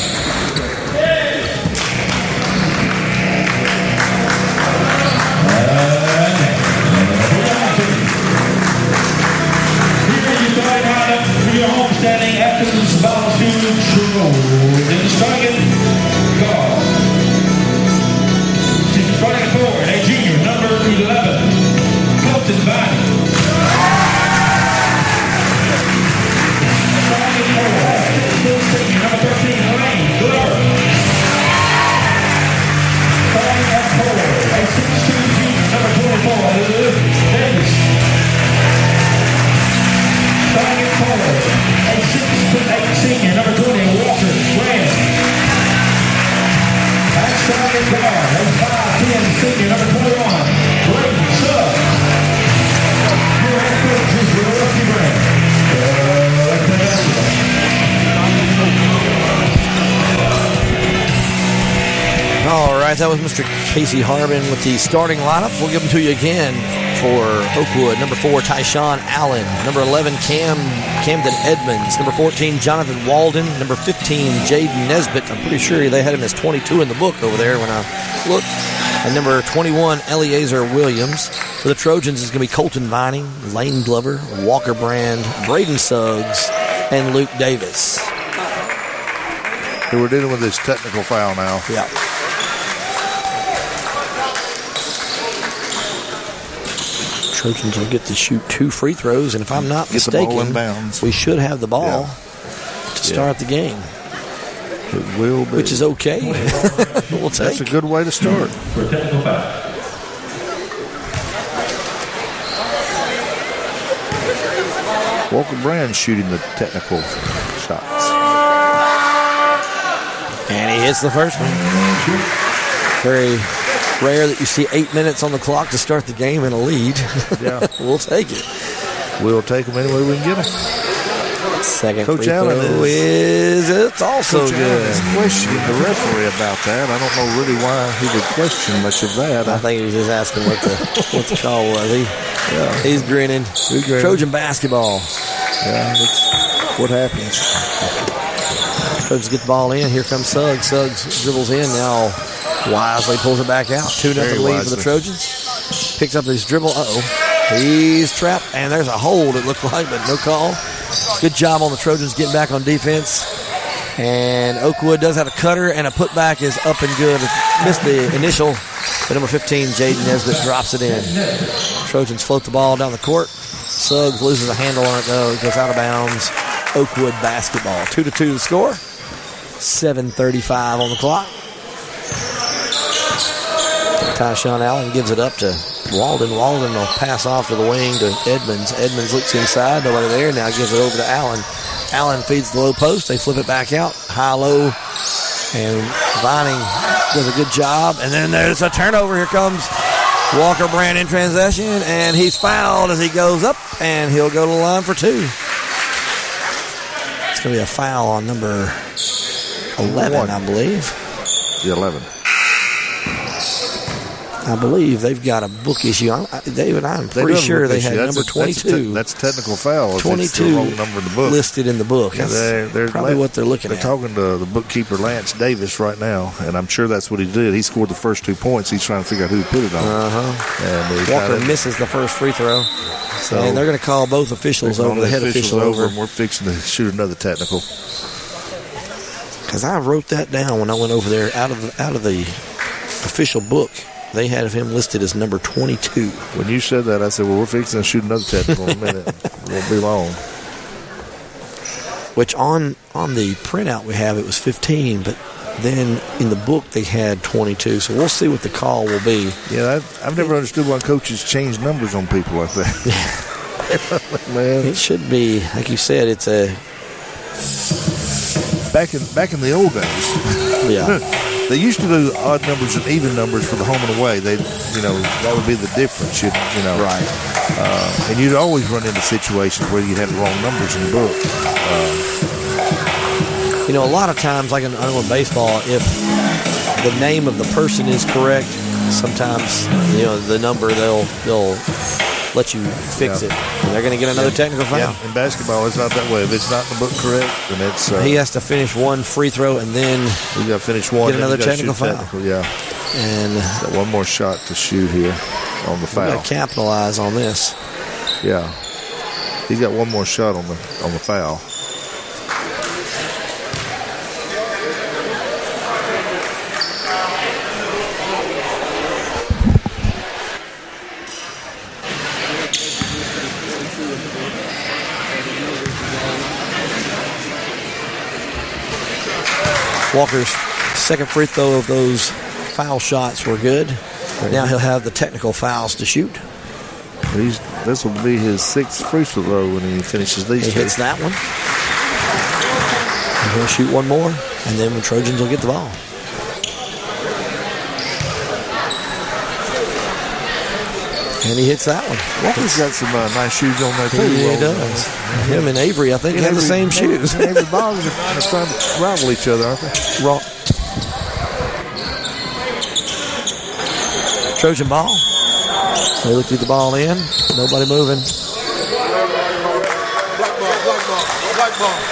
Here's your starting lineup for your homestanding Athens Bible School. In the starting guard. She's starting at 4, a junior, number 11, Colton Viney. Starting at 4, senior, number 13, Lane Glover. Starting at 4, a 6'2", junior, number 24, Davis. Starting at 4, a 6'8", senior, number 20, Walker Graham. And starting at guard, a 5'10", senior, number 21, Braden Suggs. Your head coach is Rusty Graham. All right, that was Mr. Casey Harbin with the starting lineup. We'll give them to you again for Oakwood. Number 4, Tyshawn Allen. Number 11, Camden Edmonds. Number 14, Jonathan Walden. Number 15, Jaden Nesbitt. I'm pretty sure they had him as 22 in the book over there when I looked. And number 21, Eliezer Williams. For the Trojans, it's going to be Colton Viney, Lane Glover, Walker Brand, Braden Suggs, and Luke Davis. We're dealing with this technical foul now. Yeah. Trojans will get to shoot 2 free throws, and if I'm not mistaken, we should have the ball to start the game. It will be. Which is okay. We'll take. That's a good way to start. For a technical foul. Walker Brand shooting the technical shots. And he hits the first one. Very rare that you see 8 minutes on the clock to start the game in a lead. Yeah. We'll take it. We'll take them any way we can get them. Second Coach free Allen throw it's also Coach good. Allen is questioning the referee about that. I don't know really why he would question much of that. I think he was just asking what the call was. He's grinning. Trojan basketball. Yeah, that's what happens. Trojans get the ball in. Here comes Suggs. Suggs dribbles in now. Wisely pulls it back out. 2-0 lead for the Trojans. Picks up his dribble. He's trapped. And there's a hold, it looked like, but no call. Good job on the Trojans getting back on defense. And Oakwood does have a cutter, and a putback is up and good. Missed the initial, but number 15, Jaden Nesbitt, drops it in. Trojans float the ball down the court. Suggs loses a handle on it, though. It goes out of bounds. Oakwood basketball. 2-2 the score. 7:35 on the clock. Tyshawn Allen gives it up to Walden. Walden will pass off to the wing to Edmonds. Edmonds looks inside. Nobody there. Now gives it over to Allen. Allen feeds the low post. They flip it back out. High-low. And Vining does a good job. And then there's a turnover. Here comes Walker Brand in transition, and he's fouled as he goes up, and he'll go to the line for 2. It's going to be a foul on number 11, I believe. The 11. I believe they've got a book issue. David, I'm pretty sure they had number 22. That's a technical foul. 22 it's the wrong number in the book. Listed in the book. That's they're probably what they're looking at. They're talking to the bookkeeper, Lance Davis, right now, and I'm sure that's what he did. He scored the first 2 points. He's trying to figure out who put it on. And Walker misses the first free throw. And they're going to call both officials over, the head official over. And we're fixing to shoot another technical. Because I wrote that down when I went over there out of the official book. They had him listed as number 22. When you said that, I said, well, we're fixing to shoot another technical in a minute. It won't be long. Which on the printout we have, it was 15, but then in the book they had 22. So we'll see what the call will be. Yeah, I've never understood why coaches change numbers on people like that. Man. It should be, like you said, it's a... Back in the old days. Yeah. They used to do odd numbers and even numbers for the home and away. That would be the difference. Right. And you'd always run into situations where you'd have the wrong numbers in the book. A lot of times, like in baseball, if the name of the person is correct, sometimes the number they'll let you fix it. And they're going to get another technical foul. Yeah, in basketball, it's not that way. If it's not in the book correct, then it's... he has to finish one free throw and then you got to finish one. Get another technical foul. Yeah. And got one more shot to shoot here on the foul. Got to capitalize on this. Yeah. He's got one more shot on the foul. Walker's second free throw of those foul shots were good. Now he'll have the technical fouls to shoot. This will be his 6th free throw when he finishes these two. He hits that one. And he'll shoot one more, and then the Trojans will get the ball. And he hits that one. Walker's got some nice shoes on there, too. He does. Him and Avery, I think, have the same shoes. Avery Boggs are trying to rival each other, aren't they? Trojan ball. They look through the ball in. Nobody moving.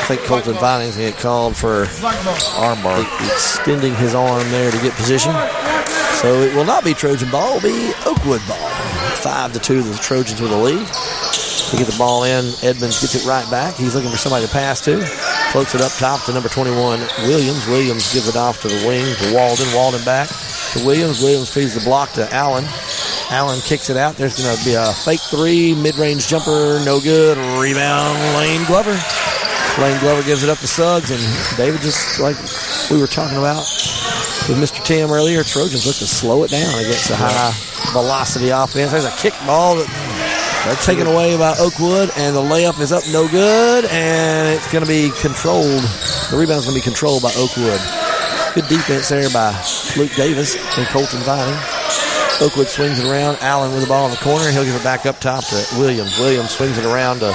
I think Colton Vining's going to get called for armbar, extending his arm there to get position. So it will not be Trojan ball. It will be Oakwood ball. 5-2, the Trojans with the lead. They get the ball in. Edmonds gets it right back. He's looking for somebody to pass to. Floats it up top to number 21, Williams. Williams gives it off to the wing to Walden. Walden back to Williams. Williams feeds the block to Allen. Allen kicks it out. There's going to be a fake 3, mid-range jumper, no good. Rebound, Lane Glover. Lane Glover gives it up to Suggs, and David, just like we were talking about with Mr. Tim earlier, Trojans look to slow it down against the high-velocity offense. There's a kick ball that's taken away by Oakwood, and the layup is up no good, and it's going to be controlled. The rebound's going to be controlled by Oakwood. Good defense there by Luke Davis and Colton Vining. Oakwood swings it around. Allen with the ball in the corner. He'll give it back up top to Williams. Williams swings it around to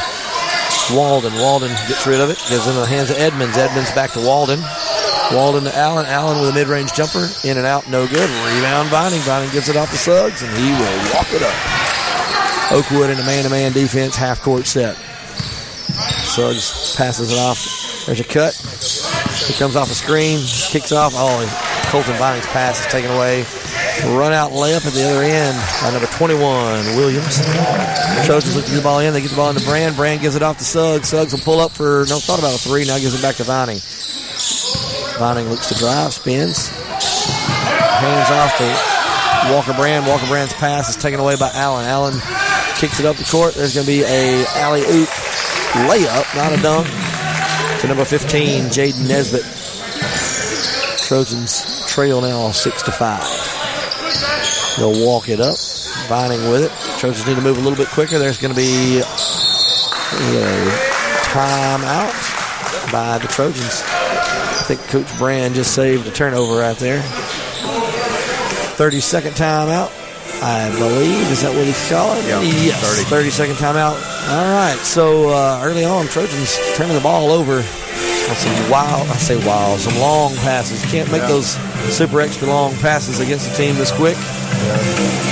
Walden. Walden gets rid of it. Gives it in the hands of Edmonds. Edmonds back to Walden. Walden to Allen. Allen with a mid-range jumper. In and out, no good. Rebound Vining. Vining gives it off to Suggs, and he will walk it up. Oakwood in a man-to-man defense, half-court set. Suggs passes it off. There's a cut. He comes off a screen. Kicks off. Colton Vining's pass is taken away. Run-out layup at the other end by number 21, Williams. Trojans look to the ball in. They get the ball into Brand. Brand gives it off to Suggs. Suggs will pull up for, thought about a 3. Now gives it back to Vining. Vining looks to drive, spins. Hands off to Walker Brand. Walker Brand's pass is taken away by Allen. Allen kicks it up the court. There's going to be a alley-oop layup, not a dunk, to number 15, Jaden Nesbitt. Trojans trail now 6-5. They'll walk it up. Vining with it. Trojans need to move a little bit quicker. There's going to be a timeout by the Trojans. I think Coach Brand just saved a turnover right there. 30-second timeout. I believe. Is that what he's calling? Yeah, yes. 30-second timeout. All right. So early on, Trojans turning the ball over on some long passes. Can't make those super extra long passes against a team this quick.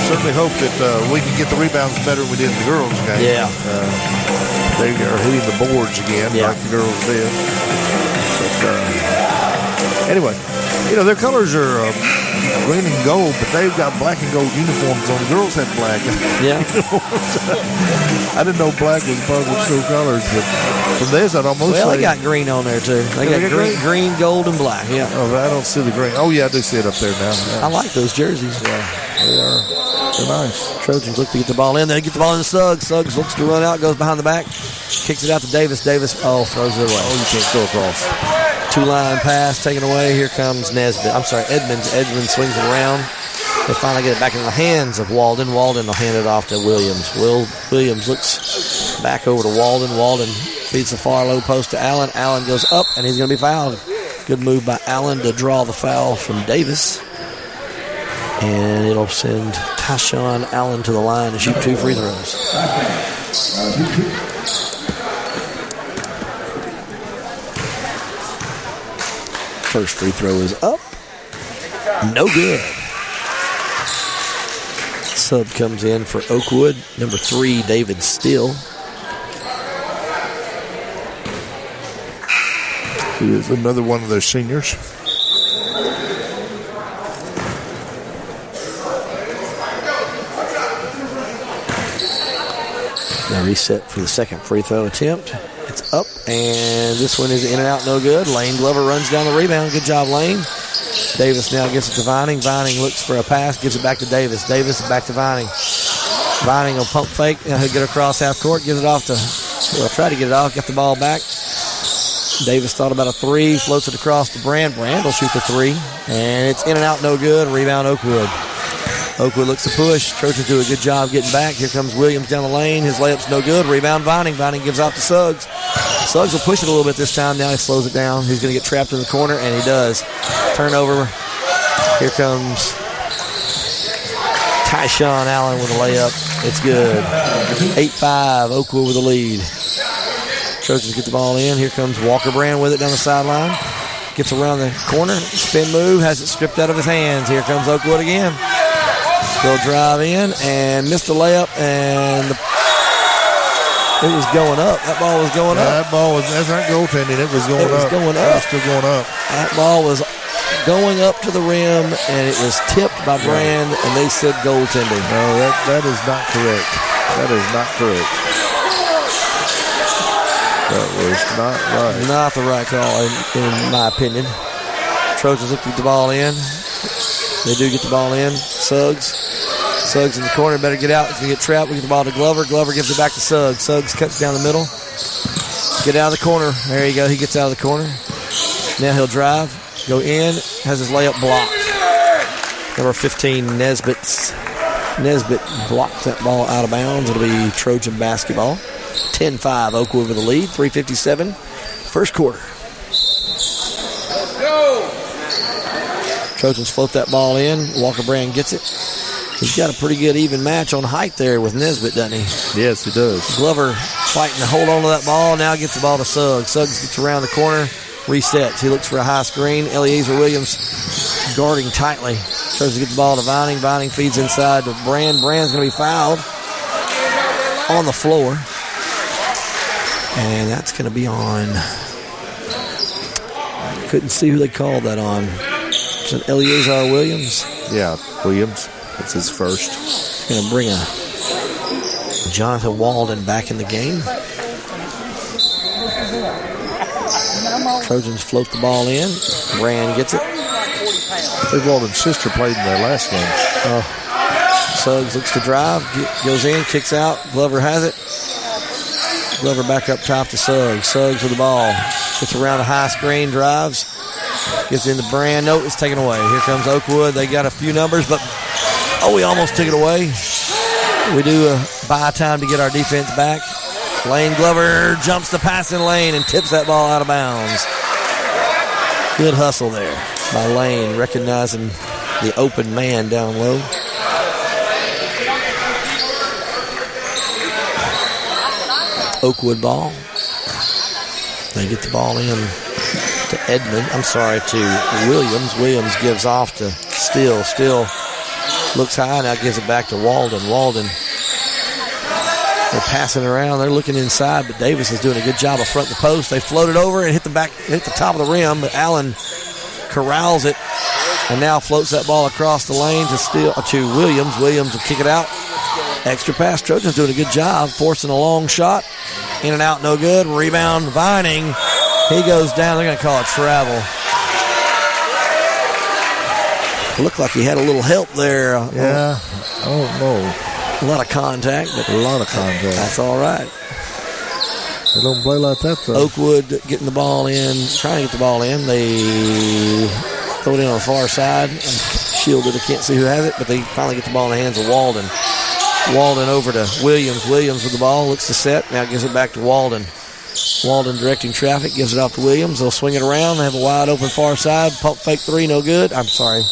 Certainly hope that we can get the rebounds better than we did in the girls' game. Yeah. They are hitting the boards again like the girls did. But, anyway, their colors are green and gold, but they've got black and gold uniforms on. The girls have black. Yeah. I didn't know black was part of the school colors, but from this, I'd almost say... Well, they got green on there, too. They got green, gold, and black, yeah. Oh, but I don't see the green. Oh, yeah, I do see it up there now. Yeah. I like those jerseys. Yeah, they are. They're nice. Trojans look to get the ball in. They get the ball in Suggs. Suggs looks to run out, goes behind the back, kicks it out to Davis. Davis, throws it away. Oh, you can't go across. Two-line pass taken away. Here comes Edmonds. Edmonds swings it around. They finally get it back into the hands of Walden. Walden will hand it off to Williams. Williams looks back over to Walden. Walden feeds the far low post to Allen. Allen goes up, and he's going to be fouled. Good move by Allen to draw the foul from Davis. And it'll send Tyshawn Allen to the line to shoot 2 free throws. First free throw is up. No good. Sub comes in for Oakwood. Number 3, David Steele. He is another one of those seniors. Now reset for the second free throw attempt. It's up, and this one is in and out, no good. Lane Glover runs down the rebound. Good job, Lane. Davis now gets it to Vining. Vining looks for a pass, gives it back to Davis. Davis back to Vining. Vining will pump fake. He'll get across half court, gives it off to, try to get it off, get the ball back. Davis thought about a 3, floats it across to Brand. Brand will shoot the 3, and it's in and out, no good. Rebound, Oakwood. Oakwood looks to push. Trojans do a good job getting back. Here comes Williams down the lane. His layup's no good. Rebound, Vining. Vining gives off to Suggs. Suggs will push it a little bit this time. Now he slows it down. He's going to get trapped in the corner, and he does. Turnover. Here comes Tyshawn Allen with a layup. It's good. 8-5. Oakwood with the lead. Trojans get the ball in. Here comes Walker Brand with it down the sideline. Gets around the corner. Spin move. Has it stripped out of his hands. Here comes Oakwood again. They'll drive in and missed the layup, and it was going up. That ball was going up. That's not goaltending. It was going up. It was going up. It was still going up. That ball was going up to the rim, and it was tipped by Brand, and they said goaltending. No, that is not correct. That is not correct. That was not right. Not the right call, in my opinion. Trojans look to get the ball in. They do get the ball in. Suggs in the corner. Better get out. He's going to get trapped. We get the ball to Glover. Glover gives it back to Suggs. Suggs cuts down the middle. Get out of the corner. There you go. He gets out of the corner. Now he'll drive. Go in. Has his layup blocked. Number 15, Nesbitt blocked that ball out of bounds. It'll be Trojan basketball. 10-5. Oakwood with the lead. 3:57. First quarter. Trojans float that ball in. Walker Brand gets it. He's got a pretty good even match on height there with Nesbitt, doesn't he? Yes, he does. Glover fighting to hold on to that ball. Now gets the ball to Suggs. Suggs gets around the corner. Resets. He looks for a high screen. Eliezer Williams guarding tightly. Tries to get the ball to Vining. Vining feeds inside to Brand. Brand's going to be fouled on the floor. And that's going to be on. Couldn't see who they called that on. It's an Eliezer Williams. Yeah, Williams. That's his first. Going to bring a Jonathan Walden back in the game. Trojans float the ball in. Brand gets it. Walden's sister played in their last game. Suggs looks to drive. Goes in, kicks out. Glover has it. Glover back up top to Suggs. Suggs with the ball. Gets around a high screen, drives. Gets into Brand. No, it's taken away. Here comes Oakwood. They got a few numbers, but we almost took it away. We do buy time to get our defense back. Lane Glover jumps the passing lane and tips that ball out of bounds. Good hustle there by Lane, recognizing the open man down low. Oakwood ball. They get the ball in to Edmond. I'm sorry, to Williams. Williams gives off to Still. Still looks high, now gives it back to Walden. Walden. They're passing around. They're looking inside, but Davis is doing a good job of front the post. They float it over and hit the top of the rim, but Allen corrals it and now floats that ball across the lane to Williams. Williams will kick it out. Extra pass. Trojans doing a good job forcing a long shot. In and out, no good. Rebound, Vining. He goes down. They're going to call it travel. Looked like he had a little help there. Yeah, I don't know. A lot of contact. But a lot of contact. That's all right. They don't play like that, though. Oakwood getting the ball in, trying to get the ball in. They throw it in on the far side. Shielded. I can't see who has it, but they finally get the ball in the hands of Walden. Walden over to Williams. Williams with the ball. Looks to set. Now gives it back to Walden. Walden directing traffic. Gives it off to Williams. They'll swing it around. They have a wide open far side. Pump fake three. No good. I'm sorry.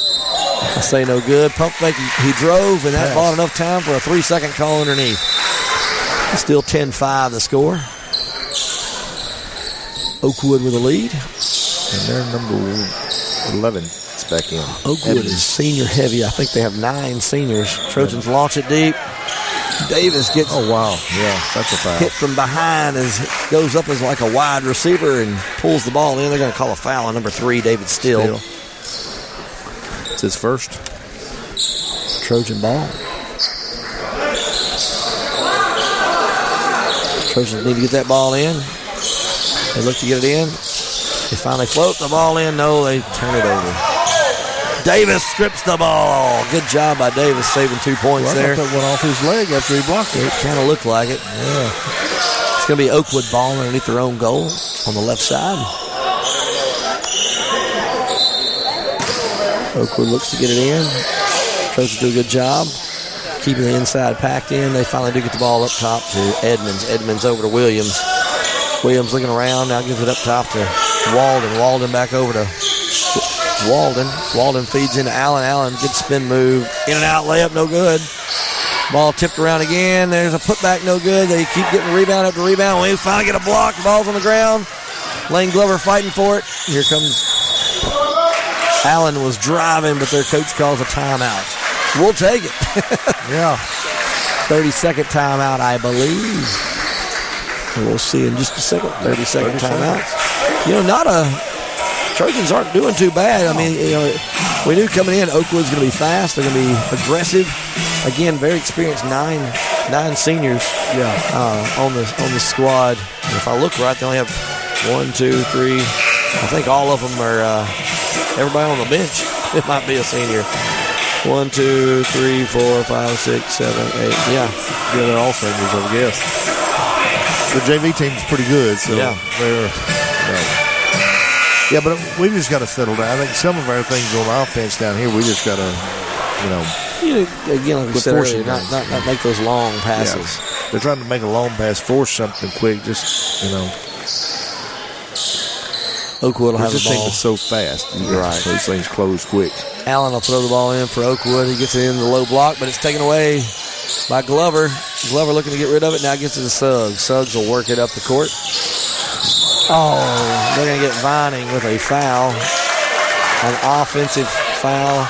I say no good. Pump fake. He drove, and that bought enough time for a 3-second call underneath. Still 10-5 the score. Oakwood with a lead. And they're number 11. It's back in. Oakwood is senior heavy. I think they have 9 seniors. Trojans launch it deep. Davis gets that's a foul. hit from behind as goes up as like a wide receiver and pulls the ball in. They're going to call a foul on number 3, David Still. It's his first. Trojan ball. Trojans need to get that ball in. They look to get it in. They finally float the ball in. No, they turn it over. Davis strips the ball. Good job by Davis saving 2 points there. I thought that went off his leg after he blocked it. It kind of looked like it. Yeah. It's going to be Oakwood ball underneath their own goal on the left side. Oakwood looks to get it in. Trojans do a good job keeping the inside packed in. They finally do get the ball up top to Edmonds. Edmonds over to Williams. Williams looking around, now gives it up top to Walden. Walden back over to Walden. Walden feeds into Allen. Allen, good spin move. In and out layup, no good. Ball tipped around again. There's a putback, no good. They keep getting rebound after rebound. We finally get a block. The ball's on the ground. Lane Glover fighting for it. Here comes Allen was driving, but their coach calls a timeout. We'll take it. Yeah. 30-second timeout, I believe. And we'll see in just a second. 30-second timeout. Trojans aren't doing too bad. I mean, we knew coming in Oakwood's going to be fast. They're going to be aggressive. Again, very experienced, nine seniors on the squad. And if I look right, they only have 1, 2, 3. I think all of them are everybody on the bench. It might be a senior. 1, 2, 3, 4, 5, 6, 7, 8. Yeah, they're all seniors, I guess. The JV team's pretty good, so they're. Yeah, but we just got to settle down. I think some of our things on offense down here, we just got to, again, like we said earlier, not make those long passes. Yeah. They're trying to make a long pass, force something quick, just, Oakwood will have the this ball. thing is so fast. Right. These things close quick. Allen will throw the ball in for Oakwood. He gets it in the low block, but it's taken away by Glover. Glover looking to get rid of it. Now gets it to Suggs. Suggs will work it up the court. Oh, they're going to get Vining with a foul. An offensive foul.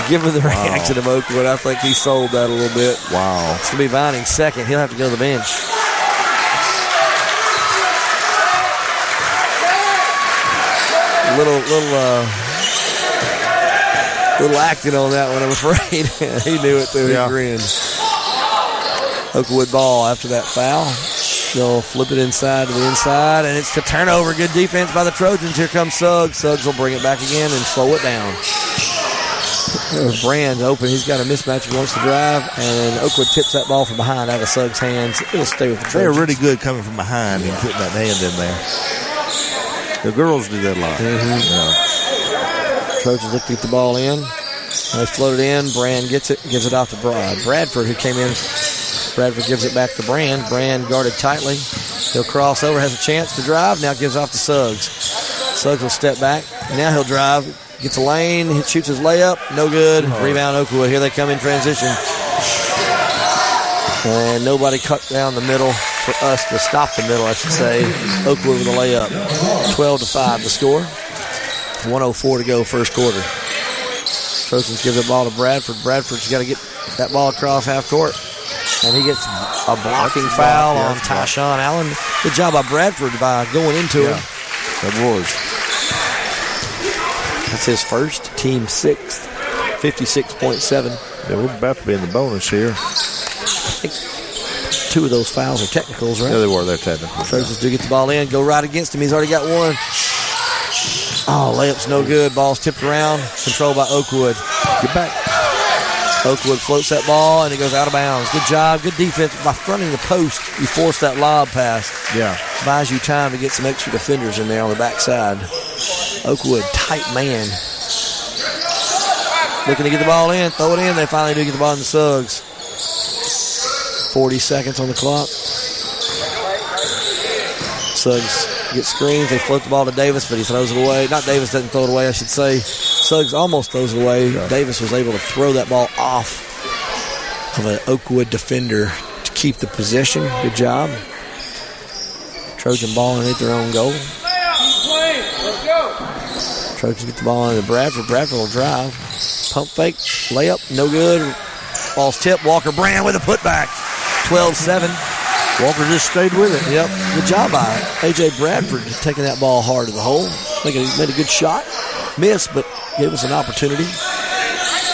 Given the reaction of Oakwood, I think he sold that a little bit. Wow. It's going to be Vining's second. He'll have to go to the bench. Little acting on that one, I'm afraid. He knew it too. He grinned. Oakwood ball after that foul. They'll flip it inside to the inside, and it's a turnover. Good defense by the Trojans. Here comes Suggs. Suggs will bring it back again and slow it down. Brand open. He's got a mismatch if he wants to drive, and Oakwood tips that ball from behind out of Suggs' hands. It'll stay with the Trojans. They're really good coming from behind and putting that hand in there. The girls do that a lot. Trojans look to get the ball in. They float it in. Brand gets it, gives it off to Bradford, who came in. Bradford gives it back to Brand. Brand guarded tightly. He'll cross over, has a chance to drive. Now gives off to Suggs. Suggs will step back. Now he'll drive. Gets a lane. He shoots his layup. No good. Rebound Oakwood. Here they come in transition. And nobody cut down the middle. for us to stop the middle, I should say. Oakwood with a layup. 12-5 the score. 1:04 to go first quarter. Trojans give the ball to Bradford. Bradford's got to get that ball across half court. And he gets a blocking foul on Tyshawn Allen. Good job by Bradford by going into him. That was. That's his first, team sixth, 56.7. Yeah, we're about to be in the bonus here. I think 2 of those fouls are technicals, right? Yeah, they were. They're technical. Trojans do get the ball in, go right against him. He's already got one. Oh, layup's no good. Ball's tipped around. Controlled by Oakwood. Get back. Oakwood floats that ball, and it goes out of bounds. Good job. Good defense. By fronting the post, you force that lob pass. Yeah. Buys you time to get some extra defenders in there on the backside. Oakwood, tight man. Looking to get the ball in. Throw it in. They finally do get the ball in the Suggs. 40 seconds on the clock. Suggs get screens. They float the ball to Davis, but he throws it away. Not Davis doesn't throw it away, I should say. Suggs almost throws it away. Yeah. Davis was able to throw that ball off of an Oakwood defender to keep the possession. Good job. Trojan ball underneath their own goal. Trojans get the ball into Bradford. Bradford will drive. Pump fake. Layup. No good. Ball's tipped. Walker Brand with a putback. 12-7. Walker just stayed with it. Yep. Good job by A.J. Bradford taking that ball hard to the hole. I think he made a good shot. Missed, but gave us an opportunity.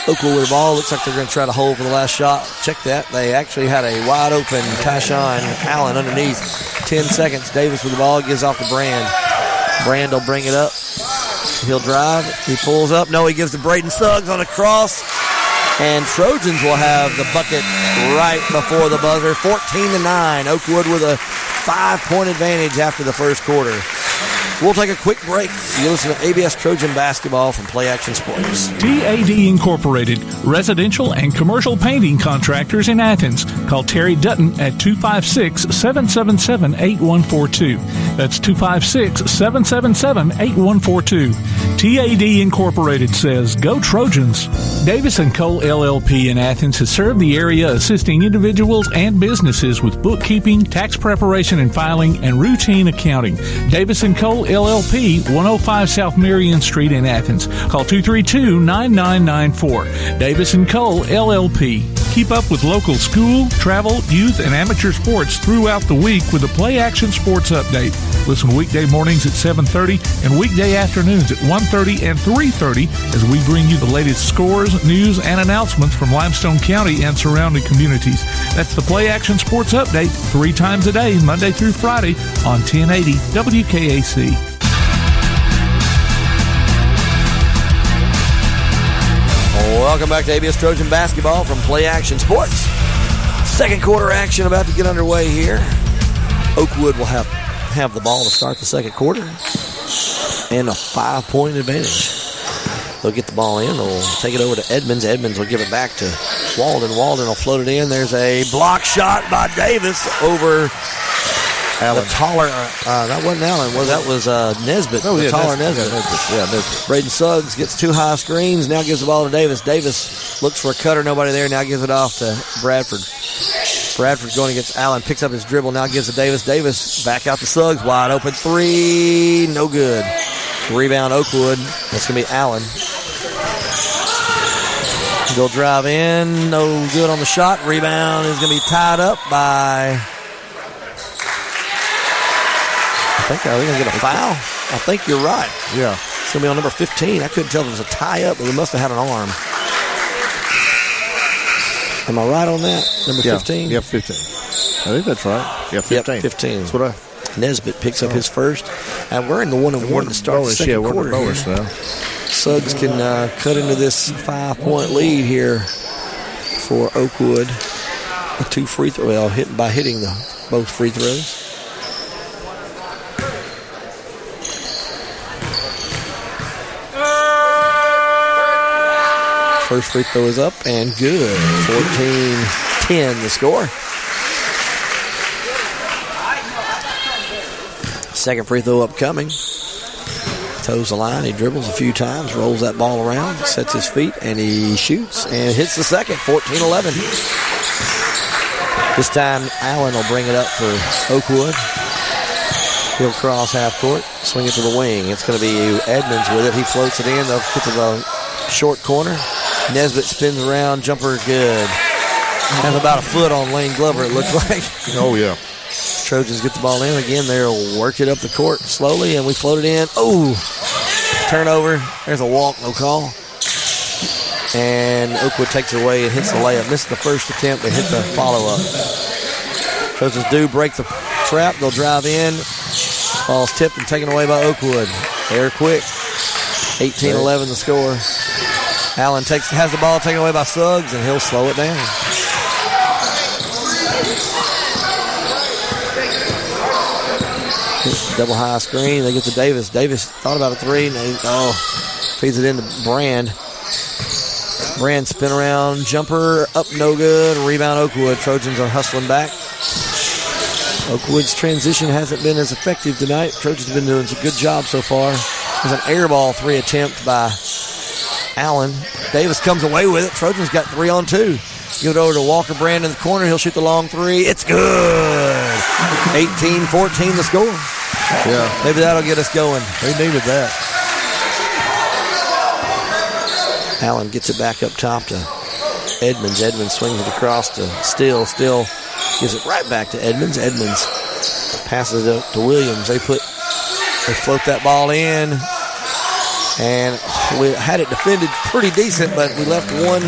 Oakwood with the ball. Looks like they're going to try to hold for the last shot. Check that. They actually had a wide open Tyshawn Allen underneath. 10 seconds. Davis with the ball. Gives off to Brand. Brand will bring it up. He'll drive. He pulls up. No, he gives to Braden Suggs on a cross. And Trojans will have the bucket right before the buzzer. 14-9. Oakwood with a 5-point advantage after the first quarter. We'll take a quick break. You listen to ABS Trojan Basketball from Play Action Sports. TAD Incorporated, residential and commercial painting contractors in Athens. Call Terry Dutton at 256-777-8142. That's 256-777-8142. TAD Incorporated says, go Trojans. Davis & Cole LLP in Athens has served the area assisting individuals and businesses with bookkeeping, tax preparation and filing, and routine accounting. Davis & Cole LLP, 105 South Marion Street in Athens. Call 232-9994. Davis & Cole LLP. Keep up with local school, travel, youth, and amateur sports throughout the week with the Play Action Sports Update. Listen weekday mornings at 7:30 and weekday afternoons at 1:30 and 3:30 as we bring you the latest scores, news, and announcements from Limestone County and surrounding communities. That's the Play Action Sports Update 3 times a day, Monday through Friday on 1080 WKAC. Welcome back to ABS Trojan Basketball from Play Action Sports. Second quarter action about to get underway here. Oakwood will have the ball to start the second quarter and a 5-point advantage. They'll get the ball in. They'll take it over to Edmonds. Edmonds will give it back to Walden. Walden will float it in. There's a block shot by Davis over Allen. The taller, that wasn't Allen. That was Nesbitt. Oh, the taller Nesbitt. Nesbitt. Yeah, Nesbitt. Braden Suggs gets 2 high screens. Now gives the ball to Davis. Davis looks for a cutter. Nobody there. Now gives it off to Bradford. Bradford's going against Allen. Picks up his dribble. Now gives to Davis. Davis back out to Suggs. Wide open 3. No good. Rebound Oakwood. That's going to be Allen. They'll drive in. No good on the shot. Rebound is going to be tied up by... I think they're going to get a foul. I think you're right. Yeah. It's going to be on number 15. I couldn't tell if it was a tie-up, but they must have had an arm. Am I right on that? Number 15? Yeah, 15. I think that's right. Yeah, 15. Yep, 15. That's what Nesbitt picks up his first. And we're in the 1-1 to start the second quarter. We're in the bonus now. Suggs can cut into this 5-point lead here for Oakwood. A 2 free throw. Well, hitting both free throws. First free throw is up and good. 14-10 the score. Second free throw upcoming. Toes the line. He dribbles a few times, rolls that ball around, sets his feet, and he shoots and hits the second. 14-11. This time, Allen will bring it up for Oakwood. He'll cross half court, swing it to the wing. It's going to be Edmonds with it. He floats it in. They'll get to the short corner. Nesbitt spins around. Jumper good. Have about a foot on Lane Glover, it looks like. Oh, yeah. Trojans get the ball in. Again, they'll work it up the court slowly, and we float it in. Oh! Turnover. There's a walk, no call. And Oakwood takes it away and hits the layup. Missed the first attempt. They hit the follow-up. Trojans do break the trap. They'll drive in. Ball's tipped and taken away by Oakwood. Air quick. 18-11 the score. Allen has the ball taken away by Suggs, and he'll slow it down. Double high screen. They get to Davis. Davis thought about a three. And feeds it into Brand. Brand spin around. Jumper up no good. Rebound Oakwood. Trojans are hustling back. Oakwood's transition hasn't been as effective tonight. Trojans have been doing a good job so far. There's an air ball 3 attempt by Allen. Davis comes away with it. Trojans got 3 on 2. Give it over to Walker Brand in the corner. He'll shoot the long 3. It's good. 18-14 the score. Yeah. Maybe that'll get us going. They needed that. Allen gets it back up top to Edmonds. Edmonds swings it across to Still. Still gives it right back to Edmonds. Edmonds passes it up to Williams. They float that ball in. And we had it defended pretty decent, but we left one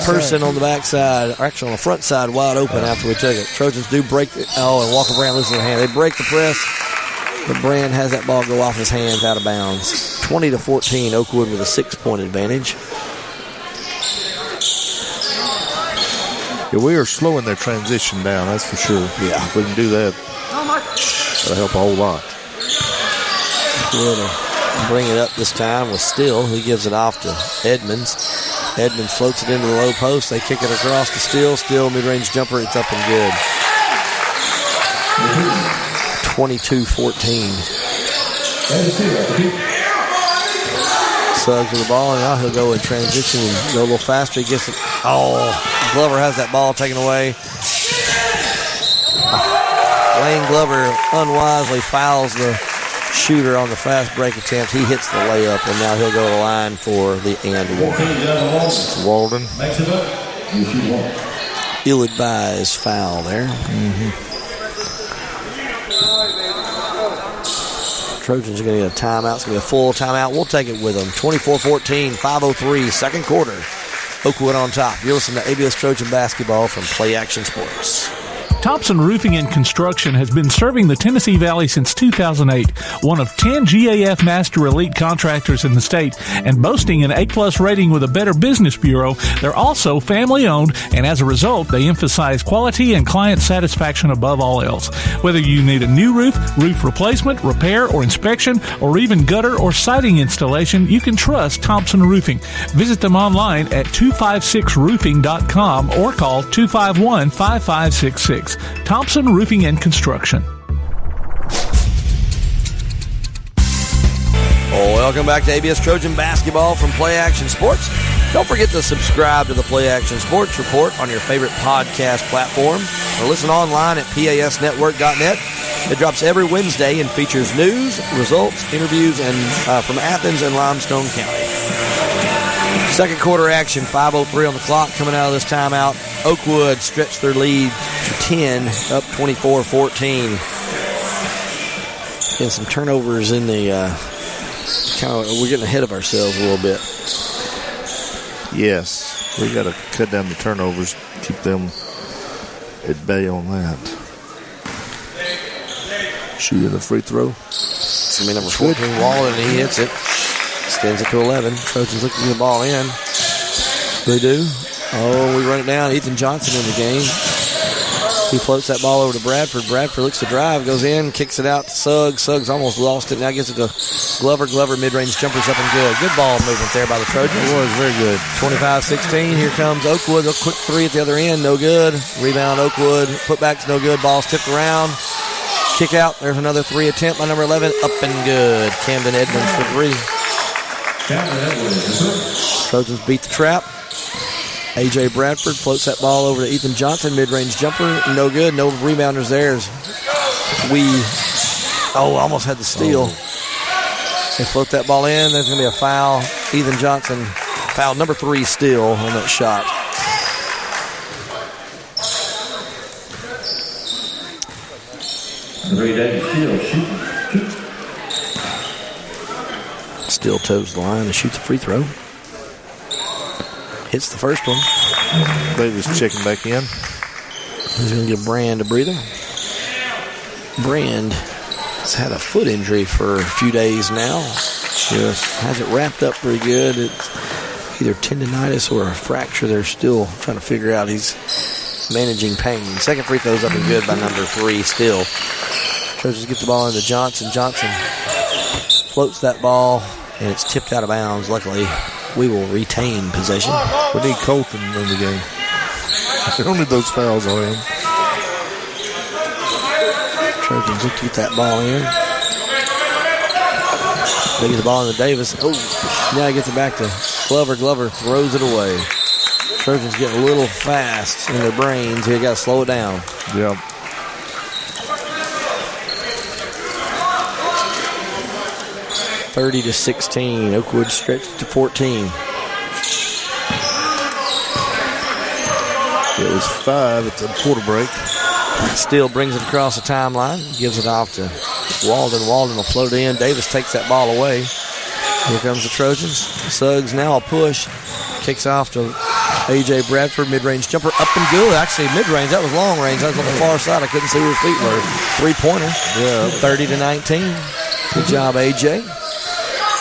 person on the backside, or actually on the front side, wide open after we took it. Trojans do break it. Oh, and Walker Brand loses their hand. They break the press, but Brand has that ball go off his hands out of bounds. 20-14, Oakwood with a 6-point advantage. Yeah, we are slowing their transition down, that's for sure. Yeah. If we can do that, that'll help a whole lot. Good. Bring it up this time with Still. He gives it off to Edmonds. Edmonds floats it into the low post. They kick it across to Still. Still mid-range jumper. It's up and good. 22-14. Suggs with the ball, and now he'll go in transition and go a little faster. He gets it. Oh, Glover has that ball taken away. Lane Glover unwisely fouls the shooter on the fast break attempt. He hits the layup, and now he'll go to the line for the and one. Walden. Ill-advised foul there. Trojans are going to get a timeout. It's going to be a full timeout. We'll take it with them. 24-14, 5:03, second quarter. Oakwood on top. You're listening to ABS Trojan basketball from Play Action Sports. Thompson Roofing and Construction has been serving the Tennessee Valley since 2008, one of 10 GAF Master Elite contractors in the state, and boasting an A+ rating with a Better Business Bureau. They're also family-owned, and as a result, they emphasize quality and client satisfaction above all else. Whether you need a new roof, roof replacement, repair, or inspection, or even gutter or siding installation, you can trust Thompson Roofing. Visit them online at 256roofing.com or call 251-5566. Thompson Roofing and Construction. Welcome back to ABS Trojan basketball from Play Action Sports. Don't forget to subscribe to the Play Action Sports Report on your favorite podcast platform or listen online at pasnetwork.net. It drops every Wednesday and features news, results, interviews, and from Athens and Limestone County. Second quarter action, 5:03 on the clock. Coming out of this timeout, Oakwood stretched their lead to 10, up 24-14. And some turnovers in the we're getting ahead of ourselves a little bit. Yes, we got to cut down the turnovers, keep them at bay on that. Shooting the free throw. It's going to be number 14, Walden, and he hits it. Extends it to 11. Trojans looking the ball in. They do. Oh, we run it down. Ethan Johnson in the game. He floats that ball over to Bradford. Bradford looks to drive, goes in, kicks it out to Suggs. Suggs almost lost it. Now gets it to Glover. Glover mid-range jumpers up and good. Good ball movement there by the Trojans. It was very good. 25-16. Here comes Oakwood. A quick three at the other end. No good. Rebound Oakwood. Putback's no good. Ball's tipped around. Kick out. There's another three attempt by number 11. Up and good. Camden Edmonds for three. Trojans beat the trap. A.J. Bradford floats that ball over to Ethan Johnson. Mid-range jumper, no good. No rebounders there. Almost had the steal. They float that ball in. There's going to be a foul. Ethan Johnson, foul number 3 still on that shot. Still toes the line and shoots a free throw. Hits the first one. Davis checking back in. He's going to give Brand a breather. Brand has had a foot injury for a few days now. Yes. Has it wrapped up pretty good. It's either tendonitis or a fracture. They're still trying to figure out. He's managing pain. Second free throw's up and good by number 3 still. Trojans get the ball into Johnson. Johnson floats that ball, and it's tipped out of bounds. Luckily, we will retain possession. We need Colton in the game. We don't need those fouls on him. Trojans look to get that ball in. They get the ball into Davis. Oh, now he gets it back to Glover. Glover throws it away. Trojans getting a little fast in their brains. Here, got to slow it down. Yeah. (30-16). Oakwood stretched to 14. It was 5 at the quarter break. Steele brings it across the timeline. Gives it off to Walden. Walden will float it in. Davis takes that ball away. Here comes the Trojans. Suggs now a push. Kicks off to A.J. Bradford. Mid-range jumper up and good. Actually, mid-range. That was long range. That was on the far side. I couldn't see where his feet were. 3-pointer. Yeah. 30-19. Good job, A.J.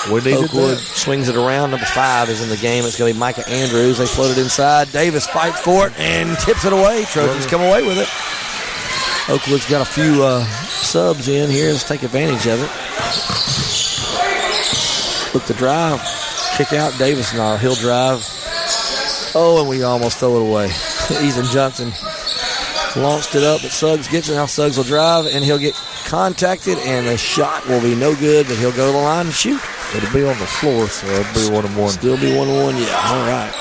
Oakwood swings it around. Number 5 is in the game. It's going to be Micah Andrews. They float it inside. Davis fights for it and tips it away. Trojans come away with it. Oakwood's got a few subs in here. Let's take advantage of it. Look to drive. Kick out. Davis now. He'll drive. Oh, and we almost throw it away. Ethan Johnson launched it up, but Suggs gets it. Now Suggs will drive, and he'll get contacted, and the shot will be no good, but he'll go to the line and shoot. It'll be on the floor, so it'll be 1-1. Still be 1-1, yeah. All right.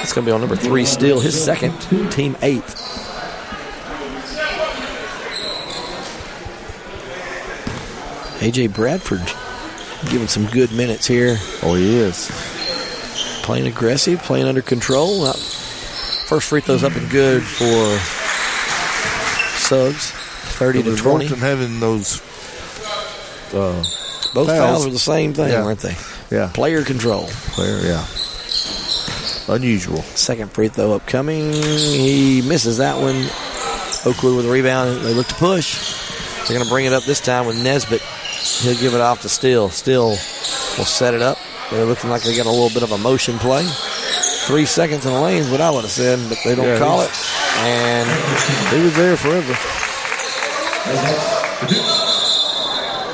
It's going to be on number 3 still, his second, team 8th. A.J. Bradford giving some good minutes here. Oh, he is. Playing aggressive, playing under control. First free throw's up and good for Suggs, 30-20. And having those both fouls were the same thing, weren't they? Yeah. Player control. Unusual. Second free throw upcoming. He misses that one. Oakwood with a rebound. They look to push. They're going to bring it up this time with Nesbitt. He'll give it off to Steele. Steele will set it up. They're looking like they got a little bit of a motion play. 3 seconds in the lane is what I would have said, but they don't call it. And he was there forever.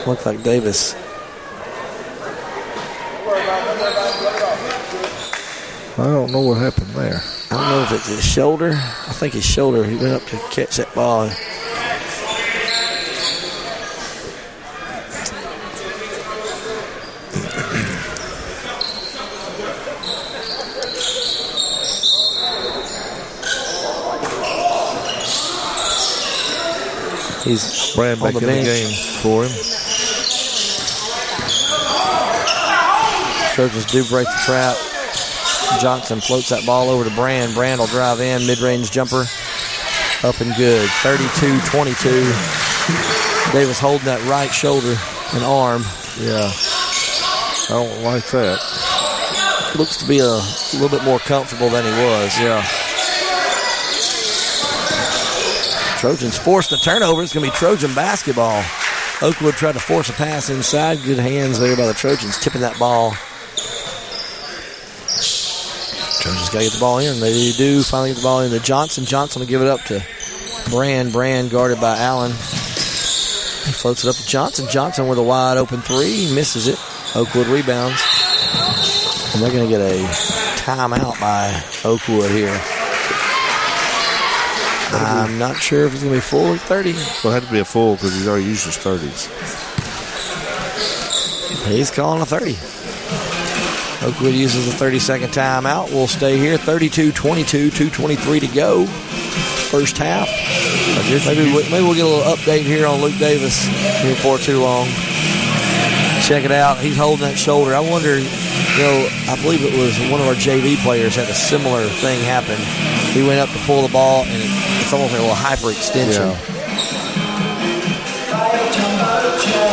Looks like Davis. I don't know what happened there. I don't know if it's his shoulder. I think his shoulder. He went up to catch that ball. He's Brand back in the game for him. Trojans do break the trap. Johnson floats that ball over to Brand. Brand will drive in. Mid-range jumper. Up and good. 32-22. Davis holding that right shoulder and arm. Yeah. I don't like that. Looks to be a little bit more comfortable than he was. Yeah. Trojans forced the turnover. It's going to be Trojan basketball. Oakwood tried to force a pass inside. Good hands there by the Trojans, tipping that ball. Trojans got to get the ball in. They do finally get the ball in to Johnson. Johnson will give it up to Brand. Brand guarded by Allen. He floats it up to Johnson. Johnson with a wide open 3. He misses it. Oakwood rebounds. And they're going to get a timeout by Oakwood here. I'm not sure if it's going to be full or 30. Well, it had to be a full because he's already used his 30s. He's calling a 30. Oakwood uses a 30-second timeout. We'll stay here. 32-22, 2:23 to go. First half. Maybe we'll get a little update here on Luke Davis here before too long. Check it out. He's holding that shoulder. I wonder, I believe it was one of our JV players had a similar thing happen. He went up to pull the ball, and it's almost like a little hyperextension. Yeah.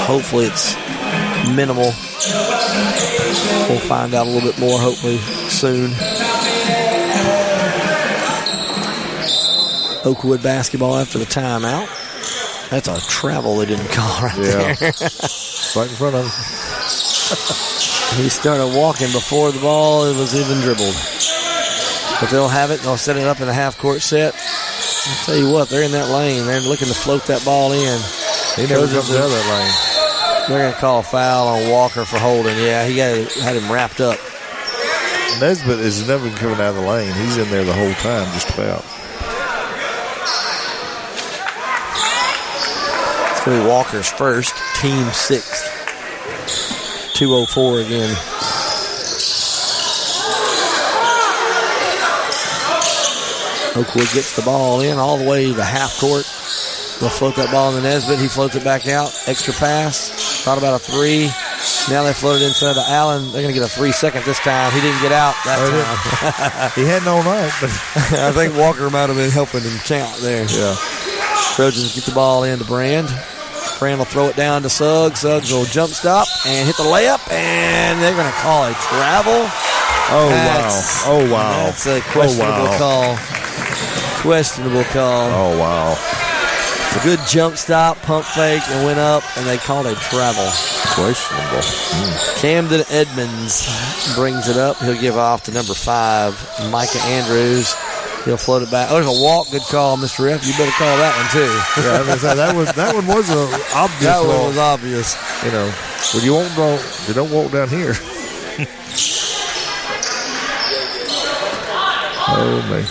Hopefully it's minimal. We'll find out a little bit more hopefully soon. Oakwood basketball after the timeout. That's a travel they didn't call right there. Right in front of him. He started walking before the ball was even dribbled. But they'll have it. They'll set it up in a half-court set. I'll tell you what, they're in that lane. They're looking to float that ball in. He never jumped out of that lane. They're going to call a foul on Walker for holding. Yeah, he had him wrapped up. Nesbitt is never coming out of the lane. He's in there the whole time, just about. It's going to be Walker's first, team sixth. 2:04 again. Oakwood gets the ball in all the way to half court. They'll float that ball in the Nesbitt. He floats it back out. Extra pass. Thought about a three. Now they float it inside to Allen. They're going to get a 3-second this time. He didn't get out that time. He hadn't all night. But I think Walker might have been helping him count there. Yeah. Trojans get the ball into Brand. Brand will throw it down to Suggs. Suggs will jump stop and hit the layup, and they're going to call a travel. Oh, wow. That's a questionable call. Questionable call. Oh, wow. A good jump stop, pump fake, and went up, and they called a travel. Questionable. Camden Edmonds brings it up. He'll give off to number 5, Micah Andrews. He'll float it back. Oh, there's a walk. Good call, Mr. Ref. You better call that one, too. Yeah, I was gonna say, that one was obvious. That one was obvious. When you don't walk down here. Oh, man.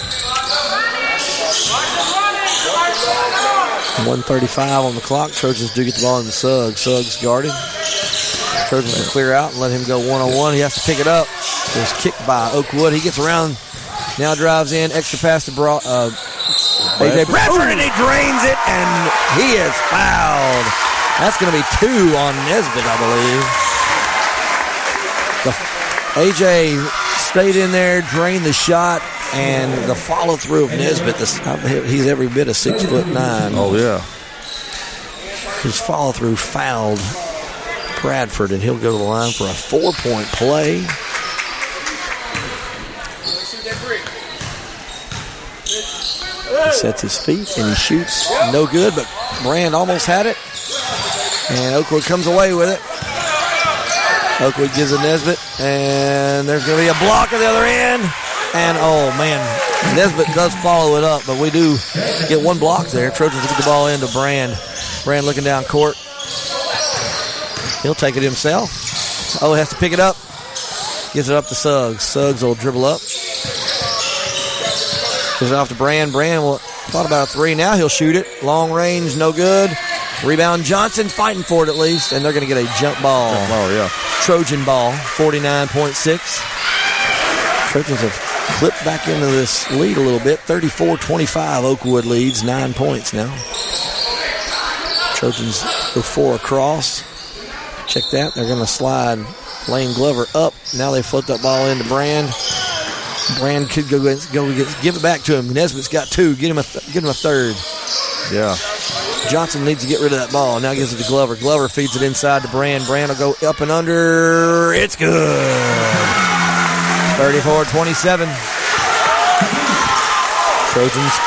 1:35 on the clock. Trojans do get the ball in the Suggs. Suggs guarded. Trojans will clear out and let him go one-on-one. He has to pick it up. It was kicked by Oakwood. He gets around, now drives in. Extra pass to A.J. Bradford, and he drains it, and he is fouled. That's going to be 2 on Nesbitt, I believe. A.J. stayed in there, drained the shot, and the follow-through of Nesbitt, he's every bit of 6'9". Oh, yeah. His follow-through fouled Bradford, and he'll go to the line for a 4-point play. He sets his feet, and he shoots. No good, but Brand almost had it. And Oakwood comes away with it. Oakwood gives it Nesbitt, and there's going to be a block at the other end. And, oh, man, Nesbitt does follow it up, but we do get one block there. Trojans get the ball into Brand. Brand looking down court. He'll take it himself. Oh, he has to pick it up. Gives it up to Suggs. Suggs will dribble up. Gives it off to Brand. Brand thought about a 3. Now he'll shoot it. Long range, no good. Rebound, Johnson fighting for it at least, and they're going to get a jump ball. Jump ball, yeah. Trojan ball, 49.6. Trojans have clipped back into this lead a little bit. 34-25, Oakwood leads, 9 points now. Trojans go 4 across. Check that. They're going to slide Lane Glover up. Now they float that ball into Brand. Brand could go give it back to him. Nesbitt's got 2. Get him a third. Yeah. Johnson needs to get rid of that ball. Now gives it to Glover. Glover feeds it inside to Brand. Brand will go up and under. It's good. 34-27. Trojans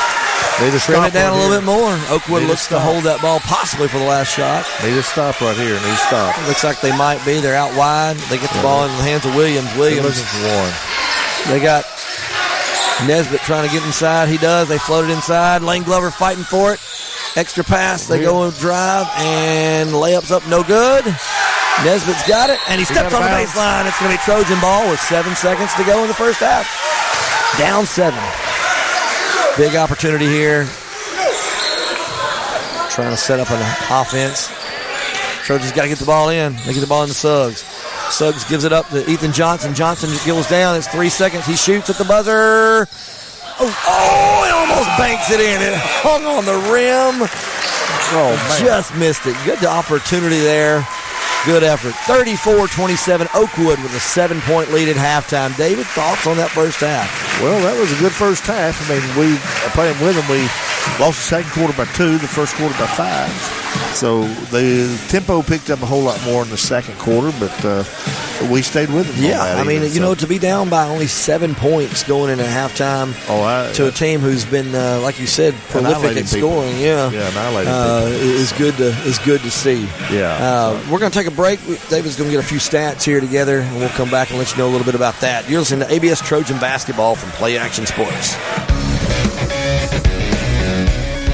need to trim it down a little bit more. Oakwood looks to hold that ball possibly for the last shot. Need to stop right here. Need to stop. Looks like they might be. They're out wide. They get the ball in the hands of Williams. They're looking for one. They got Nesbitt trying to get inside. He does. They float it inside. Lane Glover fighting for it. Extra pass. They go and drive, and layups up, no good. Nesbitt's got it, and he steps on the baseline. It's going to be Trojan ball with 7 seconds to go in the first half. Down 7. Big opportunity here. Trying to set up an offense. Trojans got to get the ball in. They get the ball in the Suggs. Suggs gives it up to Ethan Johnson. Johnson goes down. It's 3 seconds. He shoots at the buzzer. Oh, it almost banks it in. It hung on the rim. Oh, just missed it. Good opportunity there. Good effort. 34-27, Oakwood with a 7-point lead at halftime. David, thoughts on that first half? Well, that was a good first half. I mean, we playing with them. We lost the second quarter by 2, the first quarter by 5. So the tempo picked up a whole lot more in the second quarter, but we stayed with them. Yeah, I mean, to be down by only 7 points going into halftime to a team who's been, like you said, prolific at scoring, is good to see. Yeah. We're going to take a break. David's going to get a few stats here together, and we'll come back and let you know a little bit about that. You're listening to ABS Trojan Basketball from Play Action Sports.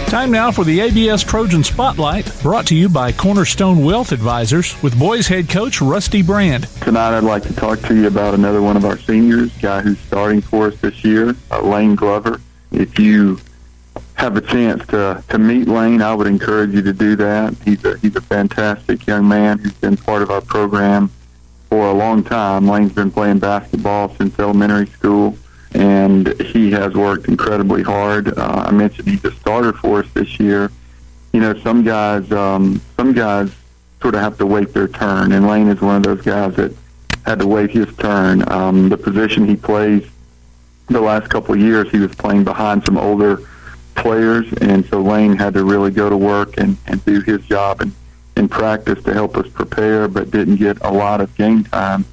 Time now for the ABS Trojan Spotlight, brought to you by Cornerstone Wealth Advisors with boys head coach Rusty Brand. Tonight I'd like to talk to you about another one of our seniors, guy who's starting for us this year, Lane Glover. If you have a chance to meet Lane, I would encourage you to do that. He's a fantastic young man who's been part of our program for a long time. Lane's been playing basketball since elementary school, and he has worked incredibly hard. I mentioned he's a starter for us this year. You know, some guys sort of have to wait their turn, and Lane is one of those guys that had to wait his turn. The position he plays the last couple of years, he was playing behind some older players, and so Lane had to really go to work and do his job in practice to help us prepare, but didn't get a lot of game time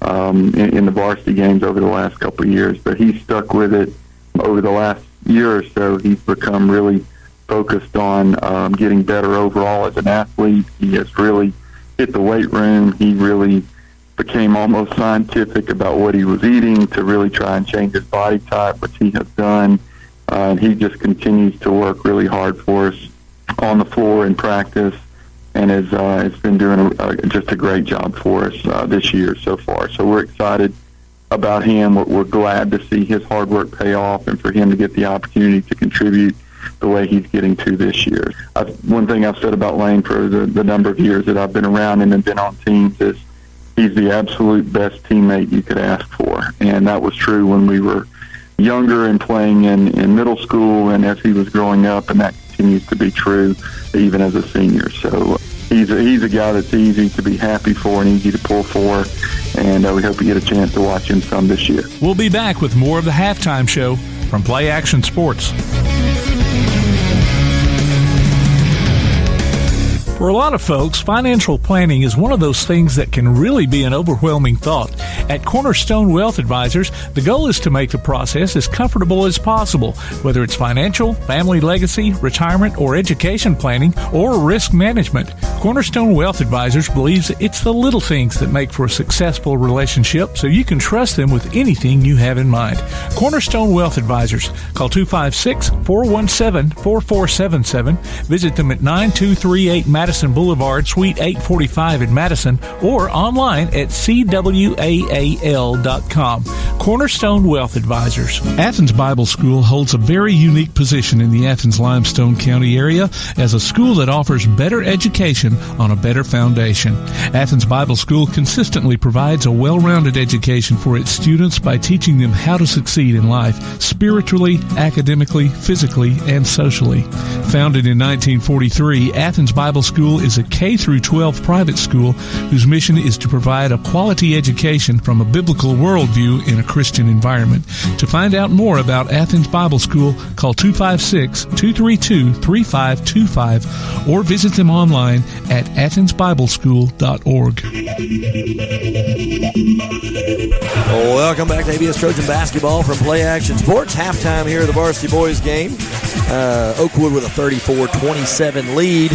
in the varsity games over the last couple of years. But he's stuck with it over the last year or so. He's become really focused on getting better overall as an athlete. He has really hit the weight room. He really became almost scientific about what he was eating to really try and change his body type, which he has done. And he just continues to work really hard for us on the floor in practice, and has been doing just a great job for us this year so far. So we're excited about him. We're glad to see his hard work pay off and for him to get the opportunity to contribute the way he's getting to this year. One thing I've said about Lane for the number of years that I've been around him and been on teams is he's the absolute best teammate you could ask for. And that was true when we were younger and playing in middle school and as he was growing up, and that continues to be true even as a senior. So he's a guy that's easy to be happy for and easy to pull for, and we hope we get a chance to watch him some this year. We'll be back with more of the Halftime Show from Play Action Sports. For a lot of folks, financial planning is one of those things that can really be an overwhelming thought. At Cornerstone Wealth Advisors, the goal is to make the process as comfortable as possible, whether it's financial, family legacy, retirement, or education planning, or risk management. Cornerstone Wealth Advisors believes it's the little things that make for a successful relationship, so you can trust them with anything you have in mind. Cornerstone Wealth Advisors. Call 256-417-4477. Visit them at 9238 Madison Boulevard, Suite 845 in Madison, or online at cwaal.com. Cornerstone Wealth Advisors. Athens Bible School holds a very unique position in the Athens Limestone County area as a school that offers better education on a better foundation. Athens Bible School consistently provides a well-rounded education for its students by teaching them how to succeed in life, spiritually, academically, physically, and socially. Founded in 1943, Athens Bible School is a K-12 private school whose mission is to provide a quality education from a biblical worldview in a Christian environment. To find out more about Athens Bible School, call 256-232-3525 or visit them online at athensbibleschool.org. Welcome back to ABS Trojan Basketball from Play Action Sports. Halftime here at the Varsity Boys game. Oakwood with a 34-27 lead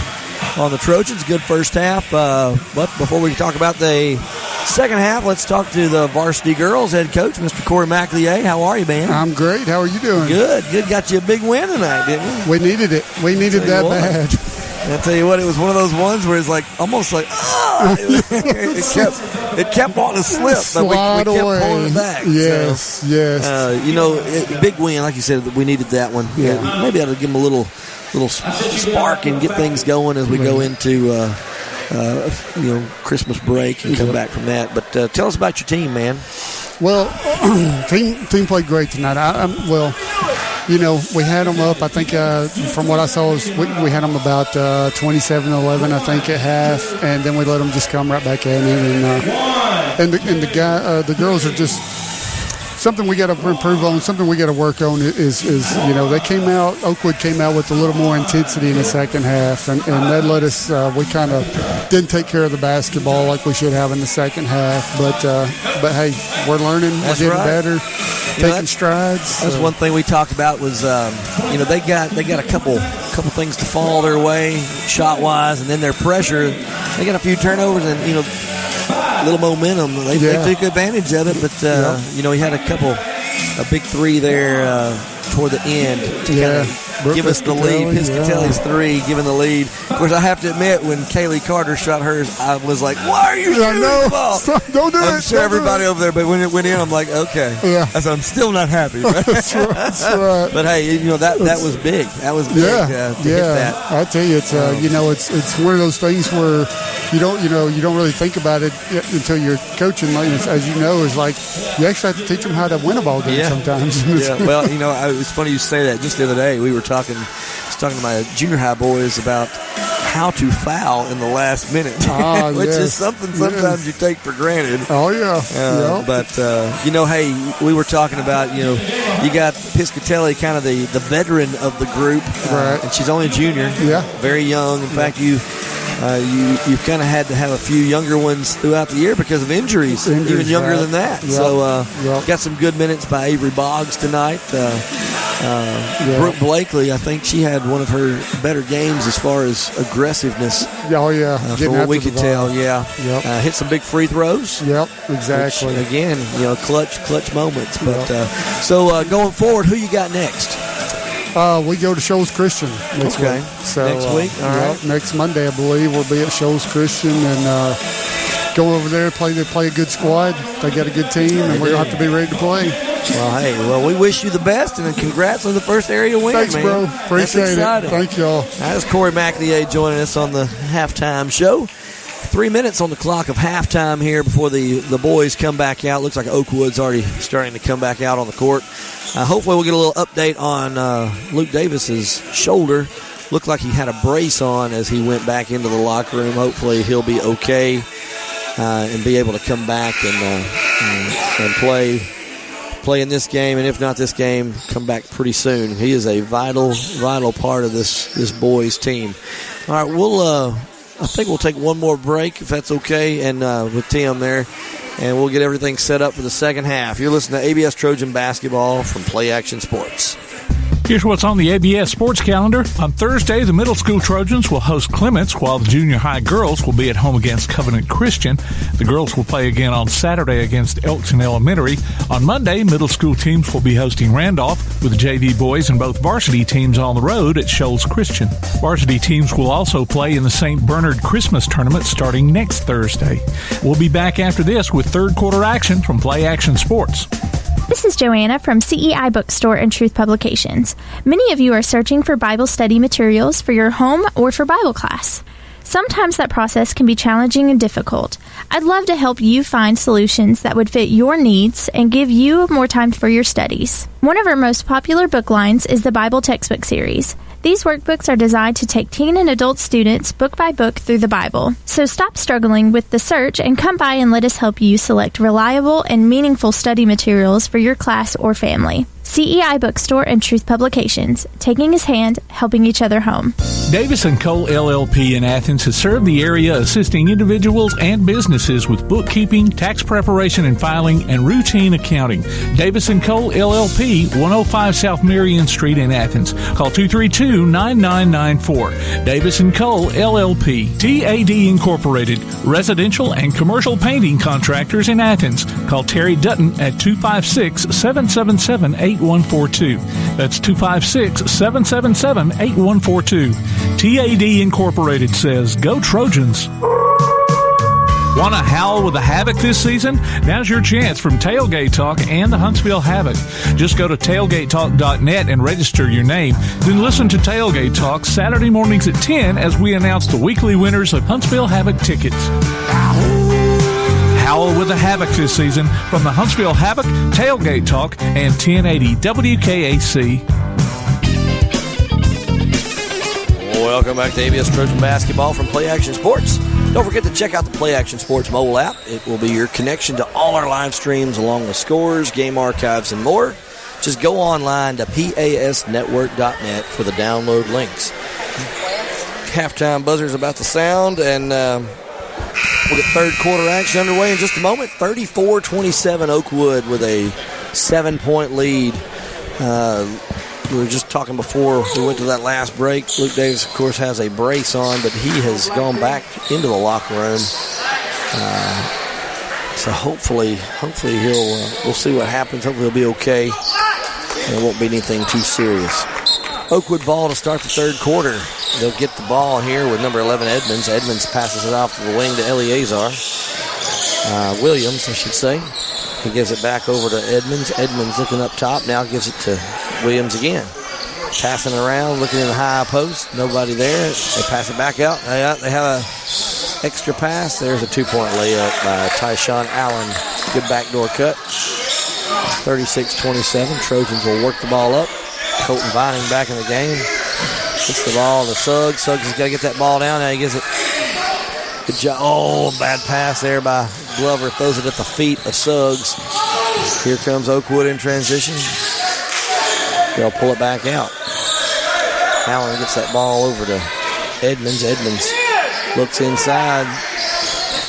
on the Trojans. Good first half. But before we talk about the second half, let's talk to the Varsity Girls head coach, Mr. Corey McLeay. How are you, man? I'm great. How are you doing? Good. Got you a big win tonight, didn't we? We needed it. We needed that bad. I'll tell you what, it was one of those ones where it's like almost like it kept wanting to slip, but we kept pulling it back. Yes. Big win, like you said, we needed that one. Yeah, maybe I ought to give them a little spark and get things going as we go into Christmas break and come back from that. But tell us about your team, man. Well, team played great tonight. We had them up. I think from what I saw, we had them about 27-11, I think, at half, and then we let them just come right back in. The girls are just something we got to improve on. Something we got to work on is they came out. Oakwood came out with a little more intensity in the second half, and that let us. We kind of didn't take care of the basketball like we should have in the second half. But hey, we're learning. That's we're getting right. better. Taking strides. That's one thing we talked about was they got a couple things to fall their way shot wise, and then their pressure. They got a few turnovers and a little momentum. They took advantage of it, but he had a big three there toward the end to kind of give us the lead. Piscatelli's three, giving the lead. Of course, I have to admit, when Kaylee Carter shot hers, I was like, "Why are you shooting the ball?" Don't do it. I'm sure everybody over there, but when it went in, I'm like, "Okay." Yeah. I'm still not happy. Right? That's right. But hey, that was big. That was big. To hit that. I tell you, it's it's one of those things where you don't really think about it until you're coaching. As you know, is like you actually have to teach them how to win a ball game sometimes. Yeah. Well, it's funny you say that. Just the other day, I was talking to my junior high boys about how to foul in the last minute, which is something sometimes you take for granted. Oh, yeah. But, hey, we were talking about, you got Piscatelli, kind of the veteran of the group, and she's only a junior, very young. In fact, you've kind of had to have a few younger ones throughout the year because of injuries even younger than that. Yep. So got some good minutes by Avery Boggs tonight. Brooke Blakely, I think she had one of her better games as far as aggressiveness. Oh, yeah. From what we could tell, hit some big free throws. Yep, exactly. Which, again, clutch moments. But so going forward, who you got next? We go to Shoals Christian next week. So, next week? All right. Next Monday, I believe, we'll be at Shoals Christian and go over there, play a good squad. They got a good team, and we're going to have to be ready to play. Well, we wish you the best, and congrats on the first area win, Thanks, man. bro. Appreciate it. Thank y'all. That's Corey McNear joining us on the halftime show. 3 minutes on the clock of halftime here before the boys come back out. Looks like Oakwood's already starting to come back out on the court. Hopefully we'll get a little update on Luke Davis's shoulder. Looked like he had a brace on as he went back into the locker room. Hopefully he'll be okay and be able to come back and play in this game, and if not this game, come back pretty soon. He is a vital part of this boys team. All right, I think we'll take one more break if that's okay, and with Tim there, and we'll get everything set up for the second half. You're listening to ABS Trojan Basketball from Play Action Sports. Here's what's on the ABS sports calendar. On Thursday, the middle school Trojans will host Clements, while the junior high girls will be at home against Covenant Christian. The girls will play again on Saturday against Elkton Elementary. On Monday, middle school teams will be hosting Randolph, with the JV boys and both varsity teams on the road at Shoals Christian. Varsity teams will also play in the St. Bernard Christmas Tournament starting next Thursday. We'll be back after this with third quarter action from Play Action Sports. This is Joanna from CEI Bookstore and Truth Publications. Many of you are searching for Bible study materials for your home or for Bible class. Sometimes that process can be challenging and difficult. I'd love to help you find solutions that would fit your needs and give you more time for your studies. One of our most popular book lines is the Bible Textbook Series. These workbooks are designed to take teen and adult students book by book through the Bible. So stop struggling with the search and come by and let us help you select reliable and meaningful study materials for your class or family. CEI Bookstore and Truth Publications, taking his hand, helping each other home. Davis & Cole LLP in Athens has served the area assisting individuals and businesses with bookkeeping, tax preparation and filing, and routine accounting. Davis & Cole LLP, 105 South Marion Street in Athens. Call 232-9994. Davis & Cole LLP, TAD Incorporated, residential and commercial painting contractors in Athens. Call Terry Dutton at 256-777-8142. That's 256-777-8142. TAD Incorporated says, go Trojans. Want to howl with the Havoc this season? Now's your chance from Tailgate Talk and the Huntsville Havoc. Just go to tailgatetalk.net and register your name. Then listen to Tailgate Talk Saturday mornings at 10 as we announce the weekly winners of Huntsville Havoc tickets. Howl with the Havoc this season from the Huntsville Havoc, Tailgate Talk, and 1080 WKAC. Welcome back to ABS Trojan Basketball from Play Action Sports. Don't forget to check out the Play Action Sports mobile app. It will be your connection to all our live streams along with scores, game archives, and more. Just go online to pasnetwork.net for the download links. Halftime buzzer's about to sound, and we'll get third quarter action underway in just a moment. 34-27 Oakwood with a 7-point lead. We were just talking before we went to that last break. Luke Davis, of course, has a brace on, but he has gone back into the locker room. So hopefully we'll see what happens. Hopefully he'll be okay, and it won't be anything too serious. Oakwood ball to start the third quarter. They'll get the ball here with number 11, Edmonds. Edmonds passes it off to the wing to Eleazar. Williams, I should say. He gives it back over to Edmonds. Edmonds looking up top. Now gives it to Williams again. Passing around, looking in the high post. Nobody there. They pass it back out. They have a extra pass. There's a 2-point layup by Tyshawn Allen. Good backdoor cut. 36-27. Trojans will work the ball up. Colton Vining back in the game. Gets the ball to Suggs. Suggs has got to get that ball down. Now he gets it. Good job. Oh, bad pass there by Glover. Throws it at the feet of Suggs. Here comes Oakwood in transition. They'll pull it back out. Allen gets that ball over to Edmonds. Edmonds looks inside.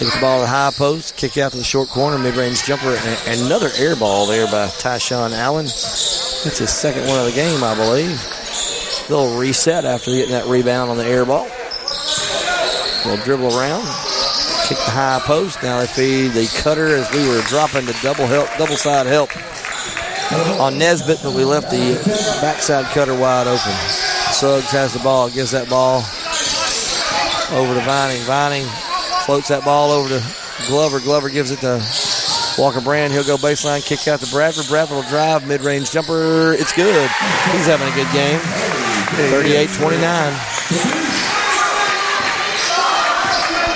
Gets the ball to the high post. Kick out to the short corner. Mid-range jumper. And another air ball there by Tyshawn Allen. That's his second one of the game, I believe. They'll reset after getting that rebound on the air ball. They'll dribble around. Kick the high post. Now they feed the cutter as we were dropping the double side help on Nesbitt, but we left the backside cutter wide open. Suggs has the ball, gives that ball over to Vining. Vining floats that ball over to Glover. Glover gives it to Walker Brand. He'll go baseline, kick out to Bradford. Bradford will drive, mid-range jumper. It's good. He's having a good game. 38-29.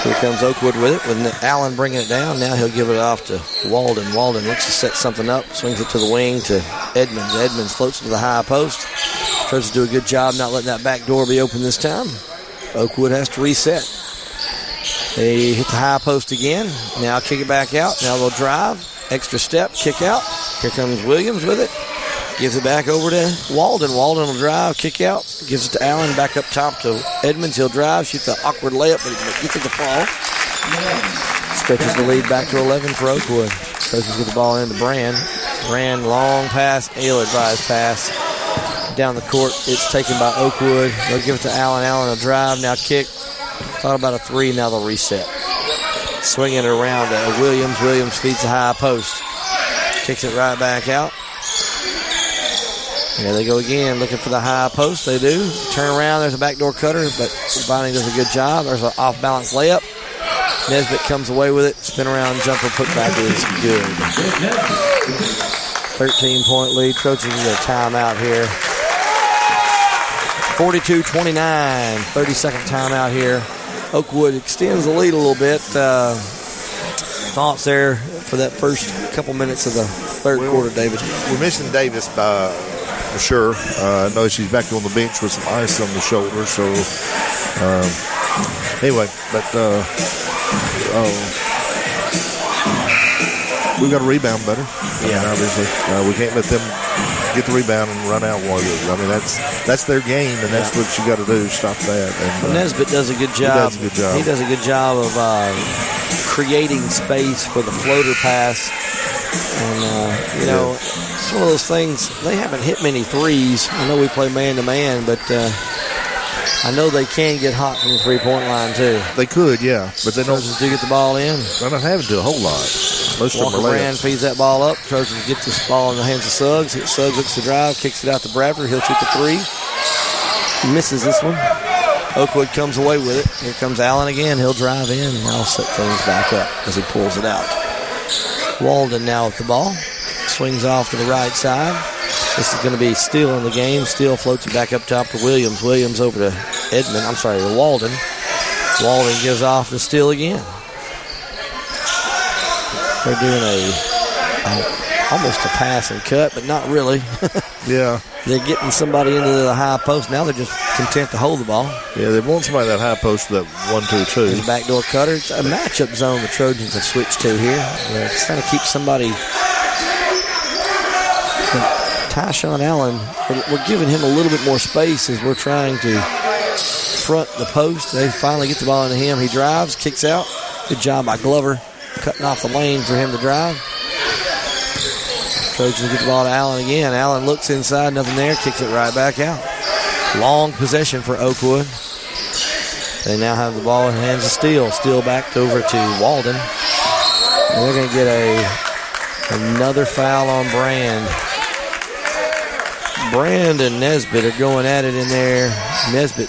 Here comes Oakwood with it, with Allen bringing it down. Now he'll give it off to Walden. Walden looks to set something up, swings it to the wing to Edmonds. Edmonds floats it to the high post. Tries to do a good job not letting that back door be open this time. Oakwood has to reset. They hit the high post again. Now kick it back out. Now they'll drive. Extra step, kick out. Here comes Williams with it. Gives it back over to Walden. Walden will drive, kick out. Gives it to Allen, back up top to Edmonds. He'll drive, shoot the awkward layup, but he gets it to fall. Stretches the lead back to 11 for Oakwood. Trojans get the ball into Brand. Brand, long pass, ill-advised pass. Down the court, it's taken by Oakwood. They'll give it to Allen. Allen will drive, now kick. Thought about a three, now they'll reset. Swinging it around to Williams. Williams feeds the high post. Kicks it right back out. There they go again, looking for the high post. They do. Turn around, there's a backdoor cutter, but Vining does a good job. There's an off-balance layup. Nesbitt comes away with it. Spin around jumper, put back is good. 13-point lead. Trojans get a timeout here. 42-29. 30-second timeout here. Oakwood extends the lead a little bit. Thoughts there for that first couple minutes of the third quarter, David? We're missing Davis for sure. I know she's back on the bench with some ice on the shoulder. So anyway, but we've got to rebound better. Yeah, obviously we can't let them get the rebound and run out Warriors. I mean that's their game, and that's what you got to do. Stop that. And Nesbitt does a good job. He does a good job of creating space for the floater pass. And, it's one of those things. They haven't hit many threes. I know we play man-to-man, but I know they can get hot from the three-point line, too. They could, yeah. But they don't. Trojans do get the ball in. They're not having to a whole lot. Most of them are Brand feeds that ball up. Trojans get this ball in the hands of Suggs. Suggs looks to drive, kicks it out to Bradford. He'll shoot the three. Misses this one. Oakwood comes away with it. Here comes Allen again. He'll drive in, and I'll set things back up as he pulls it out. Walden now with the ball. Swings off to the right side. This is going to be Steele in the game. Steele floats it back up top to Williams. Williams over to to Walden. Walden gives off to Steele again. They're doing almost a pass and cut, but not really. Yeah. They're getting somebody into the high post. Now they're just content to hold the ball. Yeah, they want somebody that high post to that 1-2-2. There's a backdoor cutter. It's a matchup zone the Trojans have switched to here. They're trying to keep somebody. Tyshawn Allen, we're giving him a little bit more space as we're trying to front the post. They finally get the ball into him. He drives, kicks out. Good job by Glover, cutting off the lane for him to drive. Trojans get the ball to Allen again. Allen looks inside, nothing there, kicks it right back out. Long possession for Oakwood. They now have the ball in the hands of Steele. Steele back over to Walden. And they're going to get another foul on Brand. Brand and Nesbitt are going at it in there. Nesbitt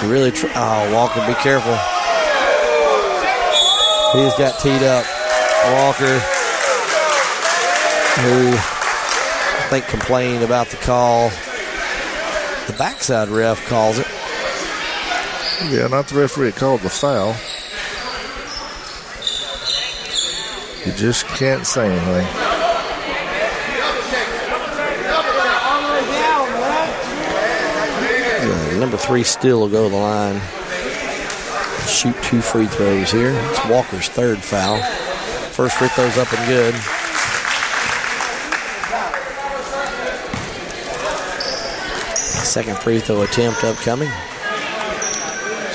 really Walker, be careful. He's got teed up. Walker, who I think complained about the call. The backside ref calls it. Yeah, not the referee called the foul. You just can't say anything. Number 3 Steele will go to the line. Shoot 2 free throws here. It's Walker's 3rd foul. First free throw's up and good. Second free throw attempt upcoming.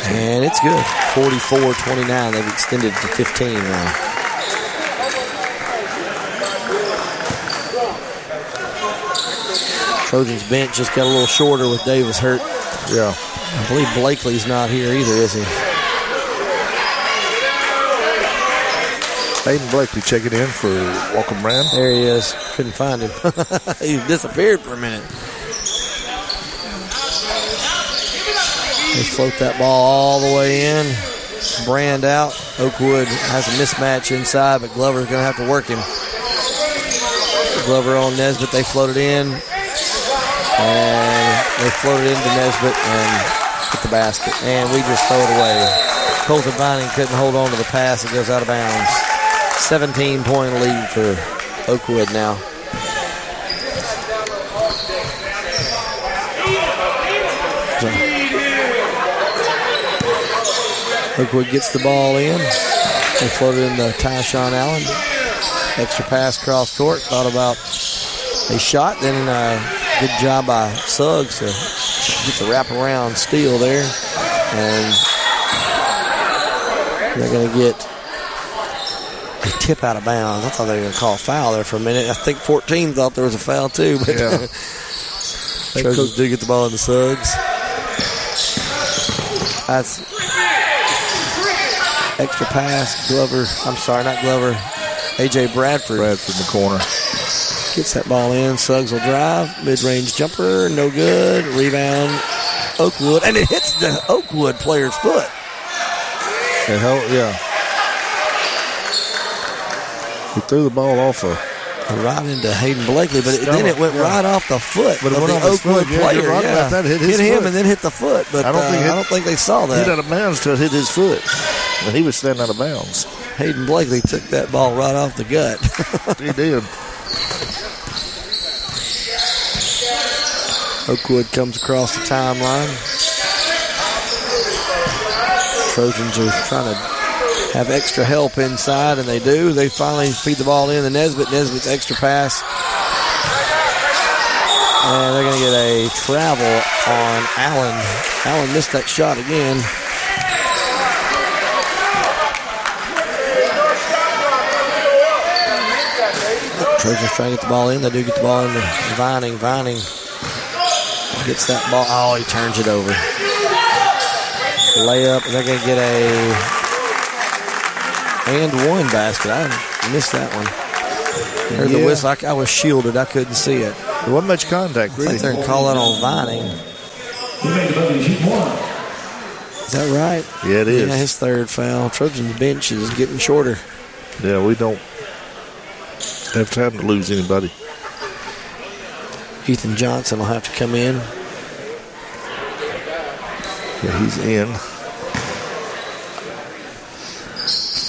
And it's good. 44-29. They've extended to 15 now. Trojans bench just got a little shorter with Davis hurt. Yeah. I believe Blakely's not here either, is he? Hayden Blakely checking in for Walker Brand. There he is. Couldn't find him. He disappeared for a minute. They float that ball all the way in. Brand out. Oakwood has a mismatch inside, but Glover's going to have to work him. Glover on Nesbitt. They float it in. And they float it into Nesbitt and hit the basket. And we just throw it away. Colton Vining couldn't hold on to the pass. It goes out of bounds. 17-point lead for Oakwood now. Oakwood gets the ball in. They float it into Tyshawn Allen. Extra pass cross court. Thought about a shot. Then good job by Suggs to get the wraparound steal there. And they're going to get a tip out of bounds. I thought they were going to call a foul there for a minute. I think 14 thought there was a foul too. But yeah. Trojans do get the ball into Suggs. That's extra pass. Glover. I'm sorry, not Glover. A.J. Bradford. Bradford in the corner. Gets that ball in. Suggs will drive. Mid-range jumper. No good. Rebound. Oakwood. And it hits the Oakwood player's foot. Yeah. He threw the ball off right into Hayden Blakely, but then it went right off the foot of the Oakwood player. Right about that. Hit his him foot. And then hit the foot, but I don't think they saw that. Hit out of bounds till it hit his foot. And he was standing out of bounds. Hayden Blakely took that ball right off the gut. He did. Oakwood comes across the timeline. Trojans are trying to have extra help inside, and they do. They finally feed the ball in to Nesbitt. Nesbitt's extra pass. And they're going to get a travel on Allen. Allen missed that shot again. Trojans trying to get the ball in. They do get the ball in to Vining. Vining gets that ball. Oh, he turns it over. Layup, and they're going to get a and one basket. I missed that one. Heard the whistle. I was shielded. I couldn't see it. There wasn't much contact, really. I think they're going to call it on Vining. He made the button shoot one. Is that right? Yeah, it is. Yeah, his third foul. Trojan's bench is getting shorter. Yeah, we don't have time to lose anybody. Ethan Johnson will have to come in. Yeah, he's in.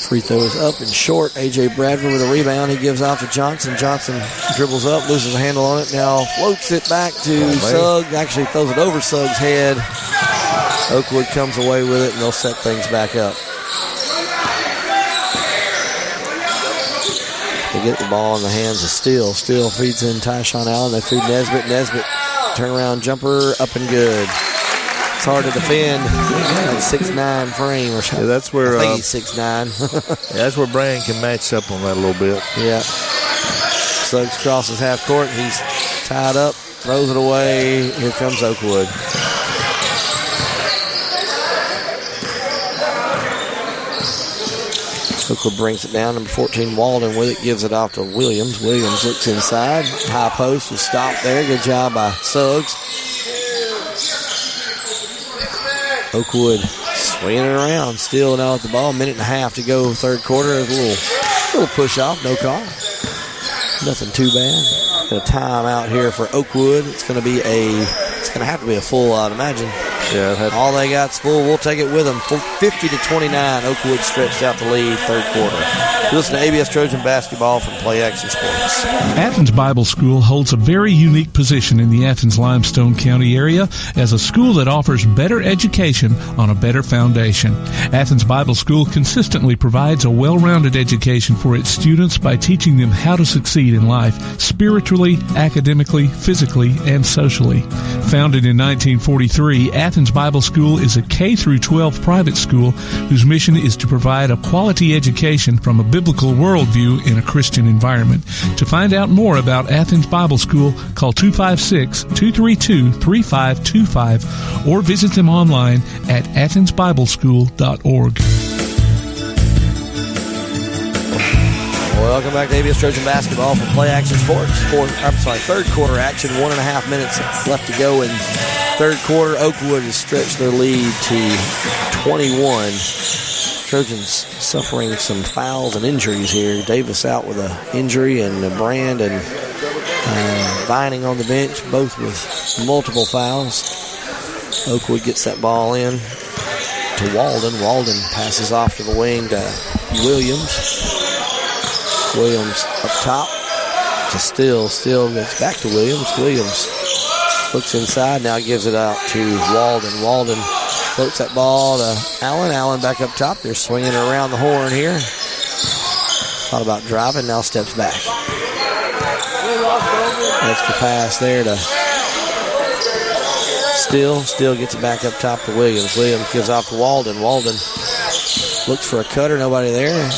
Free throw is up and short. A.J. Bradford with a rebound. He gives out to Johnson. Johnson dribbles up, loses a handle on it. Now floats it back to Suggs. Actually throws it over Suggs' head. Oakwood comes away with it, and they'll set things back up. They get the ball in the hands of Steele. Steele feeds in Tyshawn Allen. They feed Nesbitt. Nesbitt, turnaround jumper, up and good. It's hard to defend that 6'9" frame. Or something. Yeah, that's where I think he's 6'9". That's where Brand can match up on that a little bit. Yeah. Suggs crosses half court. He's tied up, throws it away. Here comes Oakwood. Oakwood brings it down. Number 14, Walden with it, gives it off to Williams. Williams looks inside. High post is stopped there. Good job by Suggs. Oakwood swinging it around. Still now at the ball. Minute and a half to go, third quarter. A little push off, no call. Nothing too bad. Got a timeout here for Oakwood. It's going to have to be a full, I'd imagine. Yeah, all they got's full. We'll take it with them. 50-29. Oakwood stretched out the lead, third quarter. You listen to ABS Trojan basketball from Play Action Sports. Athens Bible School holds a very unique position in the Athens-Limestone County area as a school that offers better education on a better foundation. Athens Bible School consistently provides a well-rounded education for its students by teaching them how to succeed in life, spiritually, academically, physically, and socially. Founded in 1943, Athens Bible School is a K-12 private school whose mission is to provide a quality education from a biblical worldview in a Christian environment. To find out more about Athens Bible School, call 256-232-3525 or visit them online at athensbibleschool.org. Welcome back to ABS Trojan basketball from Play Action Sports. Third quarter action. 1.5 minutes left to go in third quarter. Oakwood has stretched their lead to 21. Trojans suffering some fouls and injuries here. Davis out with an injury, and Brand and Vining on the bench, both with multiple fouls. Oakwood gets that ball in to Walden. Walden passes off to the wing to Williams. Williams up top to Steele. Steele gets back to Williams. Williams looks inside, now gives it out to Walden. Walden floats that ball to Allen. Allen back up top. They're swinging around the horn here. Thought about driving, now steps back. Extra pass there to Steele. Steele gets it back up top to Williams. Williams gives off to Walden. Walden looks for a cutter, nobody there.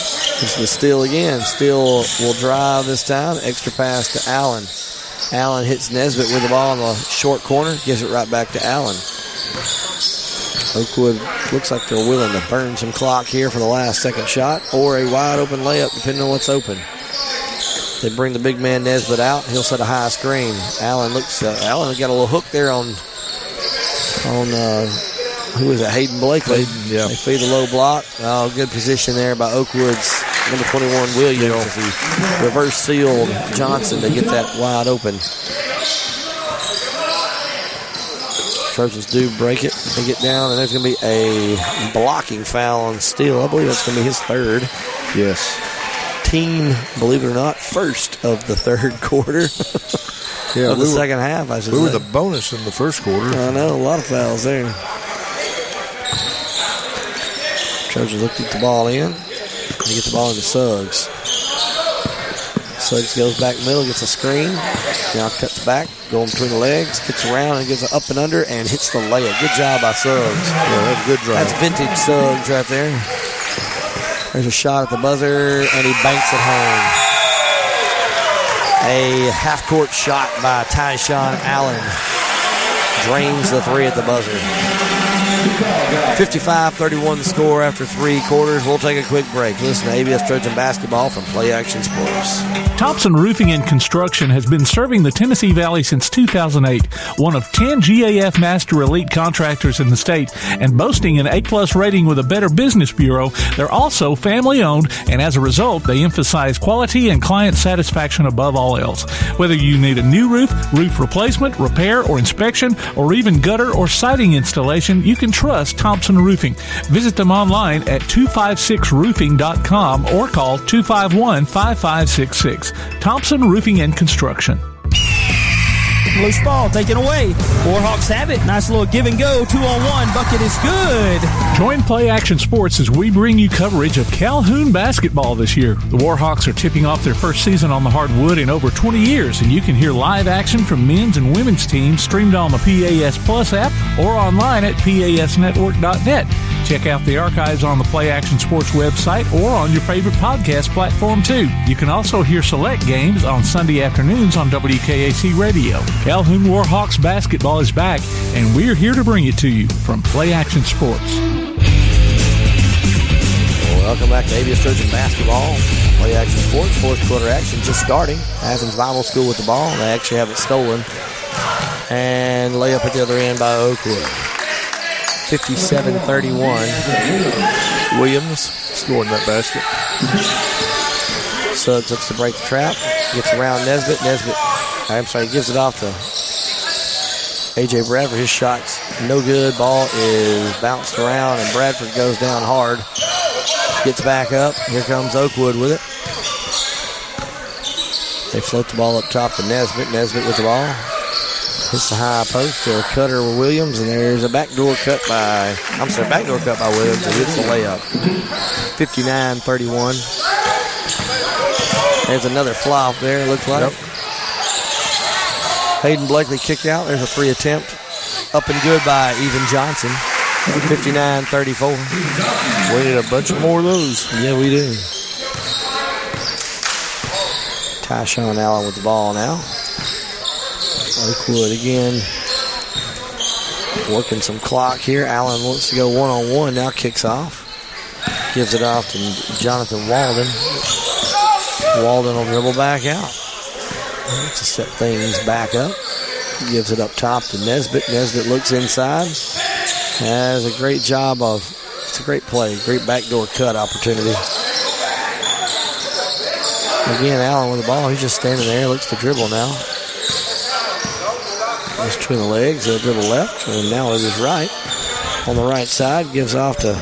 This is Steele again. Steele will drive this time. Extra pass to Allen. Allen hits Nesbitt with the ball in the short corner. Gives it right back to Allen. Oakwood looks like they're willing to burn some clock here for the last second shot or a wide open layup, depending on what's open. They bring the big man Nesbitt out. He'll set a high screen. Allen Allen got a little hook there on who is it? Hayden Blakely. Yeah. They feed the low block. Oh, good position there by Oakwood's number 21 Williams as he reverse sealed Johnson to get that wide open. Trojans do break it. They get down, and there's going to be a blocking foul on Steele. I believe that's going to be his third. Yes. Team, believe it or not, first of the third quarter. Yeah, of the second half, I should say. We were the bonus in the first quarter. I know, a lot of fouls there. Trojans looked at the ball in. They get the ball into Suggs. Suggs goes back middle, gets a screen. Now cuts back, going between the legs, gets around and gives an up and under and hits the layup. Good job by Suggs. Yeah, that's a good drive. That's vintage Suggs right there. There's a shot at the buzzer, and he banks it home. A half-court shot by Tyshawn Allen. Drains the three at the buzzer. 55-31 the score after 3 quarters. We'll take a quick break. Listen to ABS Trojan basketball from Play Action Sports. Thompson Roofing and Construction has been serving the Tennessee Valley since 2008, one of 10 GAF Master Elite contractors in the state, and boasting an A-plus rating with a Better Business Bureau. They're also family-owned, and as a result, they emphasize quality and client satisfaction above all else. Whether you need a new roof, roof replacement, repair, or inspection, or even gutter or siding installation, you can trust Thompson Roofing. Visit them online at 256roofing.com or call 251-5566. Thompson Roofing and Construction. Loose ball taken away. Warhawks have it. Nice little give and go. 2-on-1. Bucket is good. Join Play Action Sports as we bring you coverage of Calhoun basketball this year. The Warhawks are tipping off their first season on the hardwood in over 20 years, and you can hear live action from men's and women's teams streamed on the PAS Plus app or online at pasnetwork.net. Check out the archives on the Play Action Sports website or on your favorite podcast platform, too. You can also hear select games on Sunday afternoons on WKAC Radio. Calhoun Warhawks basketball is back, and we're here to bring it to you from Play Action Sports. Welcome back to ABS Trojan basketball. Play Action Sports, fourth quarter action just starting. Athens Bible School with the ball. They actually have it stolen. And layup at the other end by Oakwood. 57-31. Williams scoring that basket. Suggs looks to break the trap. Gets around Nesbitt. Gives it off to A.J. Bradford. His shot's no good. Ball is bounced around, and Bradford goes down hard. Gets back up. Here comes Oakwood with it. They float the ball up top to Nesbitt. Nesbitt with the ball. Hits the high post to Cutter with Williams, and there's a backdoor cut by Williams, and hits the layup. 59-31. There's another flop there, it looks like. Yep. Hayden Blakely kicked out. There's a 3 attempt. Up and good by Ethan Johnson. 59-34. We need a bunch more of those. Yeah, we do. Tyshawn Allen with the ball now. Oakwood again. Working some clock here. Allen wants to go one-on-one. Now kicks off. Gives it off to Jonathan Walden. Walden will dribble back out. To set things back up. Gives it up top to Nesbitt. Nesbitt looks inside. Has a great job of, it's a great play. Great backdoor cut opportunity. Again, Allen with the ball. He's just standing there. Looks to dribble now. Just between the legs. He'll dribble left. And now it is right. On the right side. Gives off to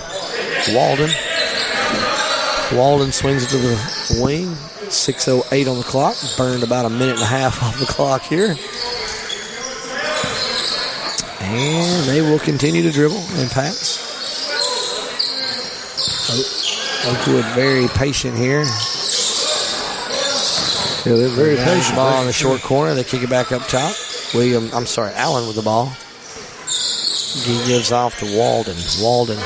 Walden. Walden swings it to the wing. 6:08 on the clock. Burned about a minute and a half off the clock here. And they will continue to dribble and pass. Oakwood very patient here. Yeah, they're very patient. Ball in the short corner. They kick it back up top. Allen with the ball. He gives off to Walden. Walden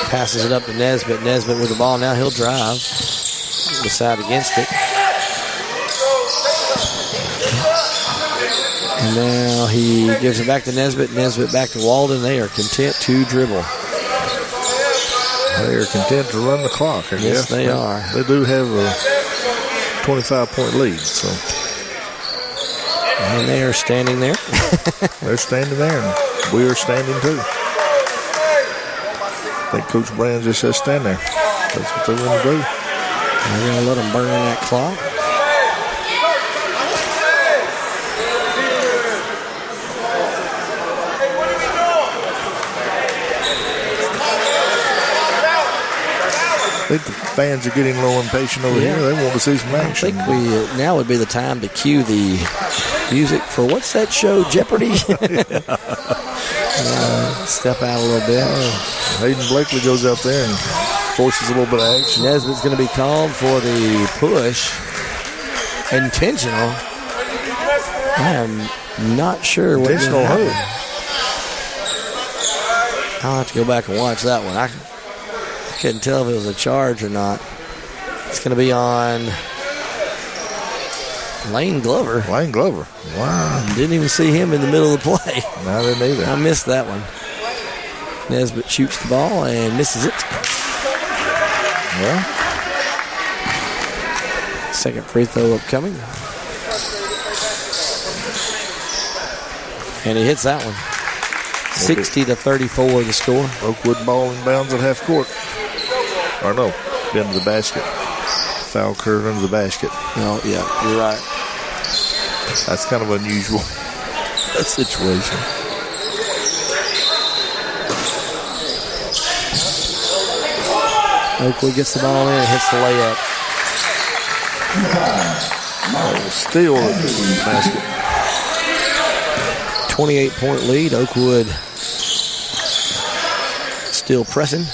passes it up to Nesbitt. Nesbitt with the ball. Now he'll drive. Decide against it. And now he gives it back to Nesbitt. Nesbitt back to Walden. They are content to dribble. They are content to run the clock, I guess. Yes, they are. They do have a 25-point lead. So. And they are standing there. They're standing there, and we are standing too. I think Coach Brand just says stand there. That's what they want to do. They're going to let them burn that clock. I think the fans are getting a little impatient over here. They want to see some action. I think now would be the time to cue the music for what's that show, Jeopardy? Step out a little bit. Hayden Blakely goes out there and forces a little bit of action. Nesbitt's going to be called for the push. Intentional. I am not sure what intentional happened. I'll have to go back and watch that one. I couldn't tell if it was a charge or not. It's going to be on Lane Glover. Lane Glover. Wow. Didn't even see him in the middle of the play. No, I didn't either. I missed that one. Nesbitt shoots the ball and misses it. Well, second free throw upcoming. And he hits that one. 60-34 the score. Oakwood ball inbounds at half court. Or no, into the basket. Foul curve into the basket. No, yeah, you're right. That's kind of unusual, that situation. Oakwood gets the ball in and hits the layup. Steal at the basket. 28-point lead. Oakwood still pressing.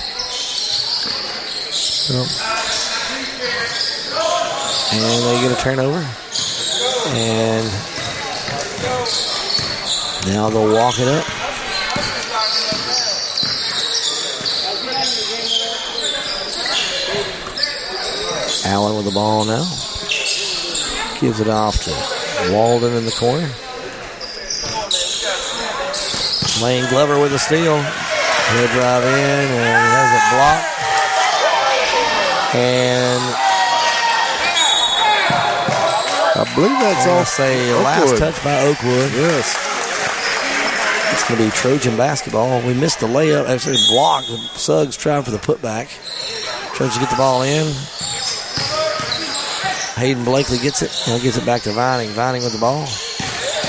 And they get a turnover. And now they'll walk it up. Allen with the ball now. Gives it off to Walden in the corner. Lane Glover with a steal. He'll drive in and has it blocked. And I believe that's off a last touch by Oakwood. Yes. It's going to be Trojan basketball. We missed the layup. Actually blocked. Suggs trying for the putback. Trojans get the ball in. Hayden Blakely gets it. Now gets it back to Vining. Vining with the ball.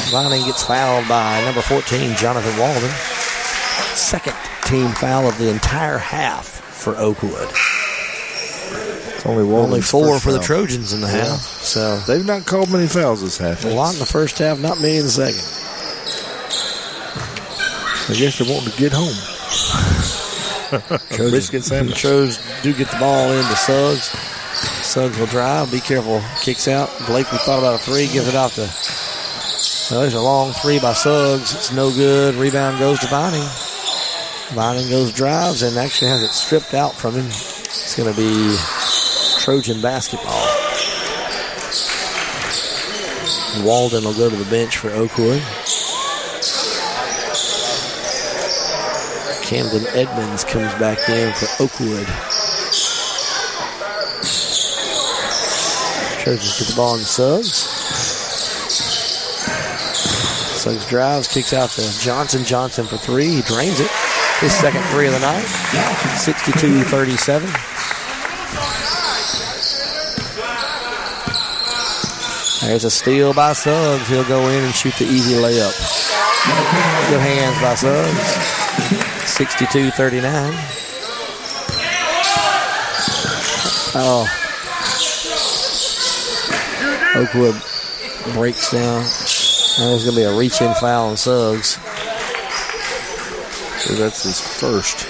Vining gets fouled by number 14, Jonathan Walden. Second team foul of the entire half for Oakwood. It's only 4 for the Trojans in the half. So they've not called many fouls this half. A lot in the first half, not many in the second. I guess they're wanting to get home. Trojans do get the ball into Suggs. Suggs will drive. Be careful. Kicks out. Blakely thought about a three. Gives it out to... Well, there's a long three by Suggs. It's no good. Rebound goes to Vining. Vining goes, drives, and actually has it stripped out from him. It's going to be Trojan basketball. Walden will go to the bench for Oakwood. Camden Edmonds comes back in for Oakwood. Trojans get the ball in Suggs. Suggs drives, kicks out to Johnson. Johnson for three. He drains it. His second three of the night. 62-37. There's a steal by Suggs. He'll go in and shoot the easy layup. Good hands by Suggs. 62-39. Oh. Oakwood breaks down. There's going to be a reach-in foul on Suggs. So that's his first.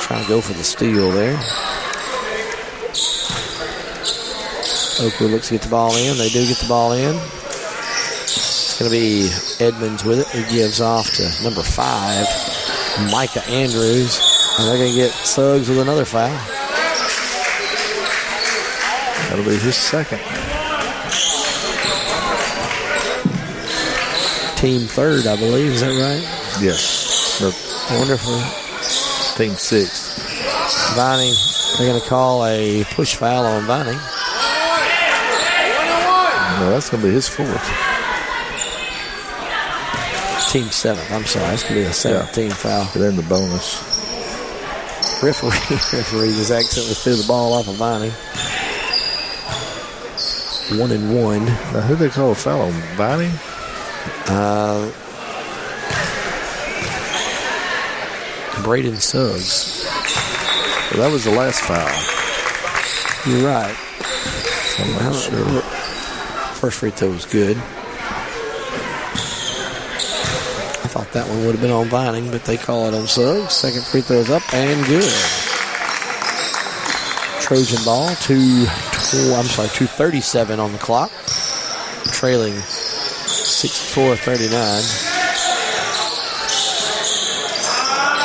Trying to go for the steal there. Oakwood looks to get the ball in. They do get the ball in. It's going to be Edmonds with it. He gives off to number 5, Micah Andrews. And they're going to get Suggs with another foul. That'll be his second. Team third, I believe. Is that right? Yes. Wonderful. Team 6. Vining, they're going to call a push foul on Vining. No, that's going to be his 4th. Team 7th. I'm sorry. That's going to be a 7th team foul. Get in the bonus. Referee just accidentally threw the ball off of Vining. 1-1. Now, who they call a foul on? Vining? Braden Suggs. Well, that was the last foul. You're right. I'm not sure. First free throw was good. I thought that one would have been on Vining, but they call it on Suggs. Second free throw's up and good. Trojan ball, 2:37 on the clock. Trailing 64-39.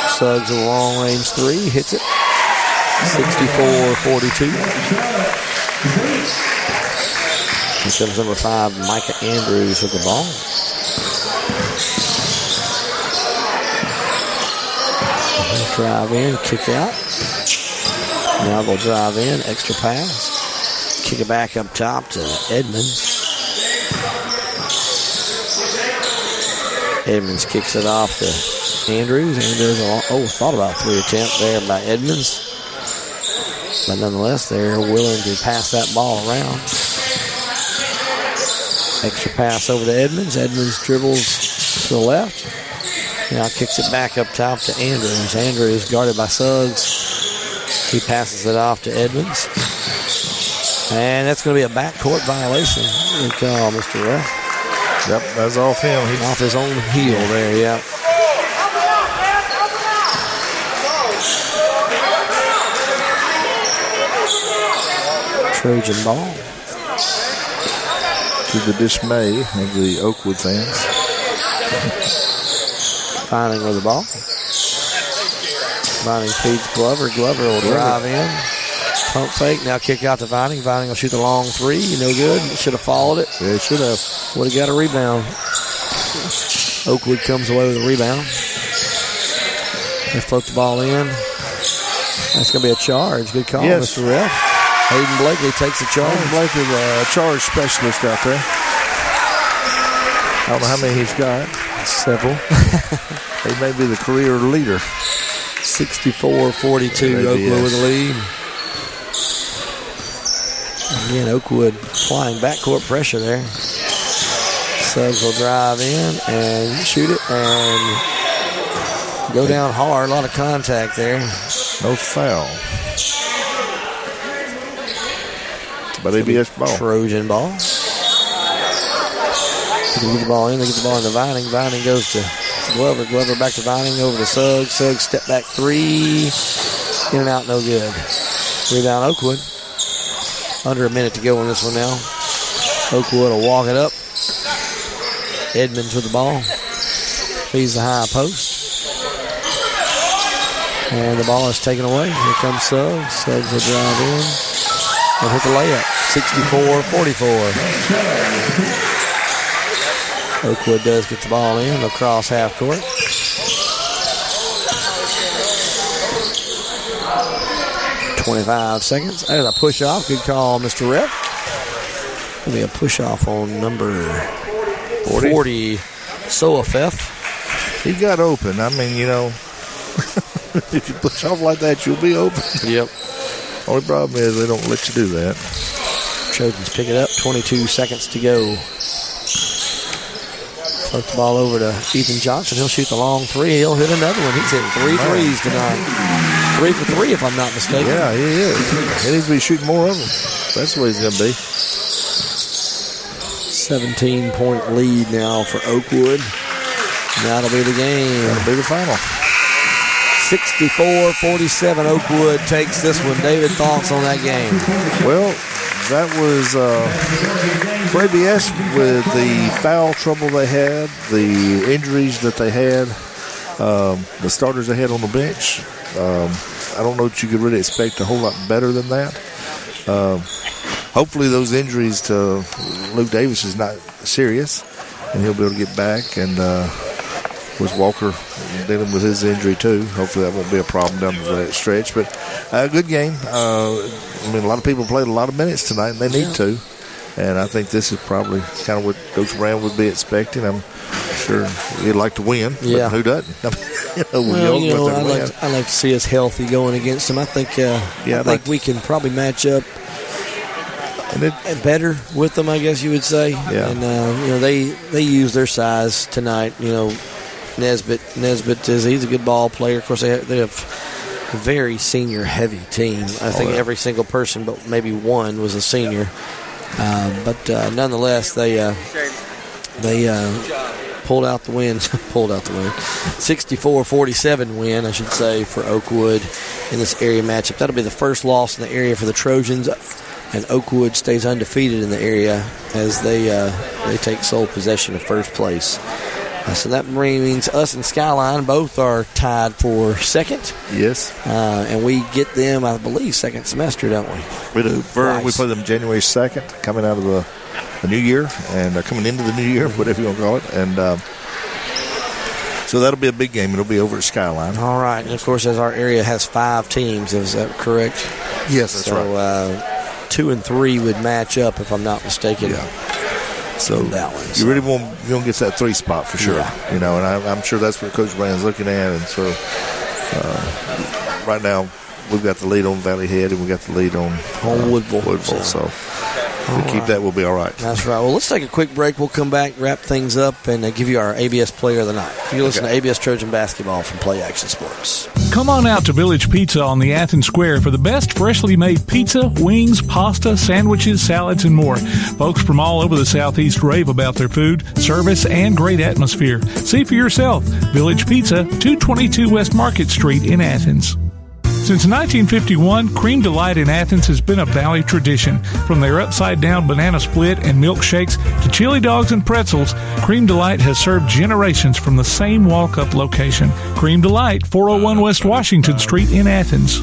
Suggs a long range three, hits it. 64-42. Here comes number 5, Micah Andrews with the ball. Drive in, kick out. Now they'll drive in, extra pass. Kick it back up top to Edmonds. Edmonds kicks it off to Andrews. Andrews, thought about 3 attempt there by Edmonds. But nonetheless, they're willing to pass that ball around. Extra pass over to Edmonds. Edmonds dribbles to the left. Now kicks it back up top to Andrews. Andrews guarded by Suggs. He passes it off to Edmonds. And that's going to be a backcourt violation. Good call, Mr. Ref. Yep, that's off him. He's off his own heel there, yeah. Trojan ball. To the dismay of the Oakwood fans. Vining with the ball. Vining feeds Glover. Glover will drive in. Pump fake. Now kick out to Vining. Vining will shoot the long 3. No good. Should have followed it. Yeah, should have. Would have got a rebound. Oakwood comes away with a rebound. They float the ball in. That's going to be a charge. Good call, yes. Mr. Ref. Hayden Blakely takes the charge. Hayden Blakely, the charge specialist out there. I don't know how many he's got. Several. He may be the career leader. 64-42, Oakwood with the lead. Again, Oakwood applying backcourt pressure there. Suggs will drive in and shoot it and go down hard. A lot of contact there. No foul. But ABS ball. Trojan ball. They get the ball in. They get the ball into Vining. Vining goes to Glover. Glover back to Vining. Over to Suggs. Suggs step back 3. In and out, no good. Rebound Oakwood. Under a minute to go in this one now. Oakwood will walk it up. Edmonds with the ball. Feeds the high post. And the ball is taken away. Here comes Suggs. Suggs will drive in and hit the layup. 64-44. Oakwood does get the ball in. Across half court. .25 seconds. There's a push off. Good call, Mr. Rep. It'll be a push off on number 40. Soafeth. He got open. I mean, you know, if you push off like that, you'll be open. Yep. Only problem is they don't let you do that. Trojans pick it up. 22 seconds to go. Float the ball over to Ethan Johnson. He'll shoot the long 3. He'll hit another one. He's hitting 3 threes tonight. 3 for 3, if I'm not mistaken. Yeah, he is. He needs to be shooting more of them. That's what he's going to be. 17-point lead now for Oakwood. That'll be the game. That'll be the final. 64-47. Oakwood takes this one. David, thoughts on that game? Well, that was for ABS with the foul trouble they had, the injuries that they had, the starters they had on the bench. I don't know that you could really expect a whole lot better than that. Hopefully those injuries to Luke Davis is not serious, and he'll be able to get back. And with Walker dealing with his injury too, hopefully that won't be a problem down the stretch. But a good game. I mean, a lot of people played a lot of minutes tonight, and they need to. And I think this is probably kind of what Coach Brown would be expecting. I'm sure he'd like to win, but who doesn't? I like to see us healthy going against them. I think we can probably match up better with them, I guess you would say. Yeah. And they use their size tonight. You know, Nesbitt he's a good ball player. Of course, they have a very senior heavy team. I think every single person, but maybe one, was a senior. But nonetheless, they pulled out the win. 64-47 win, I should say, for Oakwood in this area matchup. That'll be the first loss in the area for the Trojans, and Oakwood stays undefeated in the area as they take sole possession of first place. So that means us and Skyline both are tied for second. Yes. And we get them, I believe, second semester, don't we? We do. We play them January 2nd, coming out of the new year, and coming into the new year, whatever you want to call it. And So that'll be a big game. It'll be over at Skyline. All right. And, of course, as our area has 5 teams, is that correct? Yes, that's right. 2 and 3 would match up, if I'm not mistaken. Yeah. So that one. You really won't get that 3 spot for sure. Yeah. You know, and I'm sure that's what Coach Brand's looking at. And so right now we've got the lead on Valley Head and we got the lead on Woodville. So if we keep that, we'll be all right. That's right. Well, let's take a quick break. We'll come back, wrap things up, and give you our ABS Player of the Night. You listen to ABS Trojan Basketball from Play Action Sports. Come on out to Village Pizza on the Athens Square for the best freshly made pizza, wings, pasta, sandwiches, salads, and more. Folks from all over the Southeast rave about their food, service, and great atmosphere. See for yourself. Village Pizza, 222 West Market Street in Athens. Since 1951, Cream Delight in Athens has been a Valley tradition. From their upside-down banana split and milkshakes to chili dogs and pretzels, Cream Delight has served generations from the same walk-up location. Cream Delight, 401 West Washington Street in Athens.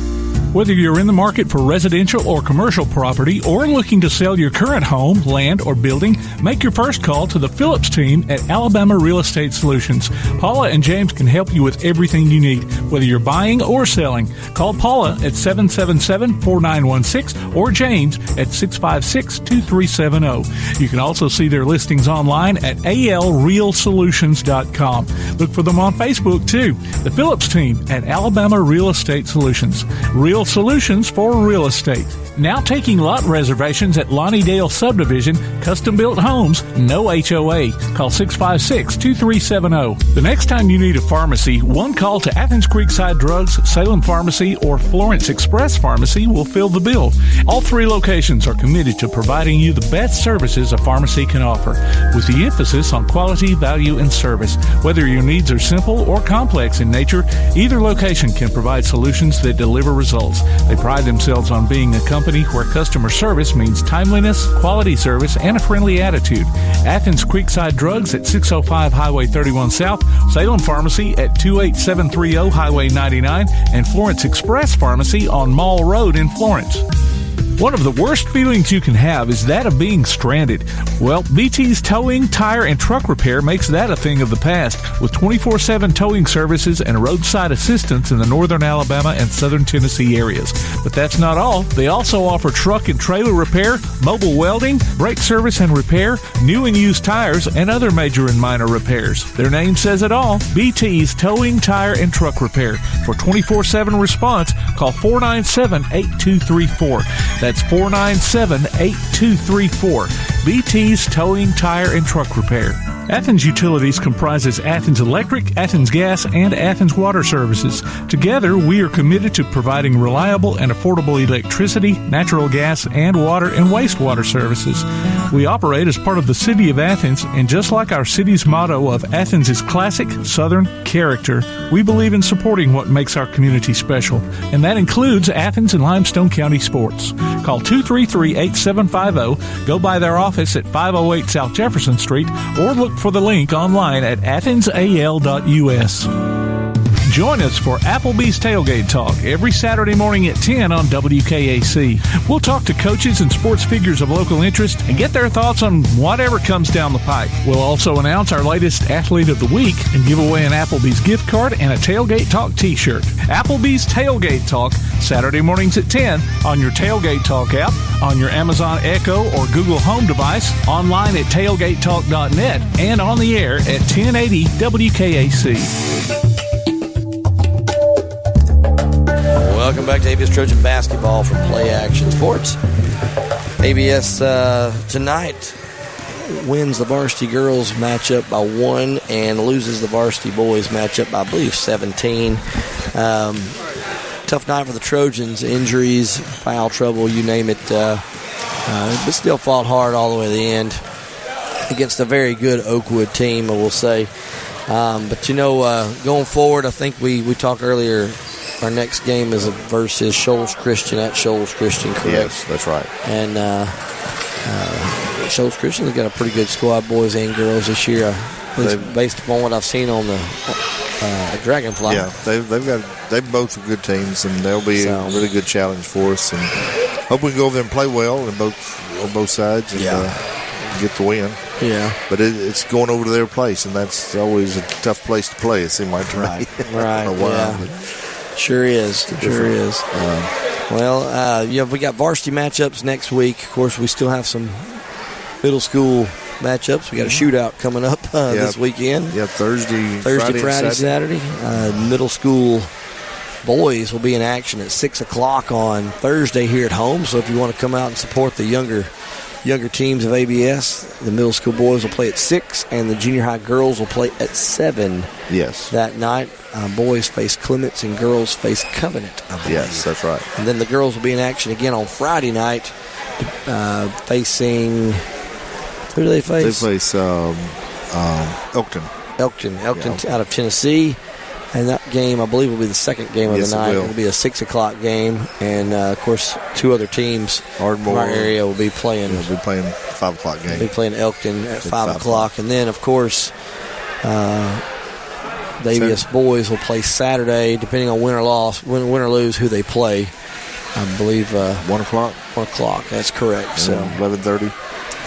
Whether you're in the market for residential or commercial property or looking to sell your current home, land, or building, make your first call to the Phillips team at Alabama Real Estate Solutions. Paula and James can help you with everything you need, whether you're buying or selling. Call Paula at 777-4916 or James at 656-2370. You can also see their listings online at alrealsolutions.com. Look for them on Facebook, too. The Phillips team at Alabama Real Estate Solutions. Real solutions for real estate. Now taking lot reservations at Lonnie Dale Subdivision, custom-built homes, no HOA. Call 656-2370. The next time you need a pharmacy, one call to Athens Creekside Drugs, Salem Pharmacy, or Florence Express Pharmacy will fill the bill. All 3 locations are committed to providing you the best services a pharmacy can offer, with the emphasis on quality, value, and service. Whether your needs are simple or complex in nature, either location can provide solutions that deliver results. They pride themselves on being a company where customer service means timeliness, quality service, and a friendly attitude. Athens Creekside Drugs at 605 Highway 31 South, Salem Pharmacy at 28730 Highway 99, and Florence Express Pharmacy on Mall Road in Florence. One of the worst feelings you can have is that of being stranded. Well, BT's Towing, Tire, and Truck Repair makes that a thing of the past, with 24/7 towing services and roadside assistance in the northern Alabama and southern Tennessee areas. But that's not all. They also offer truck and trailer repair, mobile welding, brake service and repair, new and used tires, and other major and minor repairs. Their name says it all. BT's Towing, Tire, and Truck Repair. For 24/7 response, call 497-8234. That's 497-8234. BT's Towing, Tire, and Truck Repair. Athens Utilities comprises Athens Electric, Athens Gas, and Athens Water Services. Together, we are committed to providing reliable and affordable electricity, natural gas, and water and wastewater services. We operate as part of the City of Athens, and just like our city's motto of Athens is classic Southern character, we believe in supporting what makes our community special, and that includes Athens and Limestone County sports. Call 233-8750, go by their office at 508 South Jefferson Street, or look for the link online at athensal.us. Join us for Applebee's Tailgate Talk every Saturday morning at 10 on WKAC. We'll talk to coaches and sports figures of local interest and get their thoughts on whatever comes down the pike. We'll also announce our latest Athlete of the Week and give away an Applebee's gift card and a Tailgate Talk t-shirt. Applebee's Tailgate Talk, Saturday mornings at 10 on your Tailgate Talk app, on your Amazon Echo or Google Home device, online at tailgatetalk.net, and on the air at 1080 WKAC. Welcome back to ABS Trojan Basketball from Play Action Sports. ABS tonight wins the varsity girls matchup by 1 and loses the varsity boys matchup by, I believe, 17. Tough night for the Trojans. Injuries, foul trouble, you name it. But still fought hard all the way to the end against a very good Oakwood team, I will say. But, going forward, I think we talked earlier, our next game is versus Shoals Christian at Shoals Christian, correct? Yes, that's right. And Shoals Christian's got a pretty good squad, boys and girls, this year, based upon what I've seen on the Dragonfly. Yeah, they've both are good teams, and they'll be a really good challenge for us. And hope we can go over there and play well on both sides and get the win. Yeah. But it's going over to their place, and that's always a tough place to play, it seemed like to me. Right. I don't know why, Yeah. but Sure is. Sure is. Well, we got varsity matchups next week. Of course, we still have some middle school matchups. We got a shootout coming up this weekend. Yeah, Thursday, Friday, Saturday. Middle school boys will be in action at 6 o'clock on Thursday here at home. So if you want to come out and support the younger teams of ABS, the middle school boys will play at 6, and the junior high girls will play at 7. Yes. That night, boys face Clements and girls face Covenant, I believe. Yes, that's right. And then the girls will be in action again on Friday night, facing... Who do they face? They face Elkton. Elkton out of Tennessee. And that game, I believe, will be the second game of the night. It'll be a 6 o'clock game. And, of course, 2 other teams from our area will be playing. We'll be playing 5 o'clock game. They'll be playing Elkton at 5 o'clock. And then, of course, the ABS boys will play Saturday, depending on win or lose, who they play. I believe 1 o'clock. 1 o'clock. That's correct. And so 11:30,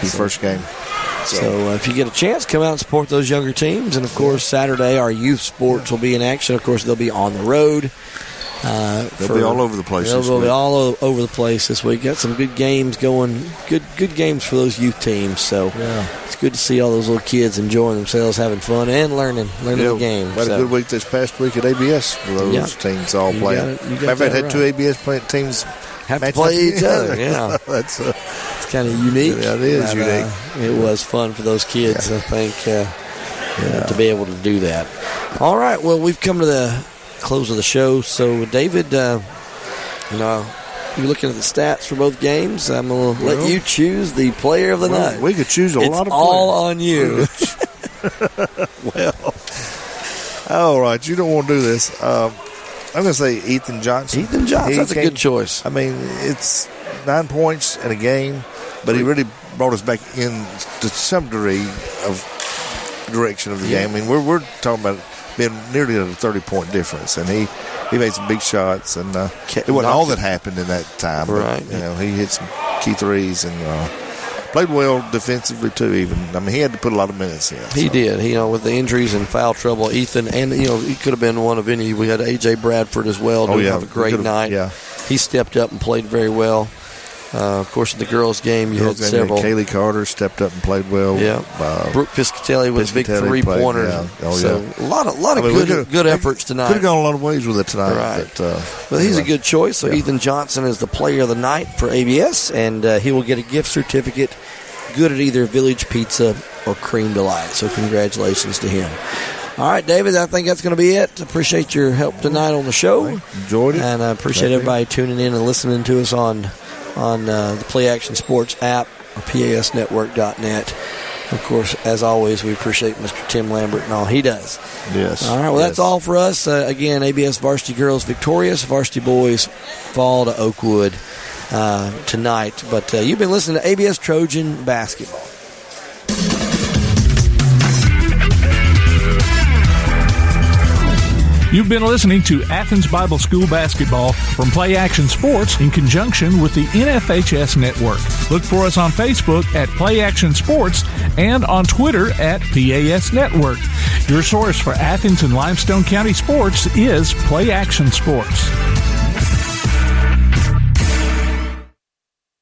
the first game. So if you get a chance, come out and support those younger teams. And, of course, Saturday our youth sports will be in action. Of course, they'll be on the road. They'll be all over the place this week. They'll be all over the place this week. Got some good games going, good games for those youth teams. So it's good to see all those little kids enjoying themselves, having fun, and learning the game. Had a good week this past week at ABS for those teams all playing. I've had 2 ABS teams have to play each other. Yeah, it's kind of unique. Yeah, it is unique. It was fun for those kids, I think, to be able to do that. All right, well, we've come to the close of the show. So, David, you're looking at the stats for both games. I'm going to let you choose the player of the night. We could choose a lot of players. All on you. Well, all right, you don't want to do this. I'm going to say Ethan Johnson. Ethan Johnson, that's a good choice. I mean, it's 9 points in a game, but he really brought us back in to some degree of direction of the game. I mean, we're talking about being nearly a 30-point difference, and he made some big shots, and it wasn't all that happened in that time. Right. But, he hit some key threes and played well defensively too. Even he had to put a lot of minutes in. He did. With the injuries and foul trouble, Ethan, and he could have been one of any. We had A.J. Bradford as well. Didn't have a great night. Yeah, he stepped up and played very well. Of course, in the girls' game, you had several. Kaylee Carter stepped up and played well. Yeah, Brooke Piscatelli was a big 3-pointer. A lot of good efforts tonight. Could have gone a lot of ways with it tonight. Right. But he's a good choice. So Ethan Johnson is the player of the night for ABS, and he will get a gift certificate good at either Village Pizza or Cream Delight. So congratulations to him. All right, David, I think that's going to be it. Appreciate your help tonight on the show. Enjoyed it. And I appreciate everybody tuning in and listening to us on the Play Action Sports app or PASnetwork.net. Of course, as always, we appreciate Mr. Tim Lambert and all he does. Yes. All right, well, that's all for us. Again, ABS Varsity Girls victorious, Varsity Boys fall to Oakwood tonight. But you've been listening to ABS Trojan Basketball. You've been listening to Athens Bible School Basketball from Play Action Sports in conjunction with the NFHS Network. Look for us on Facebook at Play Action Sports and on Twitter at PAS Network. Your source for Athens and Limestone County sports is Play Action Sports.